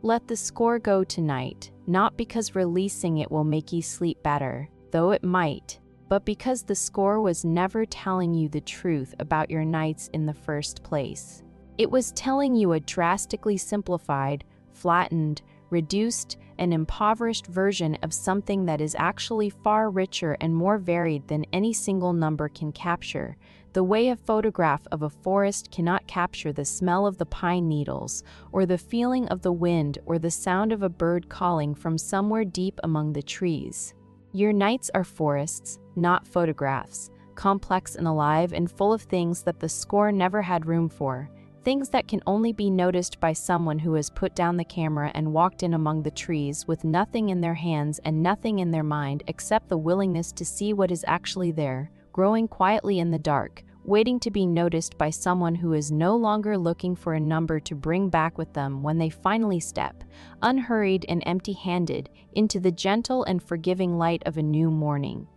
Let the score go tonight, not because releasing it will make you sleep better, though it might, but because the score was never telling you the truth about your nights in the first place. It was telling you a drastically simplified, flattened, reduced, and impoverished version of something that is actually far richer and more varied than any single number can capture, the way a photograph of a forest cannot capture the smell of the pine needles, or the feeling of the wind, or the sound of a bird calling from somewhere deep among the trees. Your nights are forests, not photographs, complex and alive and full of things that the score never had room for, things that can only be noticed by someone who has put down the camera and walked in among the trees with nothing in their hands and nothing in their mind except the willingness to see what is actually there, growing quietly in the dark, waiting to be noticed by someone who is no longer looking for a number to bring back with them when they finally step, unhurried and empty-handed, into the gentle and forgiving light of a new morning.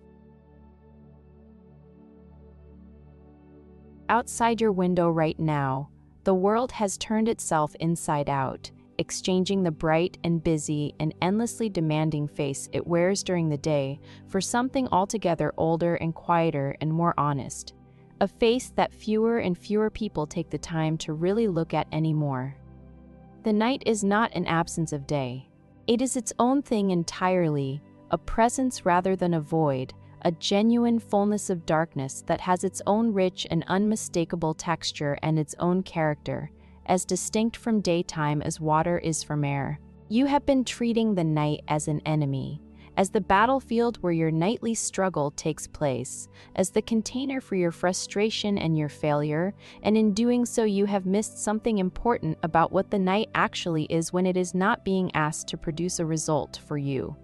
Outside your window right now, the world has turned itself inside out, exchanging the bright and busy and endlessly demanding face it wears during the day for something altogether older and quieter and more honest. A face that fewer and fewer people take the time to really look at anymore. The night is not an absence of day. It is its own thing entirely, a presence rather than a void, a genuine fullness of darkness that has its own rich and unmistakable texture and its own character, as distinct from daytime as water is from air. You have been treating the night as an enemy, as the battlefield where your nightly struggle takes place, as the container for your frustration and your failure, and in doing so you have missed something important about what the night actually is when it is not being asked to produce a result for you.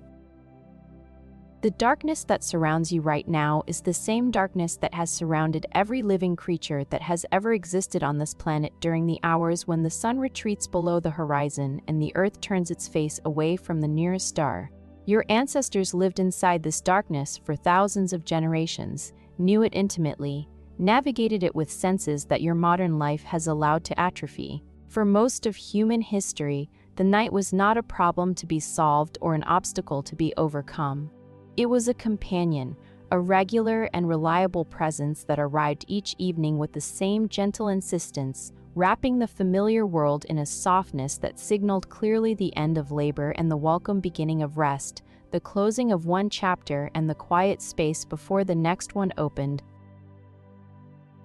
The darkness that surrounds you right now is the same darkness that has surrounded every living creature that has ever existed on this planet during the hours when the sun retreats below the horizon and the earth turns its face away from the nearest star. Your ancestors lived inside this darkness for thousands of generations, knew it intimately, navigated it with senses that your modern life has allowed to atrophy. For most of human history, the night was not a problem to be solved or an obstacle to be overcome. It was a companion, a regular and reliable presence that arrived each evening with the same gentle insistence, wrapping the familiar world in a softness that signaled clearly the end of labor and the welcome beginning of rest, the closing of one chapter and the quiet space before the next one opened.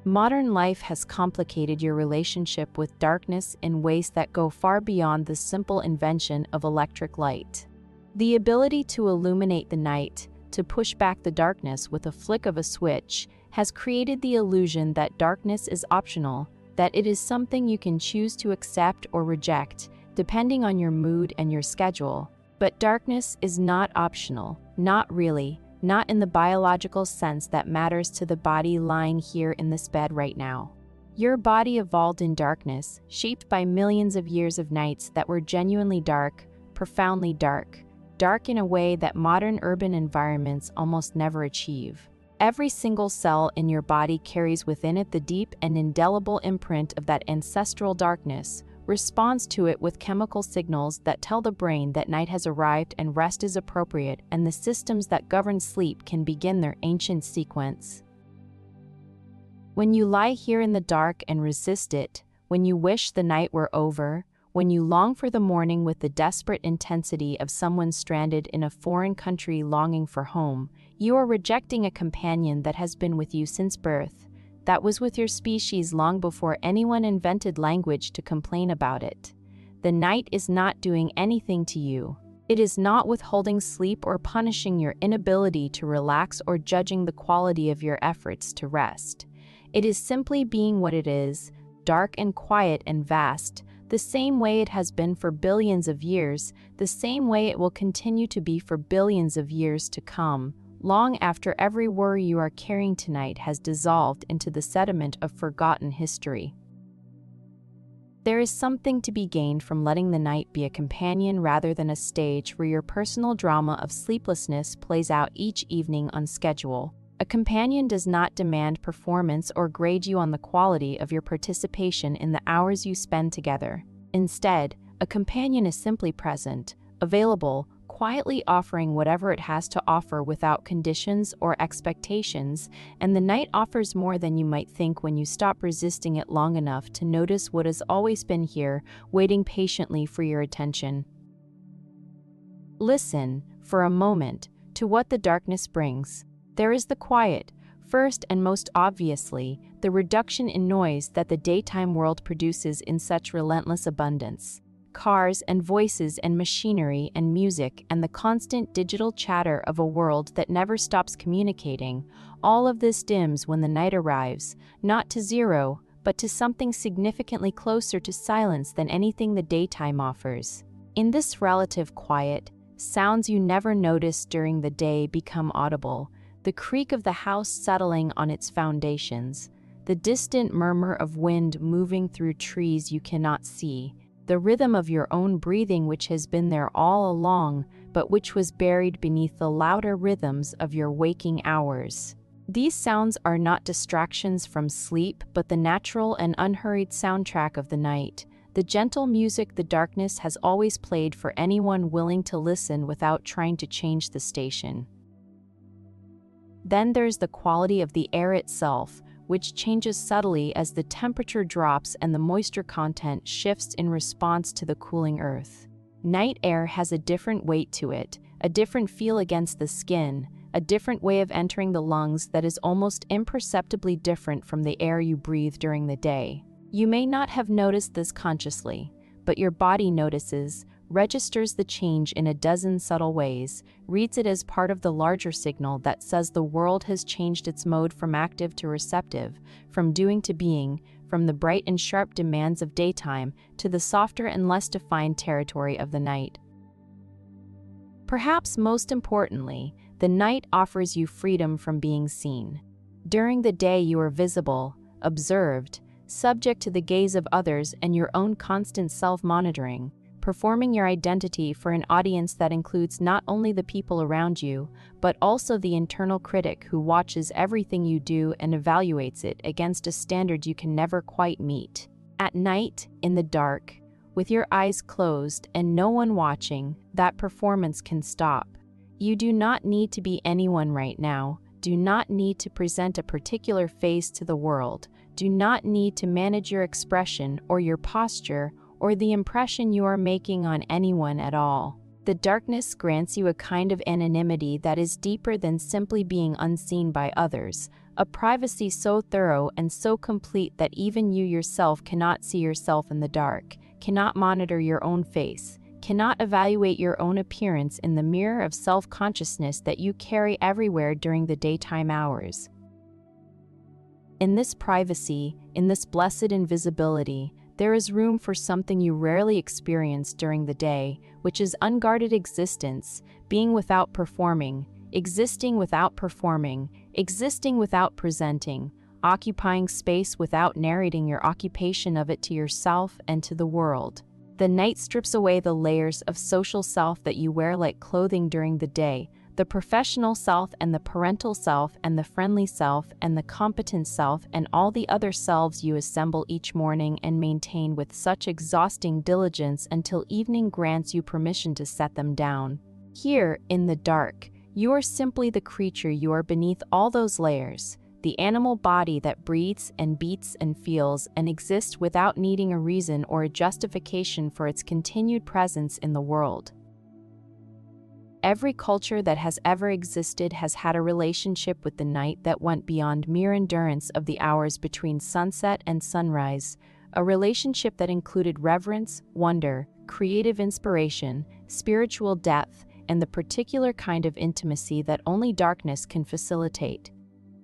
Modern life has complicated your relationship with darkness in ways that go far beyond the simple invention of electric light. The ability to illuminate the night, to push back the darkness with a flick of a switch, has created the illusion that darkness is optional, that it is something you can choose to accept or reject, depending on your mood and your schedule. But darkness is not optional, not really, not in the biological sense that matters to the body lying here in this bed right now. Your body evolved in darkness, shaped by millions of years of nights that were genuinely dark, profoundly dark, dark in a way that modern urban environments almost never achieve. Every single cell in your body carries within it the deep and indelible imprint of that ancestral darkness, responds to it with chemical signals that tell the brain that night has arrived and rest is appropriate, and the systems that govern sleep can begin their ancient sequence. When you lie here in the dark and resist it, when you wish the night were over, when you long for the morning with the desperate intensity of someone stranded in a foreign country longing for home, you are rejecting a companion that has been with you since birth, that was with your species long before anyone invented language to complain about it. The night is not doing anything to you. It is not withholding sleep or punishing your inability to relax or judging the quality of your efforts to rest. It is simply being what it is, dark and quiet and vast, the same way it has been for billions of years, the same way it will continue to be for billions of years to come, long after every worry you are carrying tonight has dissolved into the sediment of forgotten history. There is something to be gained from letting the night be a companion rather than a stage where your personal drama of sleeplessness plays out each evening on schedule. A companion does not demand performance or grade you on the quality of your participation in the hours you spend together. Instead, a companion is simply present, available, quietly offering whatever it has to offer without conditions or expectations, and the night offers more than you might think when you stop resisting it long enough to notice what has always been here, waiting patiently for your attention. Listen, for a moment, to what the darkness brings. There is the quiet, first and most obviously, the reduction in noise that the daytime world produces in such relentless abundance. Cars and voices and machinery and music and the constant digital chatter of a world that never stops communicating, all of this dims when the night arrives, not to zero, but to something significantly closer to silence than anything the daytime offers. In this relative quiet, sounds you never noticed during the day become audible. The creak of the house settling on its foundations, the distant murmur of wind moving through trees you cannot see, the rhythm of your own breathing which has been there all along, but which was buried beneath the louder rhythms of your waking hours. These sounds are not distractions from sleep, but the natural and unhurried soundtrack of the night, the gentle music the darkness has always played for anyone willing to listen without trying to change the station. Then there's the quality of the air itself, which changes subtly as the temperature drops and the moisture content shifts in response to the cooling earth. Night air has a different weight to it, a different feel against the skin, a different way of entering the lungs that is almost imperceptibly different from the air you breathe during the day. You may not have noticed this consciously, but your body notices, registers the change in a dozen subtle ways, reads it as part of the larger signal that says the world has changed its mode from active to receptive, from doing to being, from the bright and sharp demands of daytime to the softer and less defined territory of the night. Perhaps most importantly, the night offers you freedom from being seen. During the day you are visible, observed, subject to the gaze of others and your own constant self-monitoring, performing your identity for an audience that includes not only the people around you, but also the internal critic who watches everything you do and evaluates it against a standard you can never quite meet. At night, in the dark, with your eyes closed and no one watching, that performance can stop. You do not need to be anyone right now, do not need to present a particular face to the world, do not need to manage your expression or your posture or the impression you are making on anyone at all. The darkness grants you a kind of anonymity that is deeper than simply being unseen by others, a privacy so thorough and so complete that even you yourself cannot see yourself in the dark, cannot monitor your own face, cannot evaluate your own appearance in the mirror of self-consciousness that you carry everywhere during the daytime hours. In this privacy, in this blessed invisibility, there is room for something you rarely experience during the day, which is unguarded existence, being without performing, existing without performing, existing without presenting, occupying space without narrating your occupation of it to yourself and to the world. The night strips away the layers of social self that you wear like clothing during the day, the professional self and the parental self and the friendly self and the competent self and all the other selves you assemble each morning and maintain with such exhausting diligence until evening grants you permission to set them down. Here, in the dark, you are simply the creature you are beneath all those layers, the animal body that breathes and beats and feels and exists without needing a reason or a justification for its continued presence in the world. Every culture that has ever existed has had a relationship with the night that went beyond mere endurance of the hours between sunset and sunrise, a relationship that included reverence, wonder, creative inspiration, spiritual depth, and the particular kind of intimacy that only darkness can facilitate.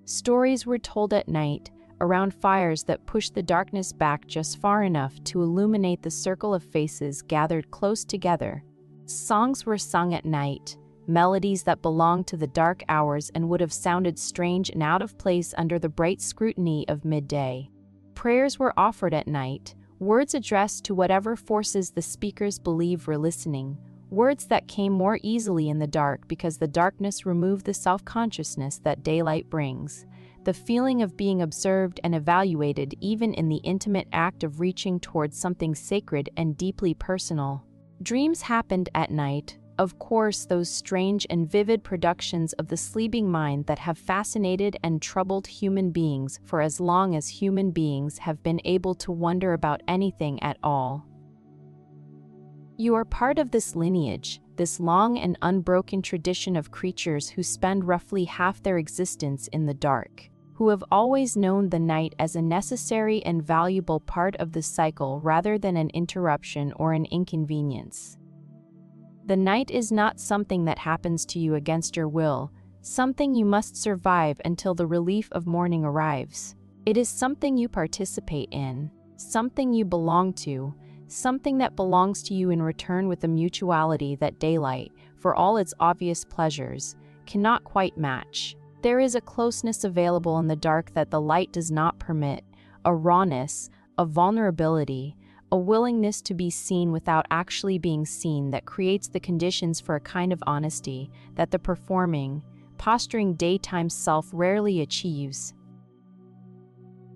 Stories were told at night, around fires that pushed the darkness back just far enough to illuminate the circle of faces gathered close together. Songs were sung at night, melodies that belonged to the dark hours and would have sounded strange and out of place under the bright scrutiny of midday. Prayers were offered at night, words addressed to whatever forces the speakers believed were listening, words that came more easily in the dark because the darkness removed the self-consciousness that daylight brings, the feeling of being observed and evaluated even in the intimate act of reaching towards something sacred and deeply personal. Dreams happened at night, of course, those strange and vivid productions of the sleeping mind that have fascinated and troubled human beings for as long as human beings have been able to wonder about anything at all. You are part of this lineage, this long and unbroken tradition of creatures who spend roughly half their existence in the dark, who have always known the night as a necessary and valuable part of the cycle rather than an interruption or an inconvenience. The night is not something that happens to you against your will, something you must survive until the relief of morning arrives. It is something you participate in, something you belong to, something that belongs to you in return with a mutuality that daylight, for all its obvious pleasures, cannot quite match. There is a closeness available in the dark that the light does not permit, a rawness, a vulnerability, a willingness to be seen without actually being seen that creates the conditions for a kind of honesty that the performing, posturing daytime self rarely achieves.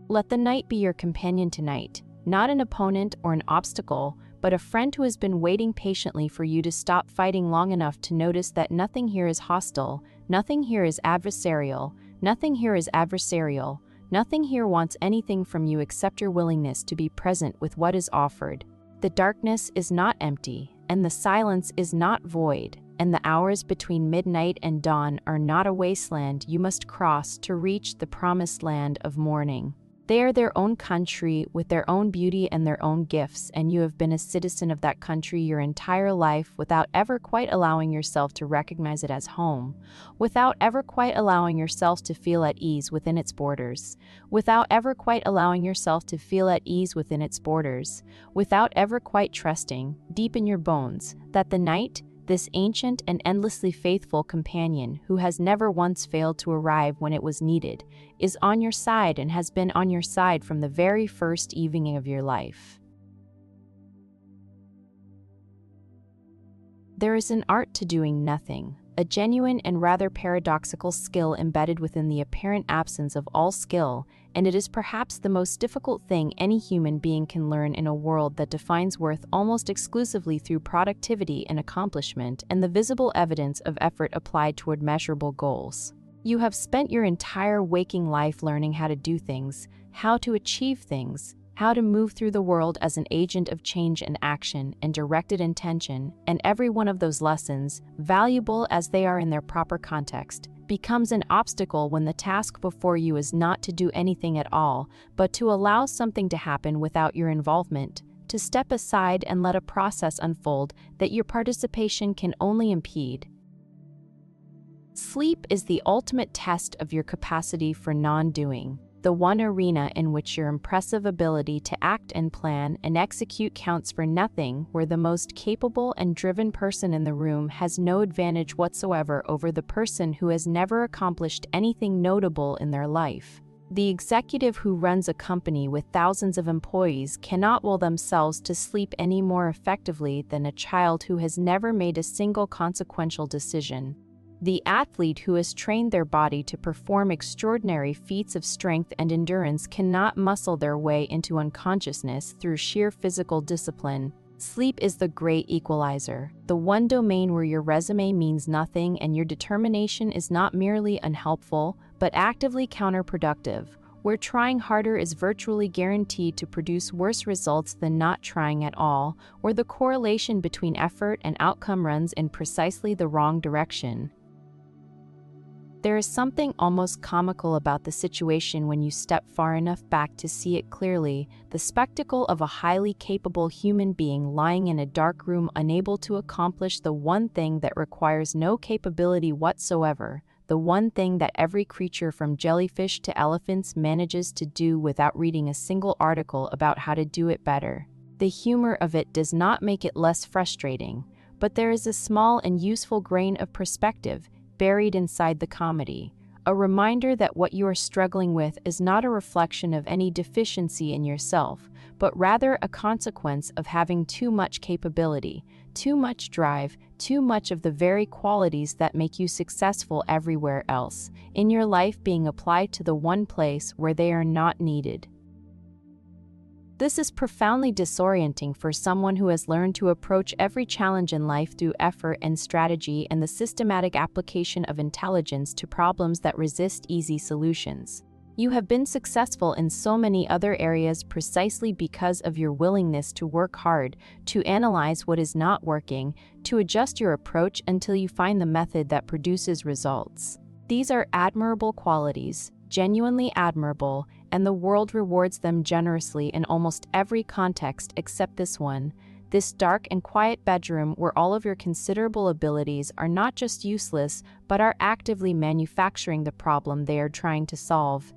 Let the night be your companion tonight, not an opponent or an obstacle, but a friend who has been waiting patiently for you to stop fighting long enough to notice that nothing here is hostile, nothing here is adversarial, nothing here is adversarial. Nothing here wants anything from you except your willingness to be present with what is offered. The darkness is not empty, and the silence is not void, and the hours between midnight and dawn are not a wasteland you must cross to reach the promised land of morning. They are their own country with their own beauty and their own gifts, and you have been a citizen of that country your entire life without ever quite allowing yourself to recognize it as home, without ever quite allowing yourself to feel at ease within its borders, without ever quite allowing yourself to feel at ease within its borders, without ever quite trusting, deep in your bones, that the night, this ancient and endlessly faithful companion who has never once failed to arrive when it was needed, is on your side and has been on your side from the very first evening of your life. There is an art to doing nothing, a genuine and rather paradoxical skill embedded within the apparent absence of all skill, and it is perhaps the most difficult thing any human being can learn in a world that defines worth almost exclusively through productivity and accomplishment and the visible evidence of effort applied toward measurable goals. You have spent your entire waking life learning how to do things, how to achieve things, how to move through the world as an agent of change and action and directed intention, and every one of those lessons, valuable as they are in their proper context, becomes an obstacle when the task before you is not to do anything at all, but to allow something to happen without your involvement, to step aside and let a process unfold that your participation can only impede. Sleep is the ultimate test of your capacity for non-doing, the one arena in which your impressive ability to act and plan and execute counts for nothing, where the most capable and driven person in the room has no advantage whatsoever over the person who has never accomplished anything notable in their life. The executive who runs a company with thousands of employees cannot will themselves to sleep any more effectively than a child who has never made a single consequential decision. The athlete who has trained their body to perform extraordinary feats of strength and endurance cannot muscle their way into unconsciousness through sheer physical discipline. Sleep is the great equalizer, the one domain where your resume means nothing and your determination is not merely unhelpful, but actively counterproductive, where trying harder is virtually guaranteed to produce worse results than not trying at all, where the correlation between effort and outcome runs in precisely the wrong direction. There is something almost comical about the situation when you step far enough back to see it clearly, the spectacle of a highly capable human being lying in a dark room unable to accomplish the one thing that requires no capability whatsoever, the one thing that every creature from jellyfish to elephants manages to do without reading a single article about how to do it better. The humor of it does not make it less frustrating, but there is a small and useful grain of perspective buried inside the comedy, a reminder that what you are struggling with is not a reflection of any deficiency in yourself, but rather a consequence of having too much capability, too much drive, too much of the very qualities that make you successful everywhere else, in your life being applied to the one place where they are not needed. This is profoundly disorienting for someone who has learned to approach every challenge in life through effort and strategy and the systematic application of intelligence to problems that resist easy solutions. You have been successful in so many other areas precisely because of your willingness to work hard, to analyze what is not working, to adjust your approach until you find the method that produces results. These are admirable qualities, genuinely admirable, and the world rewards them generously in almost every context except this one, this dark and quiet bedroom where all of your considerable abilities are not just useless but are actively manufacturing the problem they are trying to solve.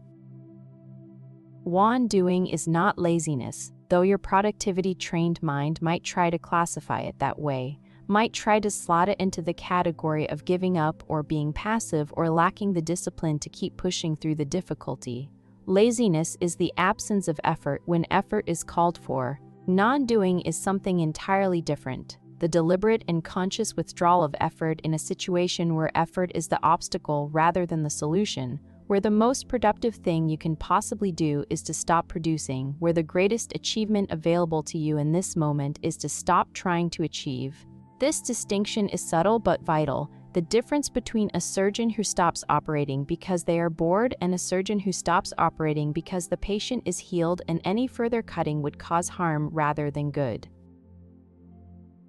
Non-doing is not laziness, though your productivity-trained mind might try to classify it that way, might try to slot it into the category of giving up or being passive or lacking the discipline to keep pushing through the difficulty. Laziness is the absence of effort when effort is called for. Non-doing is something entirely different, the deliberate and conscious withdrawal of effort in a situation where effort is the obstacle rather than the solution, where the most productive thing you can possibly do is to stop producing, where the greatest achievement available to you in this moment is to stop trying to achieve. This distinction is subtle but vital, the difference between a surgeon who stops operating because they are bored and a surgeon who stops operating because the patient is healed and any further cutting would cause harm rather than good.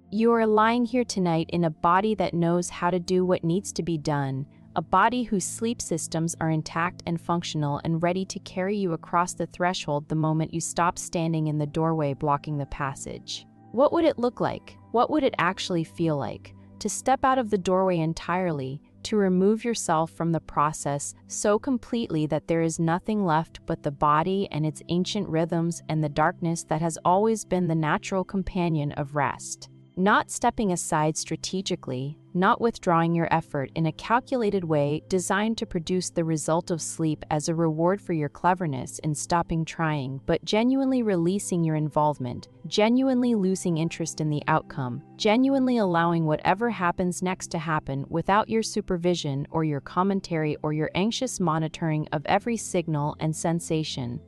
You are lying here tonight in a body that knows how to do what needs to be done, a body whose sleep systems are intact and functional and ready to carry you across the threshold the moment you stop standing in the doorway blocking the passage. What would it look like? What would it actually feel like? To step out of the doorway entirely, to remove yourself from the process so completely that there is nothing left but the body and its ancient rhythms and the darkness that has always been the natural companion of rest. Not stepping aside strategically, not withdrawing your effort in a calculated way designed to produce the result of sleep as a reward for your cleverness in stopping trying, but genuinely releasing your involvement, genuinely losing interest in the outcome, genuinely allowing whatever happens next to happen without your supervision or your commentary or your anxious monitoring of every signal and sensation.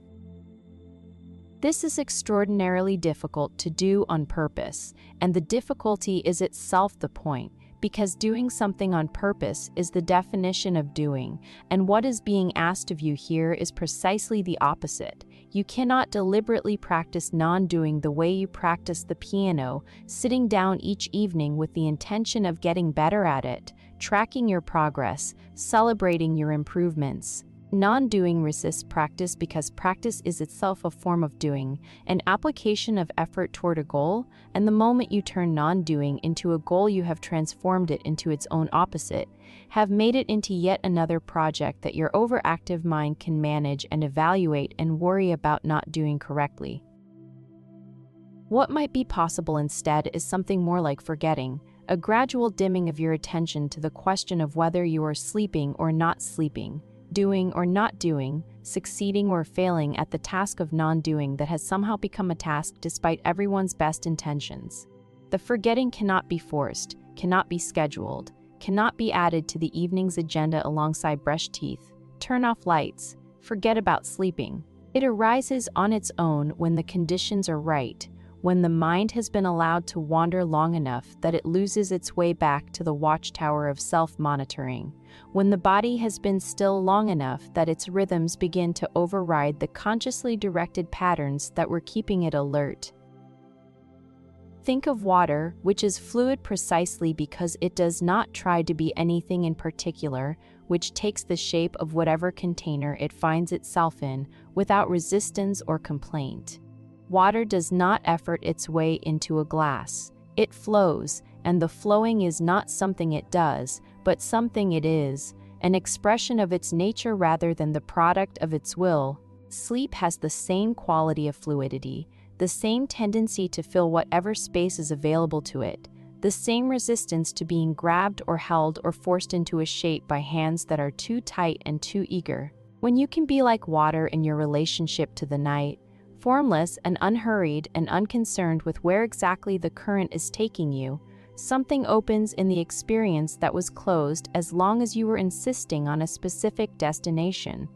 This is extraordinarily difficult to do on purpose, and the difficulty is itself the point, because doing something on purpose is the definition of doing, and what is being asked of you here is precisely the opposite. You cannot deliberately practice non-doing the way you practice the piano, sitting down each evening with the intention of getting better at it, tracking your progress, celebrating your improvements. Non-doing resists practice because practice is itself a form of doing, an application of effort toward a goal, and the moment you turn non-doing into a goal, you have transformed it into its own opposite, have made it into yet another project that your overactive mind can manage and evaluate and worry about not doing correctly. What might be possible instead is something more like forgetting, a gradual dimming of your attention to the question of whether you are sleeping or not sleeping, doing or not doing, succeeding or failing at the task of non-doing that has somehow become a task despite everyone's best intentions. The forgetting cannot be forced, cannot be scheduled, cannot be added to the evening's agenda alongside brush teeth, turn off lights, forget about sleeping. It arises on its own when the conditions are right, when the mind has been allowed to wander long enough that it loses its way back to the watchtower of self-monitoring, when the body has been still long enough that its rhythms begin to override the consciously directed patterns that were keeping it alert. Think of water, which is fluid precisely because it does not try to be anything in particular, which takes the shape of whatever container it finds itself in without resistance or complaint. Water does not effort its way into a glass. It flows, and the flowing is not something it does, but something it is, an expression of its nature rather than the product of its will. Sleep has the same quality of fluidity, the same tendency to fill whatever space is available to it, the same resistance to being grabbed or held or forced into a shape by hands that are too tight and too eager. When you can be like water in your relationship to the night, formless and unhurried and unconcerned with where exactly the current is taking you, something opens in the experience that was closed as long as you were insisting on a specific destination.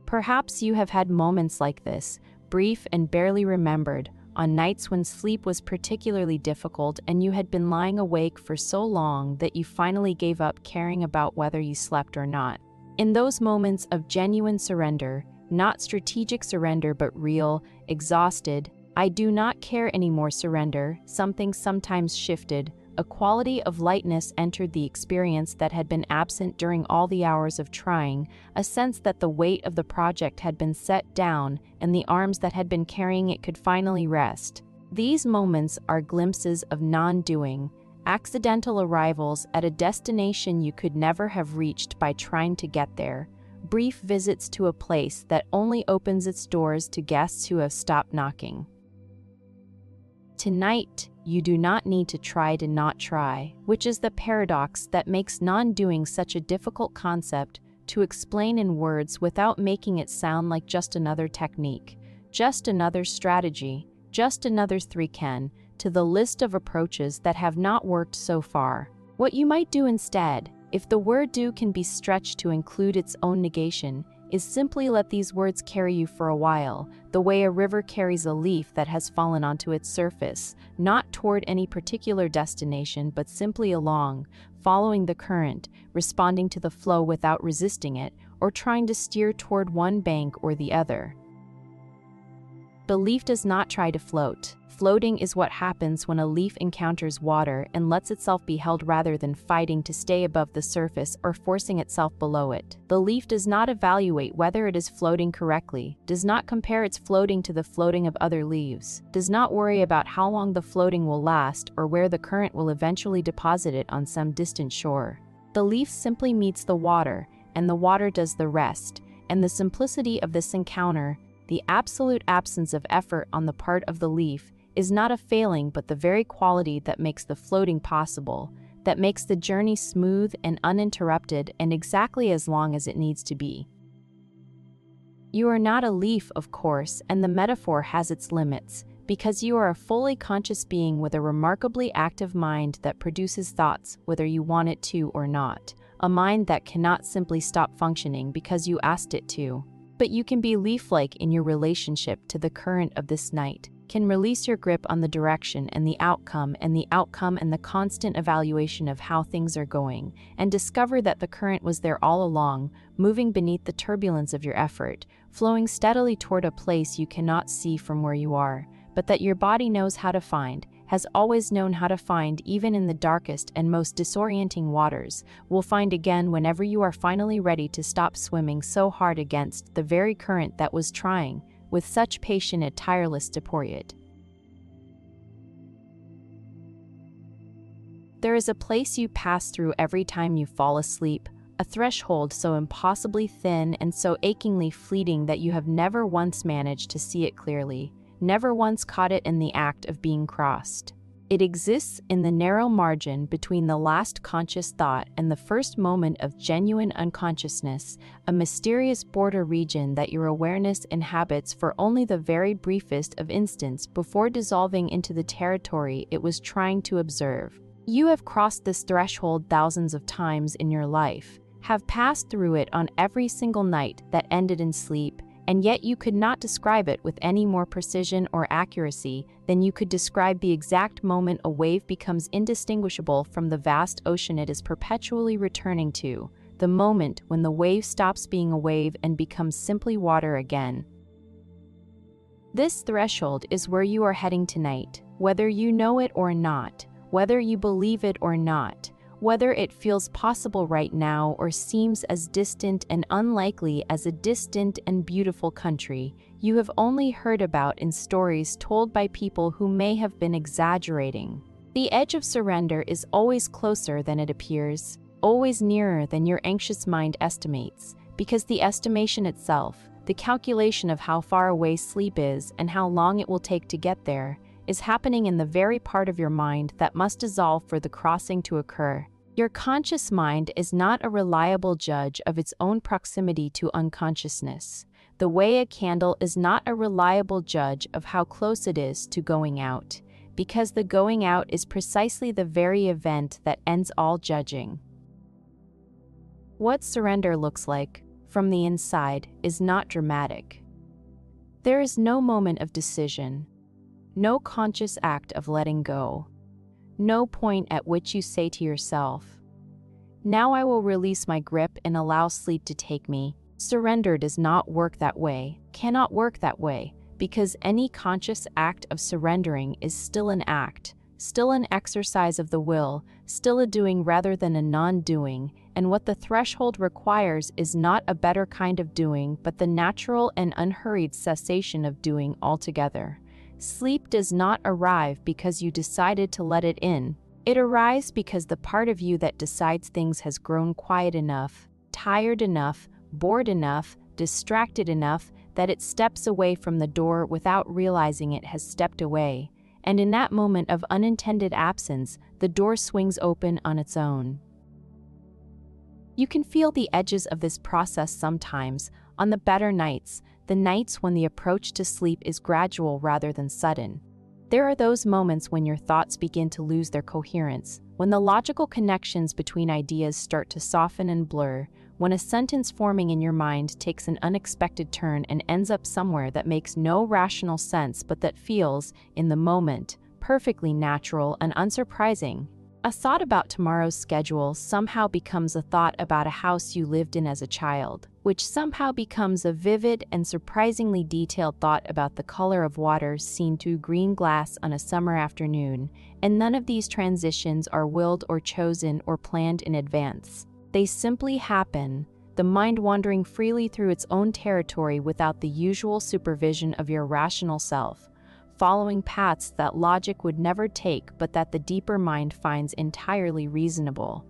Perhaps you have had moments like this, brief and barely remembered, on nights when sleep was particularly difficult and you had been lying awake for so long that you finally gave up caring about whether you slept or not. In those moments of genuine surrender, not strategic surrender but real, exhausted, I do not care anymore surrender, something sometimes shifted, a quality of lightness entered the experience that had been absent during all the hours of trying, a sense that the weight of the project had been set down and the arms that had been carrying it could finally rest. These moments are glimpses of non-doing, accidental arrivals at a destination you could never have reached by trying to get there. Brief visits to a place that only opens its doors to guests who have stopped knocking. Tonight, you do not need to try to not try, which is the paradox that makes non-doing such a difficult concept to explain in words without making it sound like just another technique, just another strategy, just another 3 to the list of approaches that have not worked so far. What you might do instead, if the word do can be stretched to include its own negation, is simply let these words carry you for a while, the way a river carries a leaf that has fallen onto its surface, not toward any particular destination but simply along, following the current, responding to the flow without resisting it, or trying to steer toward one bank or the other. The leaf does not try to float. Floating is what happens when a leaf encounters water and lets itself be held rather than fighting to stay above the surface or forcing itself below it. The leaf does not evaluate whether it is floating correctly, does not compare its floating to the floating of other leaves, does not worry about how long the floating will last or where the current will eventually deposit it on some distant shore. The leaf simply meets the water, and the water does the rest, and the simplicity of this encounter, the absolute absence of effort on the part of the leaf, is not a failing but the very quality that makes the floating possible, that makes the journey smooth and uninterrupted and exactly as long as it needs to be. You are not a leaf, of course, and the metaphor has its limits, because you are a fully conscious being with a remarkably active mind that produces thoughts whether you want it to or not, a mind that cannot simply stop functioning because you asked it to. But you can be leaf-like in your relationship to the current of this night, can release your grip on the direction and the outcome and the constant evaluation of how things are going, and discover that the current was there all along, moving beneath the turbulence of your effort, flowing steadily toward a place you cannot see from where you are, but that your body knows how to find, has always known how to find even in the darkest and most disorienting waters, will find again whenever you are finally ready to stop swimming so hard against the very current that was trying, with such patient and tireless deportment. There is a place you pass through every time you fall asleep, a threshold so impossibly thin and so achingly fleeting that you have never once managed to see it clearly, never once caught it in the act of being crossed. It exists in the narrow margin between the last conscious thought and the first moment of genuine unconsciousness, a mysterious border region that your awareness inhabits for only the very briefest of instants before dissolving into the territory it was trying to observe. You have crossed this threshold thousands of times in your life, have passed through it on every single night that ended in sleep, and yet you could not describe it with any more precision or accuracy than you could describe the exact moment a wave becomes indistinguishable from the vast ocean it is perpetually returning to, the moment when the wave stops being a wave and becomes simply water again. This threshold is where you are heading tonight, whether you know it or not, whether you believe it or not, whether it feels possible right now or seems as distant and unlikely as a distant and beautiful country you have only heard about in stories told by people who may have been exaggerating. The edge of surrender is always closer than it appears, always nearer than your anxious mind estimates, because the estimation itself, the calculation of how far away sleep is and how long it will take to get there, is happening in the very part of your mind that must dissolve for the crossing to occur. Your conscious mind is not a reliable judge of its own proximity to unconsciousness, the way a candle is not a reliable judge of how close it is to going out, because the going out is precisely the very event that ends all judging. What surrender looks like, from the inside, is not dramatic. There is no moment of decision, no conscious act of letting go, no point at which you say to yourself, "Now I will release my grip and allow sleep to take me." Surrender does not work that way, cannot work that way, because any conscious act of surrendering is still an act, still an exercise of the will, still a doing rather than a non-doing, and what the threshold requires is not a better kind of doing but the natural and unhurried cessation of doing altogether. Sleep does not arrive because you decided to let it in. It arrives because the part of you that decides things has grown quiet enough, tired enough, bored enough, distracted enough that it steps away from the door without realizing it has stepped away. And in that moment of unintended absence, the door swings open on its own. You can feel the edges of this process sometimes, on the better nights, the nights when the approach to sleep is gradual rather than sudden. There are those moments when your thoughts begin to lose their coherence, when the logical connections between ideas start to soften and blur, when a sentence forming in your mind takes an unexpected turn and ends up somewhere that makes no rational sense but that feels, in the moment, perfectly natural and unsurprising. A thought about tomorrow's schedule somehow becomes a thought about a house you lived in as a child, which somehow becomes a vivid and surprisingly detailed thought about the color of water seen through green glass on a summer afternoon, and none of these transitions are willed or chosen or planned in advance. They simply happen, the mind wandering freely through its own territory without the usual supervision of your rational self, following paths that logic would never take but that the deeper mind finds entirely reasonable.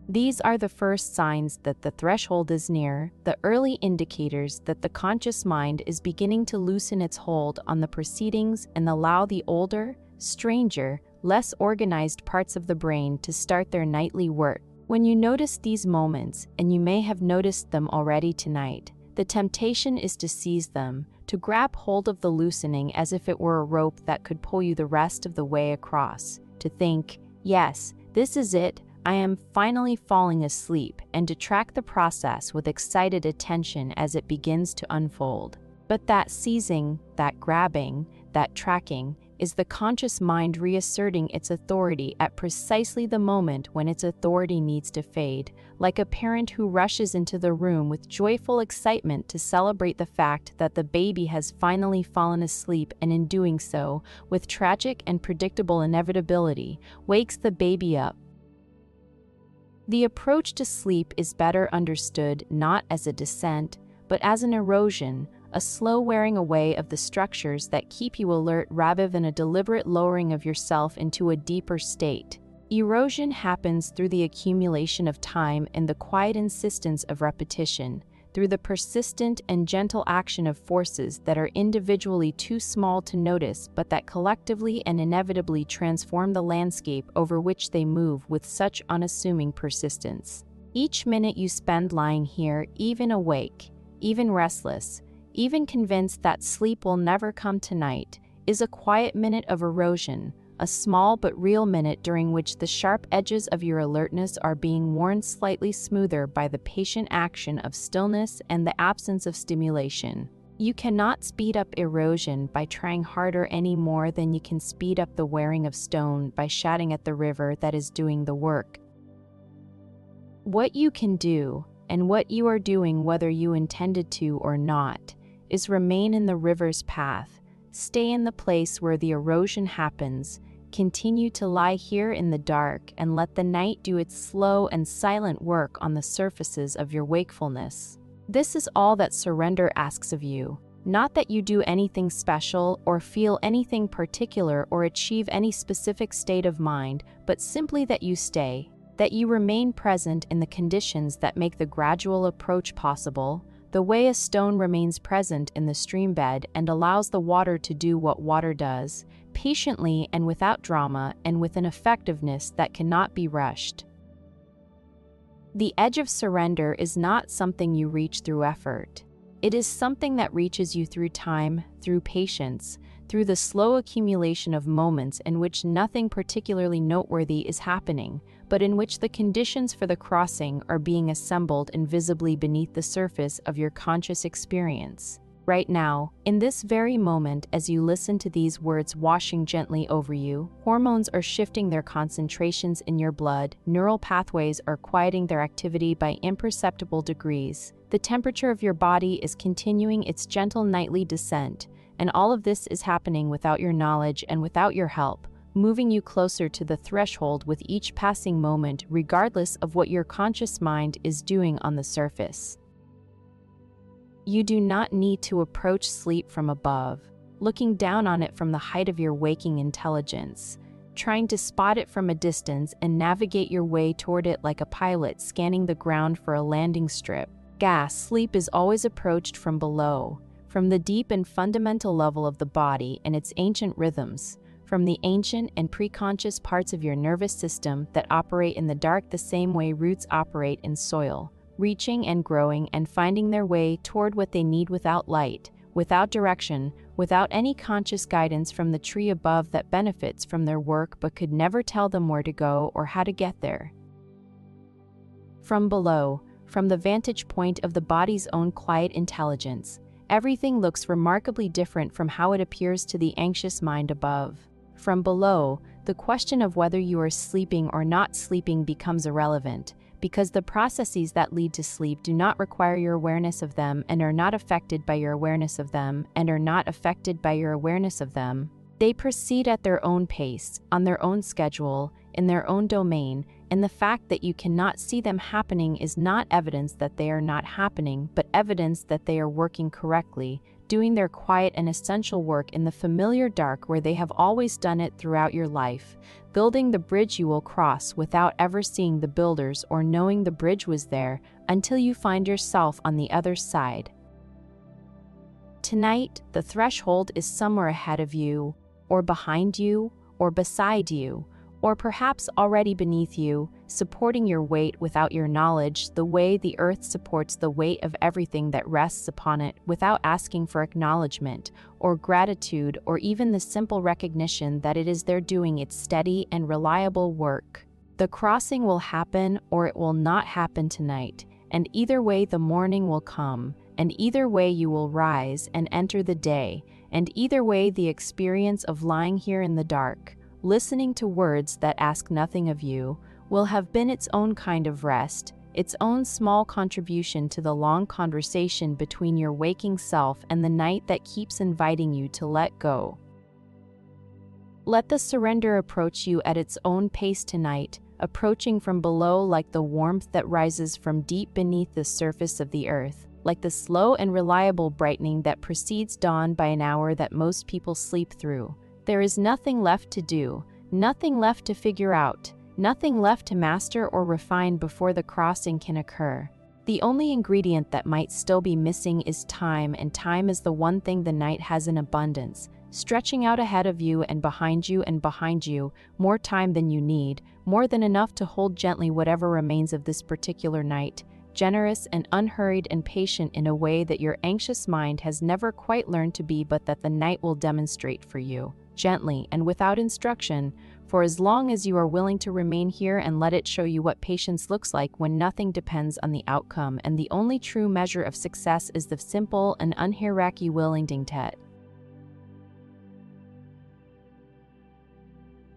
These are the first signs that the threshold is near, the early indicators that the conscious mind is beginning to loosen its hold on the proceedings and allow the older, stranger, less organized parts of the brain to start their nightly work. When you notice these moments, and you may have noticed them already tonight, the temptation is to seize them, to grab hold of the loosening as if it were a rope that could pull you the rest of the way across, to think, "Yes, this is it, I am finally falling asleep," and to track the process with excited attention as it begins to unfold. But that seizing, that grabbing, that tracking is the conscious mind reasserting its authority at precisely the moment when its authority needs to fade, like a parent who rushes into the room with joyful excitement to celebrate the fact that the baby has finally fallen asleep, and in doing so, with tragic and predictable inevitability, wakes the baby up. The approach to sleep is better understood not as a descent, but as an erosion, a slow wearing away of the structures that keep you alert rather than a deliberate lowering of yourself into a deeper state. Erosion happens through the accumulation of time and the quiet insistence of repetition, through the persistent and gentle action of forces that are individually too small to notice but that collectively and inevitably transform the landscape over which they move with such unassuming persistence. Each minute you spend lying here, even awake, even restless, even convinced that sleep will never come tonight, is a quiet minute of erosion, a small but real minute during which the sharp edges of your alertness are being worn slightly smoother by the patient action of stillness and the absence of stimulation. You cannot speed up erosion by trying harder any more than you can speed up the wearing of stone by shouting at the river that is doing the work. What you can do, and what you are doing whether you intended to or not, is remain in the river's path, stay in the place where the erosion happens, continue to lie here in the dark, and let the night do its slow and silent work on the surfaces of your wakefulness. This is all that surrender asks of you, not that you do anything special or feel anything particular or achieve any specific state of mind, but simply that you stay, that you remain present in the conditions that make the gradual approach possible, the way a stone remains present in the stream bed and allows the water to do what water does, patiently and without drama and with an effectiveness that cannot be rushed. The edge of surrender is not something you reach through effort. It is something that reaches you through time, through patience, through the slow accumulation of moments in which nothing particularly noteworthy is happening, but in which the conditions for the crossing are being assembled invisibly beneath the surface of your conscious experience. Right now, in this very moment, as you listen to these words washing gently over you, hormones are shifting their concentrations in your blood, neural pathways are quieting their activity by imperceptible degrees, the temperature of your body is continuing its gentle nightly descent, and all of this is happening without your knowledge and without your help, moving you closer to the threshold with each passing moment, regardless of what your conscious mind is doing on the surface. You do not need to approach sleep from above, looking down on it from the height of your waking intelligence, trying to spot it from a distance and navigate your way toward it like a pilot scanning the ground for a landing strip. Sleep is always approached from below, from the deep and fundamental level of the body and its ancient rhythms, from the ancient and preconscious parts of your nervous system that operate in the dark the same way roots operate in soil, reaching and growing and finding their way toward what they need without light, without direction, without any conscious guidance from the tree above that benefits from their work but could never tell them where to go or how to get there. From below, from the vantage point of the body's own quiet intelligence, everything looks remarkably different from how it appears to the anxious mind above. From below, the question of whether you are sleeping or not sleeping becomes irrelevant, because the processes that lead to sleep do not require your awareness of them and are not affected by your awareness of them and are not affected by your awareness of them. They proceed at their own pace, on their own schedule, in their own domain, and the fact that you cannot see them happening is not evidence that they are not happening, but evidence that they are working correctly, doing their quiet and essential work in the familiar dark where they have always done it throughout your life, building the bridge you will cross without ever seeing the builders or knowing the bridge was there until you find yourself on the other side. Tonight, the threshold is somewhere ahead of you, or behind you, or beside you, or perhaps already beneath you, supporting your weight without your knowledge, the way the earth supports the weight of everything that rests upon it without asking for acknowledgement, or gratitude, or even the simple recognition that it is there doing its steady and reliable work. The crossing will happen or it will not happen tonight, and either way the morning will come, and either way you will rise and enter the day, and either way, the experience of lying here in the dark, listening to words that ask nothing of you, will have been its own kind of rest, its own small contribution to the long conversation between your waking self and the night that keeps inviting you to let go. Let the surrender approach you at its own pace tonight, approaching from below like the warmth that rises from deep beneath the surface of the earth, like the slow and reliable brightening that precedes dawn by an hour that most people sleep through. There is nothing left to do, nothing left to figure out, nothing left to master or refine before the crossing can occur. The only ingredient that might still be missing is time, and time is the one thing the night has in abundance, stretching out ahead of you and behind you, more time than you need, more than enough to hold gently whatever remains of this particular night, generous and unhurried and patient in a way that your anxious mind has never quite learned to be, but that the night will demonstrate for you, gently and without instruction, for as long as you are willing to remain here and let it show you what patience looks like when nothing depends on the outcome and the only true measure of success is the simple and unhurried willing tet.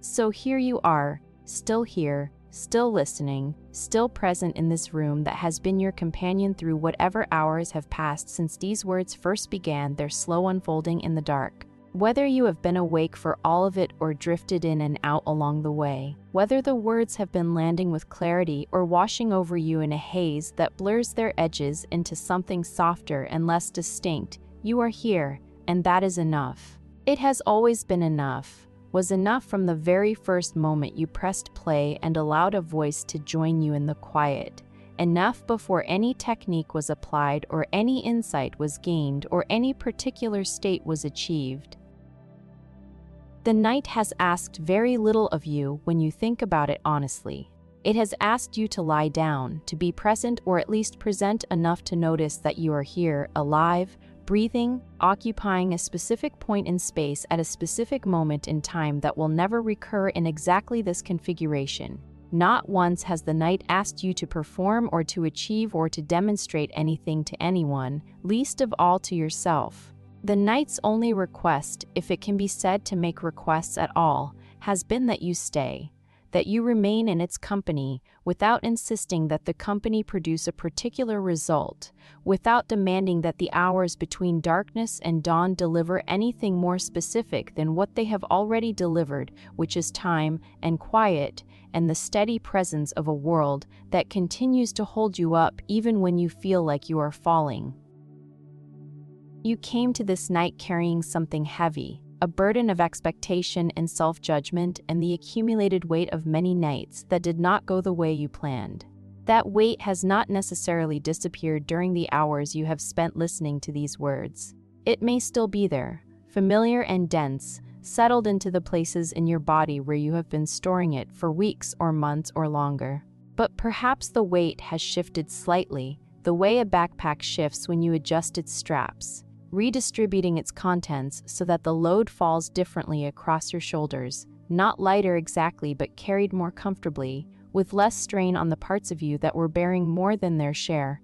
So here you are, still here, still listening, still present in this room that has been your companion through whatever hours have passed since these words first began their slow unfolding in the dark. Whether you have been awake for all of it or drifted in and out along the way, whether the words have been landing with clarity or washing over you in a haze that blurs their edges into something softer and less distinct, you are here, and that is enough. It has always been enough, was enough from the very first moment you pressed play and allowed a voice to join you in the quiet. Enough before any technique was applied or any insight was gained or any particular state was achieved. The night has asked very little of you when you think about it honestly. It has asked you to lie down, to be present or at least present enough to notice that you are here, alive, breathing, occupying a specific point in space at a specific moment in time that will never recur in exactly this configuration. Not once has the night asked you to perform or to achieve or to demonstrate anything to anyone, least of all to yourself. The night's only request, if it can be said to make requests at all, has been that you stay, that you remain in its company, without insisting that the company produce a particular result, without demanding that the hours between darkness and dawn deliver anything more specific than what they have already delivered, which is time and quiet, and the steady presence of a world that continues to hold you up even when you feel like you are falling. You came to this night carrying something heavy, a burden of expectation and self-judgment and the accumulated weight of many nights that did not go the way you planned. That weight has not necessarily disappeared during the hours you have spent listening to these words. It may still be there, familiar and dense, settled into the places in your body where you have been storing it for weeks or months or longer. But perhaps the weight has shifted slightly, the way a backpack shifts when you adjust its straps, redistributing its contents so that the load falls differently across your shoulders, not lighter exactly but carried more comfortably, with less strain on the parts of you that were bearing more than their share.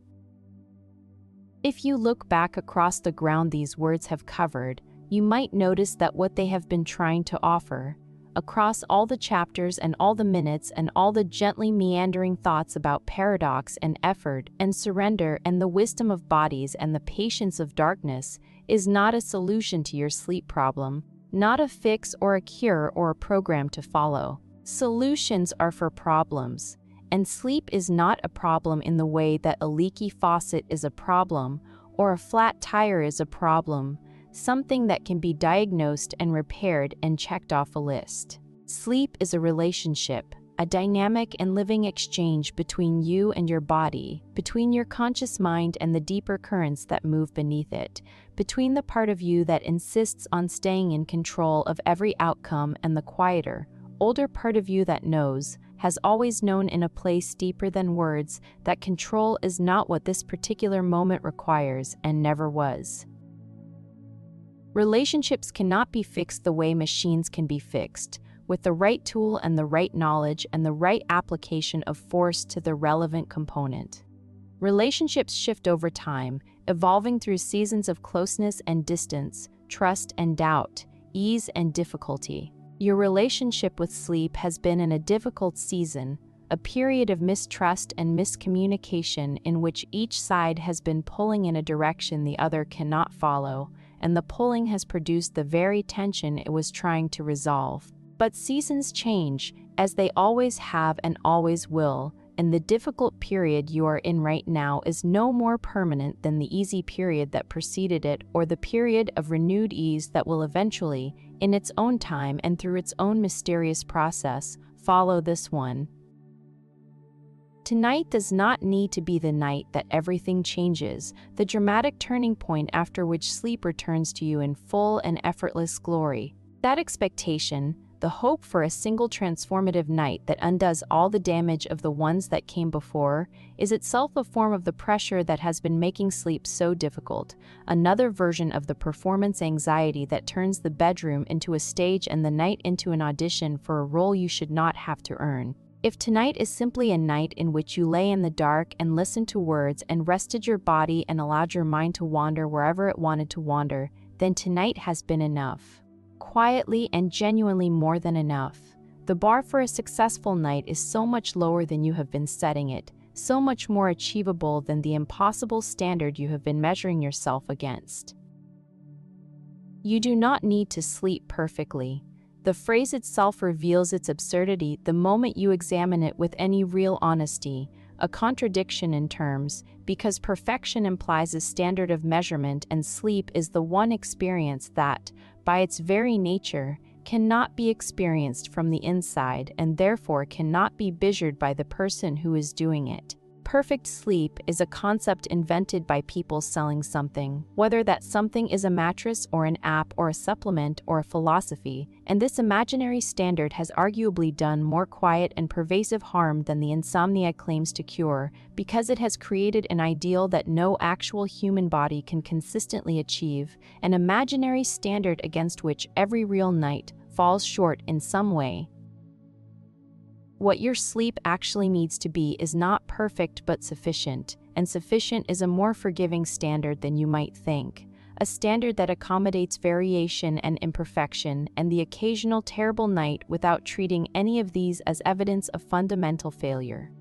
If you look back across the ground these words have covered, you might notice that what they have been trying to offer, across all the chapters and all the minutes and all the gently meandering thoughts about paradox and effort and surrender and the wisdom of bodies and the patience of darkness, is not a solution to your sleep problem, not a fix or a cure or a program to follow. Solutions are for problems, and sleep is not a problem in the way that a leaky faucet is a problem or a flat tire is a problem, something that can be diagnosed and repaired and checked off a list. Sleep is a relationship, a dynamic and living exchange between you and your body, between your conscious mind and the deeper currents that move beneath it, between the part of you that insists on staying in control of every outcome and the quieter, older part of you that knows, has always known in a place deeper than words, that control is not what this particular moment requires and never was. Relationships cannot be fixed the way machines can be fixed, with the right tool and the right knowledge and the right application of force to the relevant component. Relationships shift over time, evolving through seasons of closeness and distance, trust and doubt, ease and difficulty. Your relationship with sleep has been in a difficult season, a period of mistrust and miscommunication in which each side has been pulling in a direction the other cannot follow, and the pulling has produced the very tension it was trying to resolve. But seasons change, as they always have and always will, and the difficult period you are in right now is no more permanent than the easy period that preceded it or the period of renewed ease that will eventually, in its own time and through its own mysterious process, follow this one. Tonight does not need to be the night that everything changes, the dramatic turning point after which sleep returns to you in full and effortless glory. That expectation, the hope for a single transformative night that undoes all the damage of the ones that came before, is itself a form of the pressure that has been making sleep so difficult, another version of the performance anxiety that turns the bedroom into a stage and the night into an audition for a role you should not have to earn. If tonight is simply a night in which you lay in the dark and listened to words and rested your body and allowed your mind to wander wherever it wanted to wander, then tonight has been enough. Quietly and genuinely more than enough. The bar for a successful night is so much lower than you have been setting it, so much more achievable than the impossible standard you have been measuring yourself against. You do not need to sleep perfectly. The phrase itself reveals its absurdity the moment you examine it with any real honesty, a contradiction in terms, because perfection implies a standard of measurement and sleep is the one experience that, by its very nature, cannot be experienced from the inside and therefore cannot be measured by the person who is doing it. Perfect sleep is a concept invented by people selling something, whether that something is a mattress or an app or a supplement or a philosophy, and this imaginary standard has arguably done more quiet and pervasive harm than the insomnia claims to cure, because it has created an ideal that no actual human body can consistently achieve, an imaginary standard against which every real night falls short in some way. What your sleep actually needs to be is not perfect but sufficient, and sufficient is a more forgiving standard than you might think, a standard that accommodates variation and imperfection and the occasional terrible night without treating any of these as evidence of fundamental failure.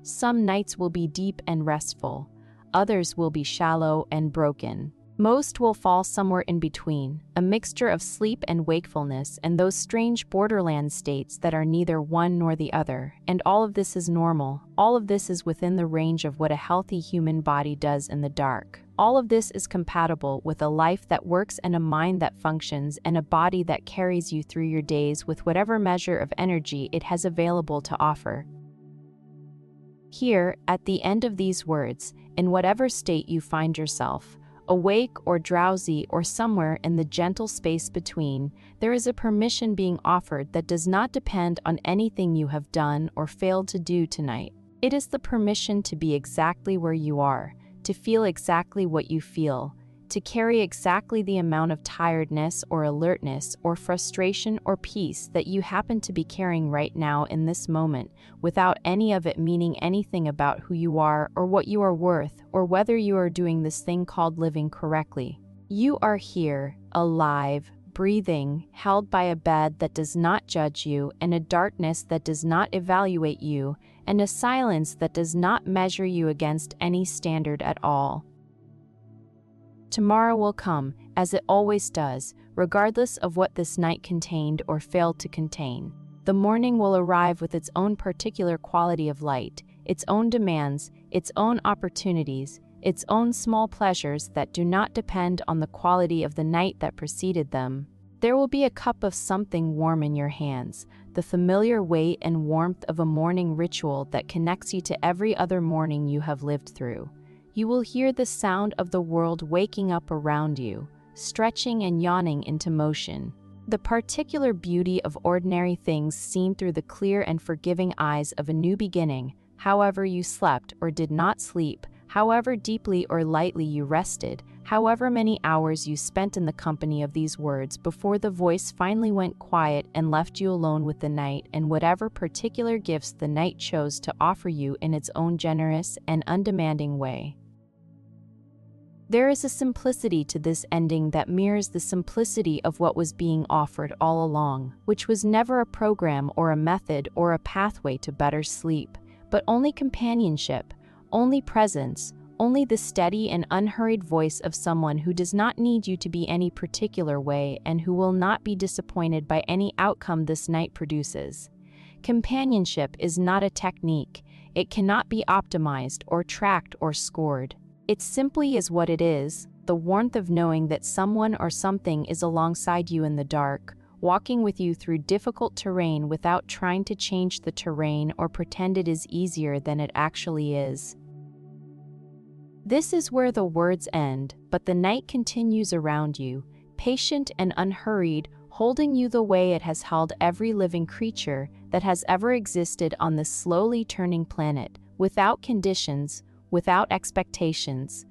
Some nights will be deep and restful, others will be shallow and broken. Most will fall somewhere in between, a mixture of sleep and wakefulness and those strange borderland states that are neither one nor the other, and all of this is normal, all of this is within the range of what a healthy human body does in the dark. All of this is compatible with a life that works and a mind that functions and a body that carries you through your days with whatever measure of energy it has available to offer. Here, at the end of these words, in whatever state you find yourself, awake or drowsy or somewhere in the gentle space between, there is a permission being offered that does not depend on anything you have done or failed to do tonight. It is the permission to be exactly where you are, to feel exactly what you feel, to carry exactly the amount of tiredness or alertness or frustration or peace that you happen to be carrying right now in this moment, without any of it meaning anything about who you are or what you are worth or whether you are doing this thing called living correctly. You are here, alive, breathing, held by a bed that does not judge you, and a darkness that does not evaluate you, and a silence that does not measure you against any standard at all. Tomorrow will come, as it always does, regardless of what this night contained or failed to contain. The morning will arrive with its own particular quality of light, its own demands, its own opportunities, its own small pleasures that do not depend on the quality of the night that preceded them. There will be a cup of something warm in your hands, the familiar weight and warmth of a morning ritual that connects you to every other morning you have lived through. You will hear the sound of the world waking up around you, stretching and yawning into motion. The particular beauty of ordinary things seen through the clear and forgiving eyes of a new beginning, however you slept or did not sleep, however deeply or lightly you rested, however many hours you spent in the company of these words before the voice finally went quiet and left you alone with the night and whatever particular gifts the night chose to offer you in its own generous and undemanding way. There is a simplicity to this ending that mirrors the simplicity of what was being offered all along, which was never a program or a method or a pathway to better sleep, but only companionship, only presence, only the steady and unhurried voice of someone who does not need you to be any particular way and who will not be disappointed by any outcome this night produces. Companionship is not a technique. It cannot be optimized or tracked or scored. It simply is what it is, the warmth of knowing that someone or something is alongside you in the dark, walking with you through difficult terrain without trying to change the terrain or pretend it is easier than it actually is. This is where the words end, but the night continues around you, patient and unhurried, holding you the way it has held every living creature that has ever existed on this slowly turning planet, without conditions, without expectations,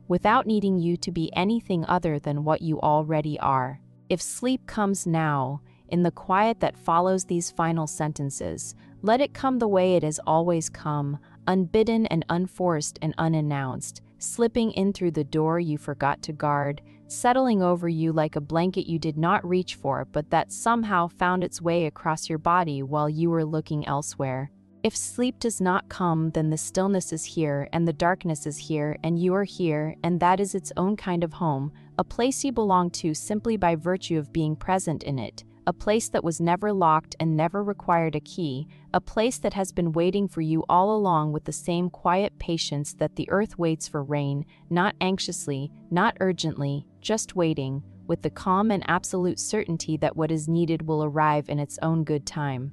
without needing you to be anything other than what you already are. If sleep comes now, in the quiet that follows these final sentences, let it come the way it has always come, unbidden and unforced and unannounced, slipping in through the door you forgot to guard, settling over you like a blanket you did not reach for but that somehow found its way across your body while you were looking elsewhere. If sleep does not come, then the stillness is here, and the darkness is here, and you are here, and that is its own kind of home, a place you belong to simply by virtue of being present in it, a place that was never locked and never required a key, a place that has been waiting for you all along with the same quiet patience that the earth waits for rain, not anxiously, not urgently, just waiting, with the calm and absolute certainty that what is needed will arrive in its own good time.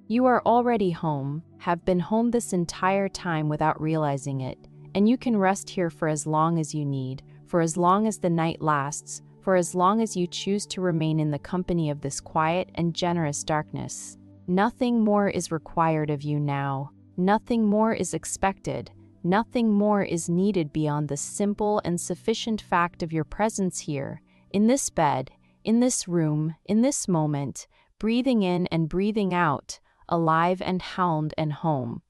You are already home, have been home this entire time without realizing it, and you can rest here for as long as you need, for as long as the night lasts, for as long as you choose to remain in the company of this quiet and generous darkness. Nothing more is required of you now. Nothing more is expected. Nothing more is needed beyond the simple and sufficient fact of your presence here, in this bed, in this room, in this moment, breathing in and breathing out, alive and hound and home.